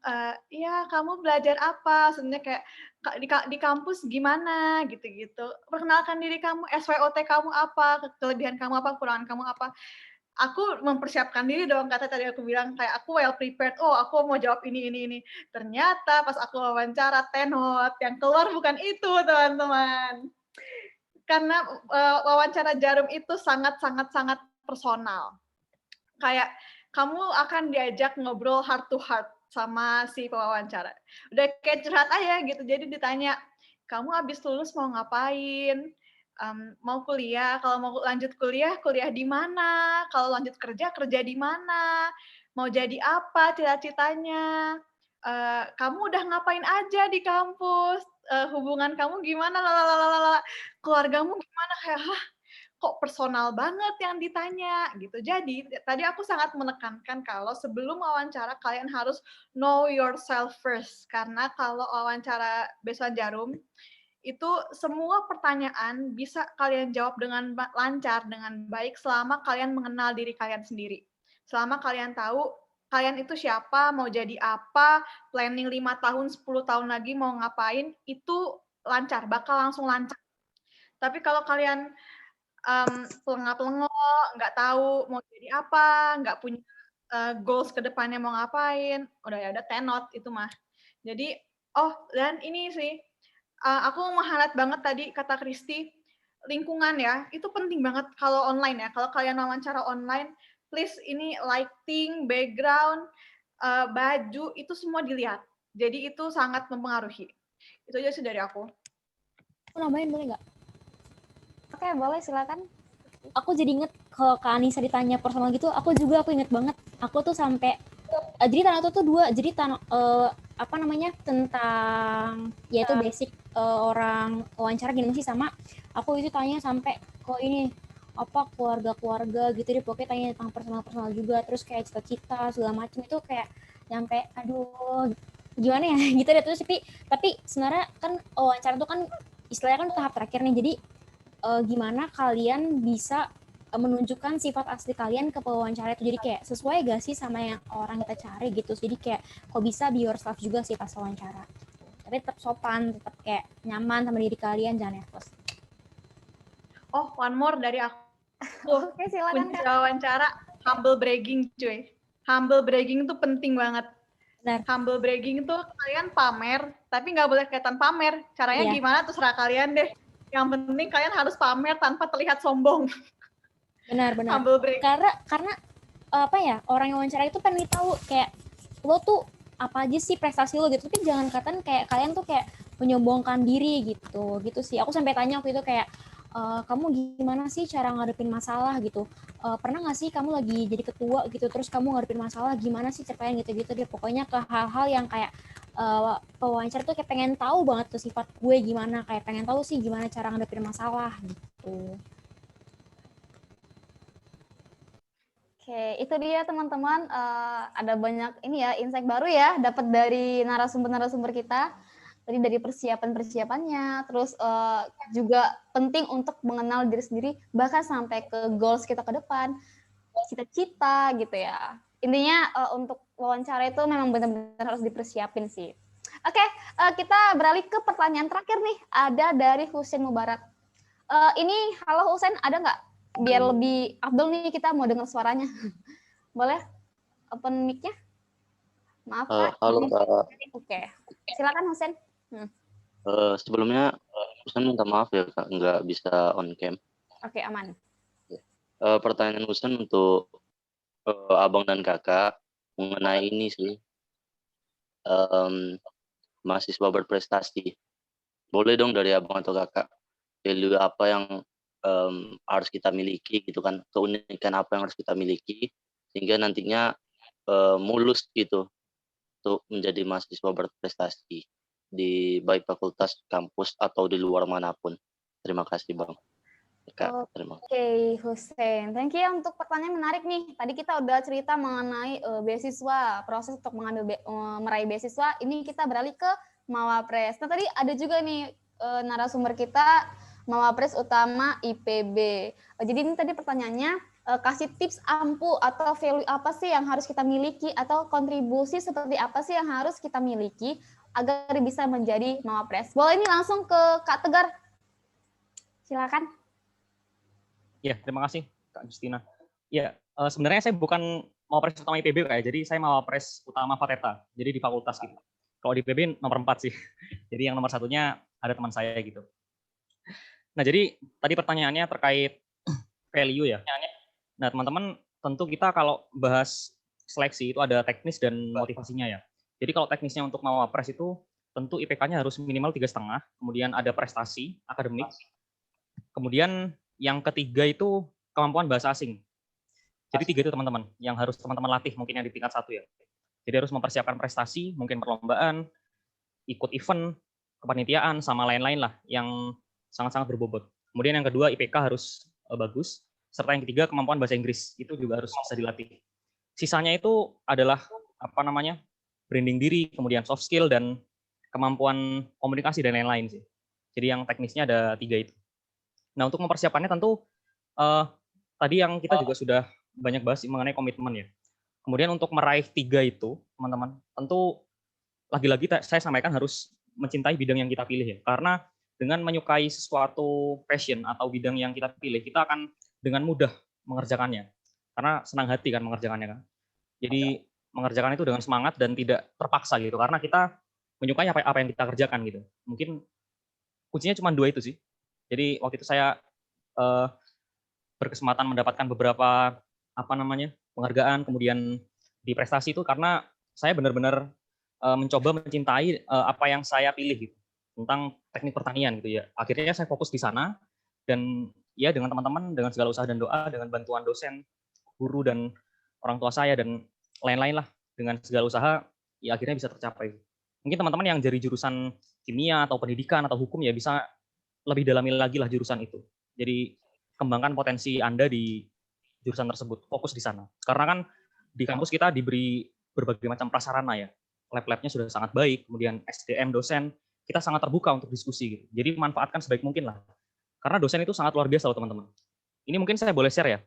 ya kamu belajar apa, sebenarnya kayak di kampus gimana gitu-gitu. Perkenalkan diri kamu, SWOT kamu apa, kelebihan kamu apa, kekurangan kamu apa. Aku mempersiapkan diri dong, kata tadi aku bilang kayak aku well prepared. Oh, aku mau jawab ini. Ternyata pas aku wawancara tenot, yang keluar bukan itu, teman-teman. Karena wawancara Jarum itu sangat personal. Kayak kamu akan diajak ngobrol heart to heart sama si pewawancara. Udah kayak curhat aja gitu. Jadi ditanya, kamu habis lulus mau ngapain? Mau kuliah? Kalau mau lanjut kuliah di mana? Kalau lanjut kerja di mana? Mau jadi apa cita-citanya? Kamu udah ngapain aja di kampus? Hubungan kamu gimana? Keluargamu gimana? Kayak, kok personal banget yang ditanya gitu. Jadi tadi aku sangat menekankan kalau sebelum wawancara kalian harus know yourself first, karena kalau wawancara Beasiswa Jarum itu semua pertanyaan bisa kalian jawab dengan lancar, dengan baik selama kalian mengenal diri kalian sendiri. Selama kalian tahu kalian itu siapa, mau jadi apa, planning 5 tahun, 10 tahun lagi mau ngapain, itu lancar, bakal langsung lancar. Tapi kalau kalian pelengah-pelengok, nggak tahu mau jadi apa, nggak punya goals ke depannya mau ngapain, udah tenot itu mah. Jadi Oh, dan ini sih, aku meng-highlight banget tadi kata Kristi, lingkungan ya, itu penting banget kalau online ya. Kalau kalian wawancara online, please ini lighting, background, baju, itu semua dilihat. Jadi itu sangat mempengaruhi. Itu aja sih dari aku. Aku nambahin boleh nggak? Oke, boleh silakan. Aku jadi inget kalau Kak Anissa ditanya personal gitu, aku inget banget. Aku tuh sampai jadi tanah tuh dua. Jadi apa namanya tentang yaitu basic orang wawancara gimana sih, sama aku itu tanya sampai kok ini apa keluarga gitu deh, pokoknya tanya tentang personal juga, terus kayak cita-cita segala macam itu kayak nyampe aduh gimana ya gitu deh. Terus tapi sebenarnya kan wawancara itu kan istilahnya kan tahap terakhir nih, jadi gimana kalian bisa menunjukkan sifat asli kalian ke pewawancara itu, jadi kayak sesuai gak sih sama yang orang kita cari gitu. Jadi kayak kok bisa be yourself juga sih pas wawancara, tapi tetap sopan, tetap kayak nyaman sama diri kalian, jangan nervous. Oh, one more dari aku. Oke, silakan Kunci wawancara, humble bragging cuy. Humble bragging itu penting banget. Benar. Humble bragging itu kalian pamer, tapi nggak boleh kelihatan pamer. Caranya gimana terserah kalian deh. Yang penting kalian harus pamer tanpa terlihat sombong. Benar. Humble bragging. Karena apa ya, orang yang wawancara itu pengen tahu kayak lo tuh apa aja sih prestasi lo gitu, tapi jangan katain kayak kalian tuh kayak menyombongkan diri gitu sih. Aku sampai tanya waktu itu kayak kamu gimana sih cara ngadepin masalah gitu, pernah nggak sih kamu lagi jadi ketua gitu terus kamu ngadepin masalah gimana sih ceritain gitu dia pokoknya ke hal-hal yang kayak pewawancara tuh kayak pengen tahu banget tuh sifat gue gimana, kayak pengen tahu sih gimana cara ngadepin masalah gitu. Oke, itu dia teman-teman. Ada banyak ini ya insight baru ya dapat dari narasumber kita. Tadi dari persiapannya, terus juga penting untuk mengenal diri sendiri, bahkan sampai ke goals kita ke depan, cita-cita gitu ya. Intinya untuk wawancara itu memang benar-benar harus dipersiapin sih. Oke, kita beralih ke pertanyaan terakhir nih. Ada dari Husein Mubarak. Ini, halo Husein, ada nggak? Biar lebih afdol nih, kita mau dengar suaranya. Boleh open mic-nya? Maaf Kak. Halo Kak. Oke, silakan Husein. Sebelumnya Husen minta maaf ya Kak, nggak bisa on cam. Oke, aman. Pertanyaan Husen untuk Abang dan Kakak mengenai ini sih, mahasiswa berprestasi. Boleh dong dari Abang atau Kakak, value apa yang harus kita miliki gitu kan, keunikan apa yang harus kita miliki sehingga nantinya mulus gitu untuk menjadi mahasiswa berprestasi di baik fakultas, kampus atau di luar manapun. Terima kasih Bang. Kak, terima kasih. Oke, Husein. Thank you untuk pertanyaan menarik nih. Tadi kita udah cerita mengenai beasiswa, proses untuk meraih beasiswa. Ini kita beralih ke Mawapres. Nah, tadi ada juga nih narasumber kita, Mawapres Utama IPB. Jadi ini tadi pertanyaannya, kasih tips ampuh atau value apa sih yang harus kita miliki atau kontribusi seperti apa sih yang harus kita miliki agar bisa menjadi Mawapres. Boleh ini langsung ke Kak Tegar. Silakan. Ya, terima kasih Kak Justina. Ya, sebenarnya saya bukan Mawapres Utama IPB Kak, jadi saya Mawapres Utama Fateta, jadi di fakultas gitu. Kalau di IPB nomor 4 sih, jadi yang nomor satunya ada teman saya gitu. Nah, jadi tadi pertanyaannya terkait value ya. Nah, teman-teman, tentu kita kalau bahas seleksi itu ada teknis dan motivasinya ya. Jadi kalau teknisnya untuk Mawapres itu tentu IPK-nya harus minimal 3,5, kemudian ada prestasi akademik, kemudian yang ketiga itu kemampuan bahasa asing. Jadi 3 itu teman-teman yang harus teman-teman latih mungkin yang di tingkat 1 ya. Jadi harus mempersiapkan prestasi, mungkin perlombaan, ikut event, kepanitiaan, sama lain-lain lah yang sangat-sangat berbobot. Kemudian yang kedua IPK harus bagus, serta yang ketiga kemampuan bahasa Inggris itu juga harus bisa dilatih. Sisanya itu adalah branding diri, kemudian soft skill dan kemampuan komunikasi dan lain-lain sih. Jadi yang teknisnya ada 3 itu. Nah untuk mempersiapkannya tentu tadi yang kita juga sudah banyak bahas mengenai komitmen ya. Kemudian untuk meraih 3 itu teman-teman, tentu lagi-lagi saya sampaikan harus mencintai bidang yang kita pilih ya. Karena dengan menyukai sesuatu passion atau bidang yang kita pilih, kita akan dengan mudah mengerjakannya. Karena senang hati kan mengerjakannya kan. Jadi mengerjakan itu dengan semangat dan tidak terpaksa gitu. Karena kita menyukai apa yang kita kerjakan gitu. Mungkin kuncinya cuma 2 itu sih. Jadi waktu itu saya berkesempatan mendapatkan beberapa penghargaan, kemudian di prestasi itu karena saya benar-benar mencoba mencintai apa yang saya pilih gitu, tentang teknik pertanian gitu ya. Akhirnya saya fokus di sana dan ya dengan teman-teman, dengan segala usaha dan doa, dengan bantuan dosen, guru dan orang tua saya dan lain-lain lah, dengan segala usaha ya akhirnya bisa tercapai. Mungkin teman-teman yang dari jurusan kimia atau pendidikan atau hukum ya bisa lebih dalami lagi lah jurusan itu. Jadi kembangkan potensi Anda di jurusan tersebut, fokus di sana. Karena kan di kampus kita diberi berbagai macam prasarana ya. Lab-labnya sudah sangat baik, kemudian SDM, dosen, kita sangat terbuka untuk diskusi gitu. Jadi manfaatkan sebaik mungkin lah. Karena dosen itu sangat luar biasa loh teman-teman. Ini mungkin saya boleh share ya,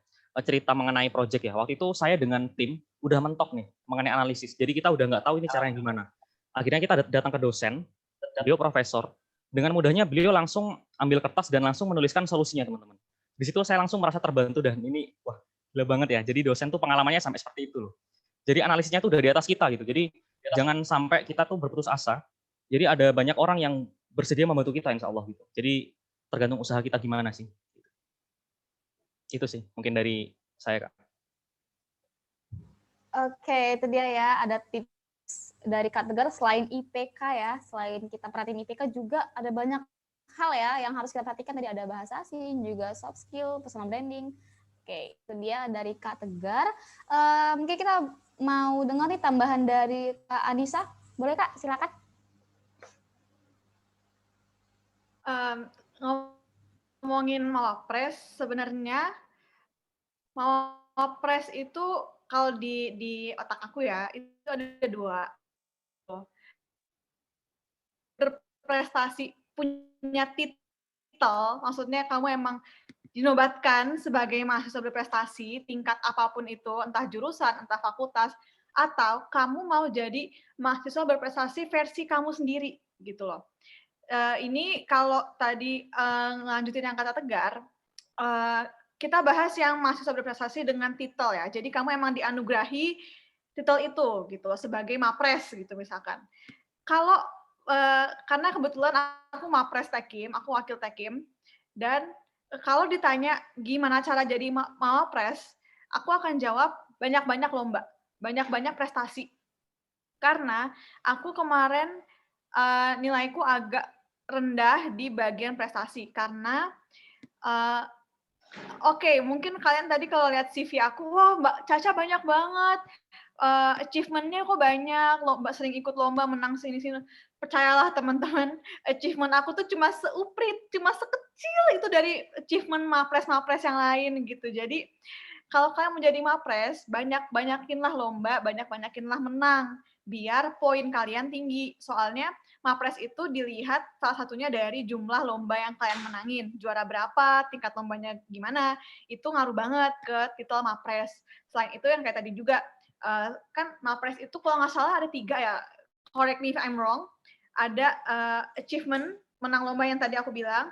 cerita mengenai project ya. Waktu itu saya dengan tim udah mentok nih mengenai analisis. Jadi kita udah nggak tahu ini caranya gimana. Akhirnya kita datang ke dosen, beliau profesor. Dengan mudahnya beliau langsung ambil kertas dan langsung menuliskan solusinya teman-teman. Di situ saya langsung merasa terbantu dan ini wah gila banget ya. Jadi dosen tuh pengalamannya sampai seperti itu loh. Jadi analisisnya tuh udah di atas kita gitu. Jadi jangan sampai kita tuh berputus asa. Jadi ada banyak orang yang bersedia membantu kita insya Allah gitu. Jadi tergantung usaha kita gimana sih. Itu sih mungkin dari saya Kak. Oke, itu dia ya, ada tips dari Kak Tegar selain IPK ya, selain kita perhatiin IPK juga ada banyak hal ya yang harus kita perhatikan. Tadi ada bahasa asing, juga soft skill, personal branding. Oke, itu dia dari Kak Tegar. Mungkin kita mau dengar nih tambahan dari Kak Anissa. Boleh Kak, silakan. Ngomongin Mawapres, sebenarnya Mawapres itu kalau di otak aku ya, itu ada 2. Berprestasi, punya titel, maksudnya kamu emang dinobatkan sebagai mahasiswa berprestasi, tingkat apapun itu, entah jurusan, entah fakultas, atau kamu mau jadi mahasiswa berprestasi versi kamu sendiri, gitu loh. Ini kalau tadi ngelanjutin yang kata Tegar, kita bahas yang mahasiswa berprestasi dengan titel ya. Jadi kamu emang dianugerahi titel itu gitu sebagai Mapres gitu misalkan. Kalau karena kebetulan aku Mapres Tekim, aku wakil Tekim, dan kalau ditanya gimana cara jadi Mapres, aku akan jawab banyak-banyak lomba, banyak-banyak prestasi. Karena aku kemarin nilaiku agak rendah di bagian prestasi karena oke, mungkin kalian tadi kalau lihat CV aku, wah Mbak Caca banyak banget, achievement-nya kok banyak, lomba sering ikut lomba, menang sini-sini. Percayalah teman-teman, achievement aku tuh cuma seuprit, cuma sekecil itu dari achievement Mapres-Mapres yang lain gitu. Jadi kalau kalian menjadi Mapres, banyakinlah lomba, banyakinlah menang, biar poin kalian tinggi. Soalnya Mapres itu dilihat salah satunya dari jumlah lomba yang kalian menangin. Juara berapa, tingkat lombanya gimana, itu ngaruh banget ke titel Mapres. Selain itu yang kayak tadi juga, kan Mapres itu kalau nggak salah ada 3 ya, correct me if I'm wrong, ada achievement, menang lomba yang tadi aku bilang,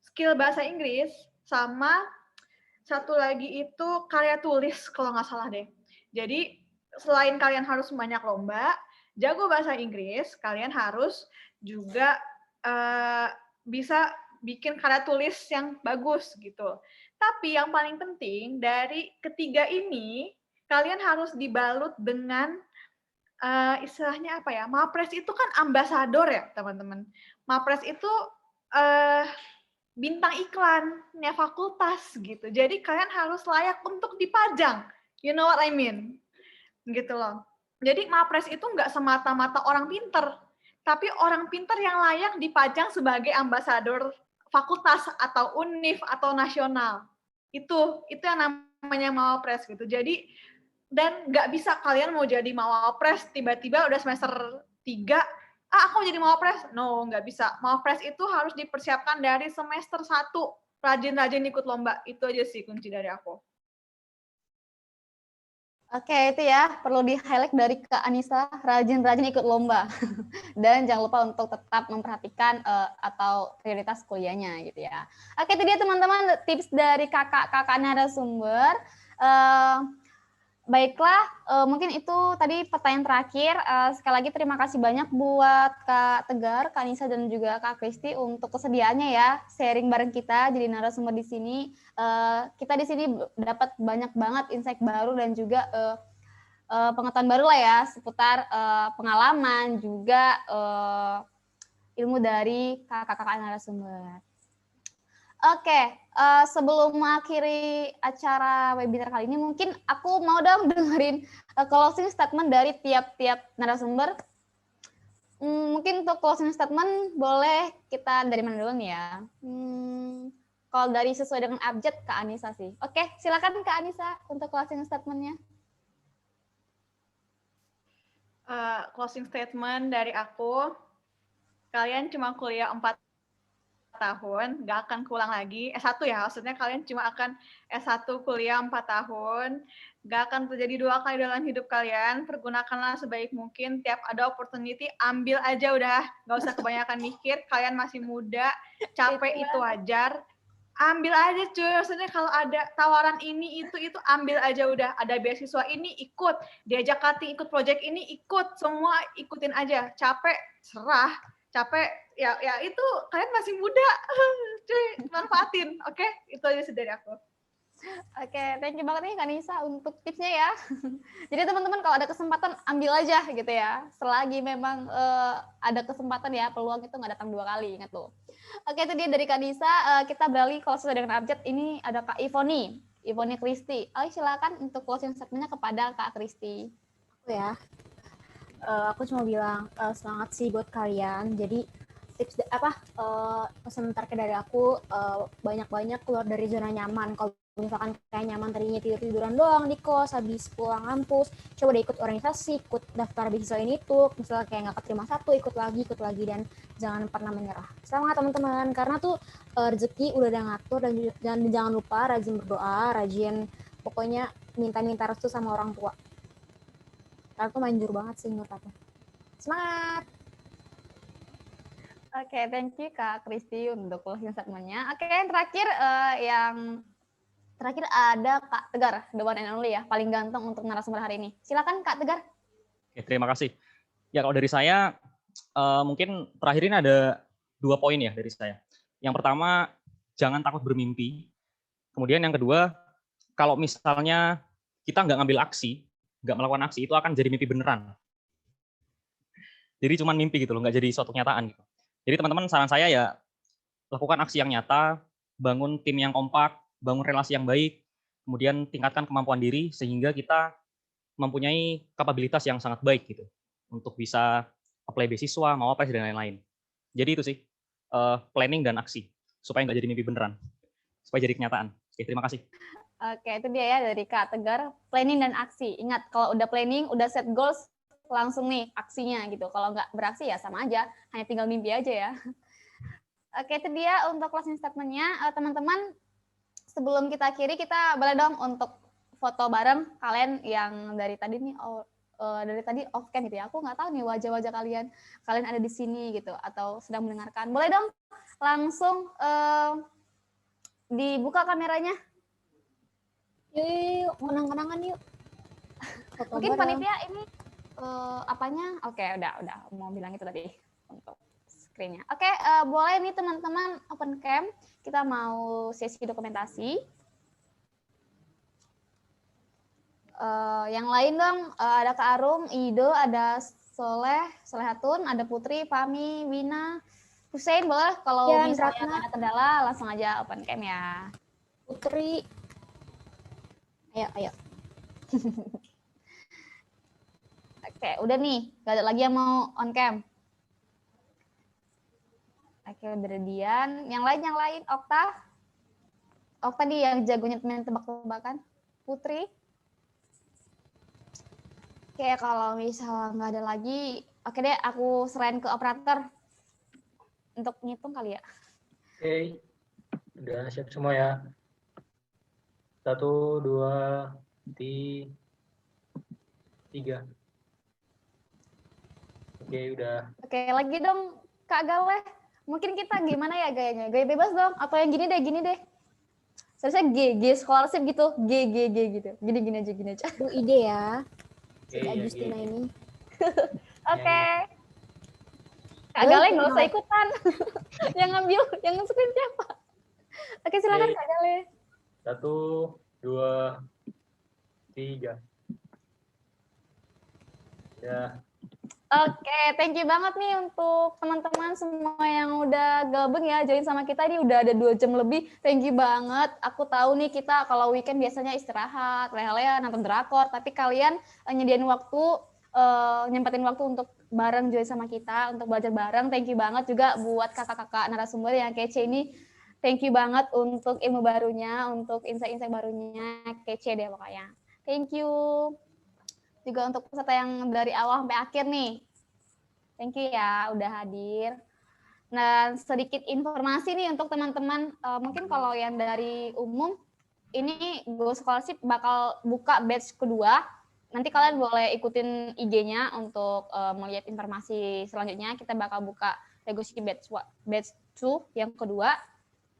skill bahasa Inggris, sama satu lagi itu karya tulis kalau nggak salah deh. Jadi selain kalian harus banyak lomba, jago bahasa Inggris, kalian harus juga bisa bikin karya tulis yang bagus gitu. Tapi yang paling penting dari ketiga ini, kalian harus dibalut dengan istilahnya apa ya? Mapres itu kan ambasador ya teman-teman. Mapres itu bintang iklannya fakultas gitu. Jadi kalian harus layak untuk dipajang. You know what I mean? Gitu loh. Jadi Mapres itu nggak semata-mata orang pinter, tapi orang pinter yang layak dipajang sebagai ambasador fakultas atau univ atau nasional. Itu yang namanya Mawapres gitu. Jadi dan nggak bisa kalian mau jadi Mawapres tiba-tiba udah semester 3, aku mau jadi Mawapres. No, nggak bisa. Mawapres itu harus dipersiapkan dari semester 1. Rajin-rajin ikut lomba. Itu aja sih kunci dari aku. Oke, itu ya perlu di-highlight dari Kak Anissa, rajin-rajin ikut lomba. Dan jangan lupa untuk tetap memperhatikan atau prioritas kuliahnya gitu ya. Oke, itu dia teman-teman tips dari kakak-kakak narasumber. Baiklah, mungkin itu tadi pertanyaan terakhir. Sekali lagi terima kasih banyak buat Kak Tegar, Kak Nisa, dan juga Kak Kristi untuk kesediaannya ya, sharing bareng kita jadi narasumber di sini. Kita di sini dapat banyak banget insight baru dan juga pengetahuan baru lah ya seputar pengalaman juga ilmu dari kakak-kakak narasumber. Oke, sebelum mengakhiri acara webinar kali ini, mungkin aku mau dong dengerin closing statement dari tiap-tiap narasumber. Mungkin untuk closing statement boleh kita dari mana dulu nih ya? Kalau dari sesuai dengan abjad Kak Anissa sih. Oke, silakan Kak Anissa untuk closing statement-nya. Closing statement dari aku, kalian cuma kuliah 4 tahun, nggak akan keulang lagi. S1 ya, maksudnya kalian cuma akan S1 kuliah 4 tahun, nggak akan terjadi 2 kali dalam hidup kalian. Pergunakanlah sebaik mungkin, tiap ada opportunity, ambil aja udah, nggak usah kebanyakan mikir, kalian masih muda, capek itu wajar. Ambil aja cuy, maksudnya kalau ada tawaran ini, itu ambil aja udah. Ada beasiswa ini, ikut. Diajak cutting, ikut project ini, ikut. Semua ikutin aja. Capek, serah. Capek, ya itu kalian masih muda. Cuy, manfaatin. Oke? Itu aja sih dari aku. Oke, thank you banget nih Kak Nisa untuk tipsnya ya. Jadi teman-teman kalau ada kesempatan ambil aja gitu ya. Selagi memang ada kesempatan ya, peluang itu nggak datang 2 kali, ingat tuh. Oke, itu dia dari Kak Nisa. Kita beralih kalau sesuai dengan abjad, ini ada Kak Ivoni Kristi. Silakan untuk closing statement-nya kepada Kak Kristi. Aku ya. Aku cuma bilang semangat sih buat kalian. Jadi tips pesan terakhir dari aku, banyak-banyak keluar dari zona nyaman. Kalau misalkan kayak nyaman tadinya tiduran doang di kos habis pulang kampus, coba deh ikut organisasi, ikut daftar beasiswa ini tuh, misalnya kayak nggak keterima satu, ikut lagi, dan jangan pernah menyerah. Semangat teman-teman, karena tuh rezeki udah ada ngatur, dan jangan lupa rajin berdoa, rajin pokoknya minta restu sama orang tua. Karena tuh manjur banget sih menurut aku. Semangat! Oke, thank you Kak Kristi untuk closing statement-nya. Oke, yang terakhir ada Kak Tegar, the one and only ya, paling ganteng untuk narasumber hari ini. Silakan Kak Tegar. Oke, terima kasih. Ya, kalau dari saya, mungkin terakhir ini ada 2 poin ya dari saya. Yang pertama, jangan takut bermimpi. Kemudian yang kedua, kalau misalnya kita nggak ngambil aksi, nggak melakukan aksi, itu akan jadi mimpi beneran. Jadi cuma mimpi gitu loh, nggak jadi suatu kenyataan gitu. Jadi teman-teman, saran saya ya, lakukan aksi yang nyata, bangun tim yang kompak, bangun relasi yang baik, kemudian tingkatkan kemampuan diri sehingga kita mempunyai kapabilitas yang sangat baik gitu untuk bisa apply beasiswa, mau apa dan lain-lain. Jadi itu sih planning dan aksi supaya nggak jadi mimpi beneran, supaya jadi kenyataan. Oke, terima kasih. Oke, itu dia ya dari Kak Tegar, planning dan aksi. Ingat, kalau udah planning, udah set goals, langsung nih aksinya gitu. Kalau nggak beraksi ya sama aja, hanya tinggal mimpi aja ya. Oke, itu dia untuk closing statement-nya. Teman-teman, sebelum kita akhiri, kita boleh dong untuk foto bareng kalian yang dari tadi nih, dari tadi off cam gitu ya. Aku nggak tahu nih wajah-wajah kalian ada di sini gitu atau sedang mendengarkan. Boleh dong langsung dibuka kameranya. Yuk, kenang-kenangan yuk. Foto Mungkin bareng. panitia ini apanya? Oke, udah mau bilang itu tadi untuk screen-nya. Oke, boleh nih teman-teman open cam. Kita mau sesi dokumentasi. Yang lain dong, ada Kak Arum, Ido, ada Solehatun, ada Putri, Fami, Wina, Hussein, boleh kalau Ya, misalnya Ratna. ada kendala langsung aja open cam ya. Putri. Ayo. Oke, udah nih, gak ada lagi yang mau on cam. Oke, berdian. Yang lain, Okta nih yang jagonya main tebak-tebakan. Putri. Oke, kalau misalnya nggak ada lagi, oke deh, aku serahin ke operator untuk ngitung kali ya. Oke, udah siap semua ya. 1, 2, 3. Oke, udah. Oke, lagi dong Kak Galeh. Mungkin kita gimana ya gayanya? Gaya bebas dong, atau yang gini deh. Seharusnya G scholarship gitu, G gitu. Gini aja. Itu ide ya, si Iya, Agustina iya. ini. Oke. Kak Boleh, Gale nggak usah Kak. ikutan. Yang ngambil, yang screen siapa? Oke, silakan Oke. Kak Gale. 1, 2, 3. Ya. Oke, thank you banget nih untuk teman-teman semua yang udah gabung ya, join sama kita. Ini udah ada 2 jam lebih. Thank you banget. Aku tahu nih kita kalau weekend biasanya istirahat, leha-leha, nonton drakor, tapi kalian nyediain waktu, nyempetin waktu untuk bareng join sama kita, untuk belajar bareng. Thank you banget juga buat kakak-kakak narasumber yang kece ini. Thank you banget untuk ilmu barunya, untuk insight-insight barunya, kece deh pokoknya. Thank you. Juga untuk peserta yang dari awal sampai akhir nih. Thank you ya udah hadir. Nah, sedikit informasi nih untuk teman-teman, mungkin kalau yang dari umum, ini Go Scholarship bakal buka batch kedua. Nanti kalian boleh ikutin IG-nya untuk melihat informasi selanjutnya. Kita bakal buka Legacy batch 2 yang kedua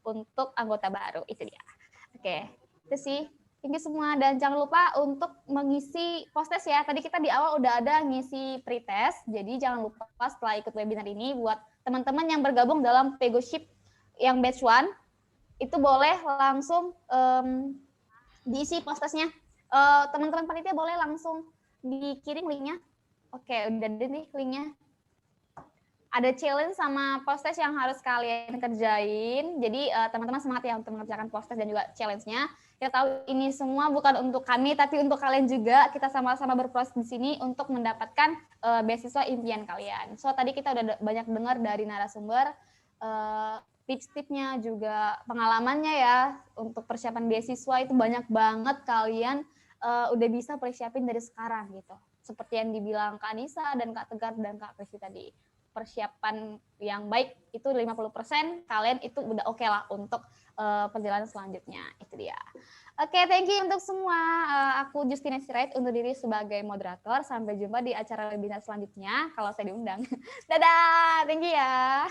untuk anggota baru. Itu dia. Oke, itu sih. Thank you semua, dan jangan lupa untuk mengisi post-test ya. Tadi kita di awal udah ada ngisi pre-test, jadi jangan lupa setelah ikut webinar ini buat teman-teman yang bergabung dalam Pegoship yang batch 1, itu boleh langsung diisi post-testnya. Teman-teman panitia boleh langsung dikirim linknya. Oke, udah ada nih linknya. Ada challenge sama post-test yang harus kalian kerjain. Jadi teman-teman semangat ya untuk mengerjakan post-test dan juga challenge-nya. Kita tahu ini semua bukan untuk kami, tapi untuk kalian juga. Kita sama-sama berproses di sini untuk mendapatkan beasiswa impian kalian. So tadi kita udah banyak dengar dari narasumber tips-tipsnya juga pengalamannya ya untuk persiapan beasiswa itu banyak banget kalian udah bisa persiapin dari sekarang gitu. Seperti yang dibilang Kak Anissa dan Kak Tegar dan Kak Kristi tadi. Persiapan yang baik itu 50%, kalian itu udah oke lah untuk perjalanan selanjutnya. Itu dia. Oke, thank you untuk semua. Aku Justina Sirait undur diri sebagai moderator. Sampai jumpa di acara webinar selanjutnya kalau saya diundang. Dadah, thank you ya.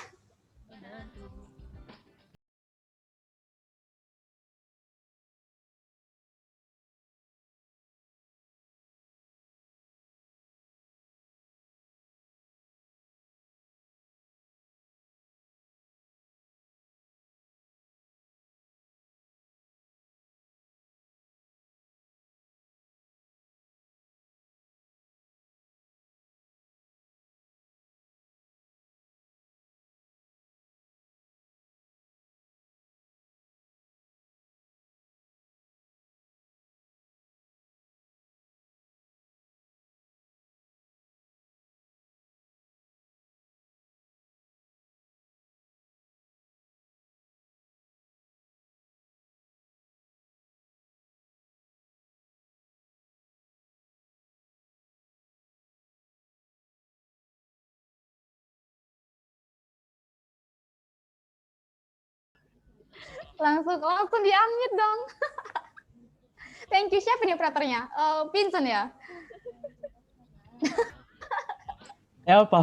Langsung di-unmute dong. Thank you. Siapa nih operatornya? Vincent ya? Ya apa?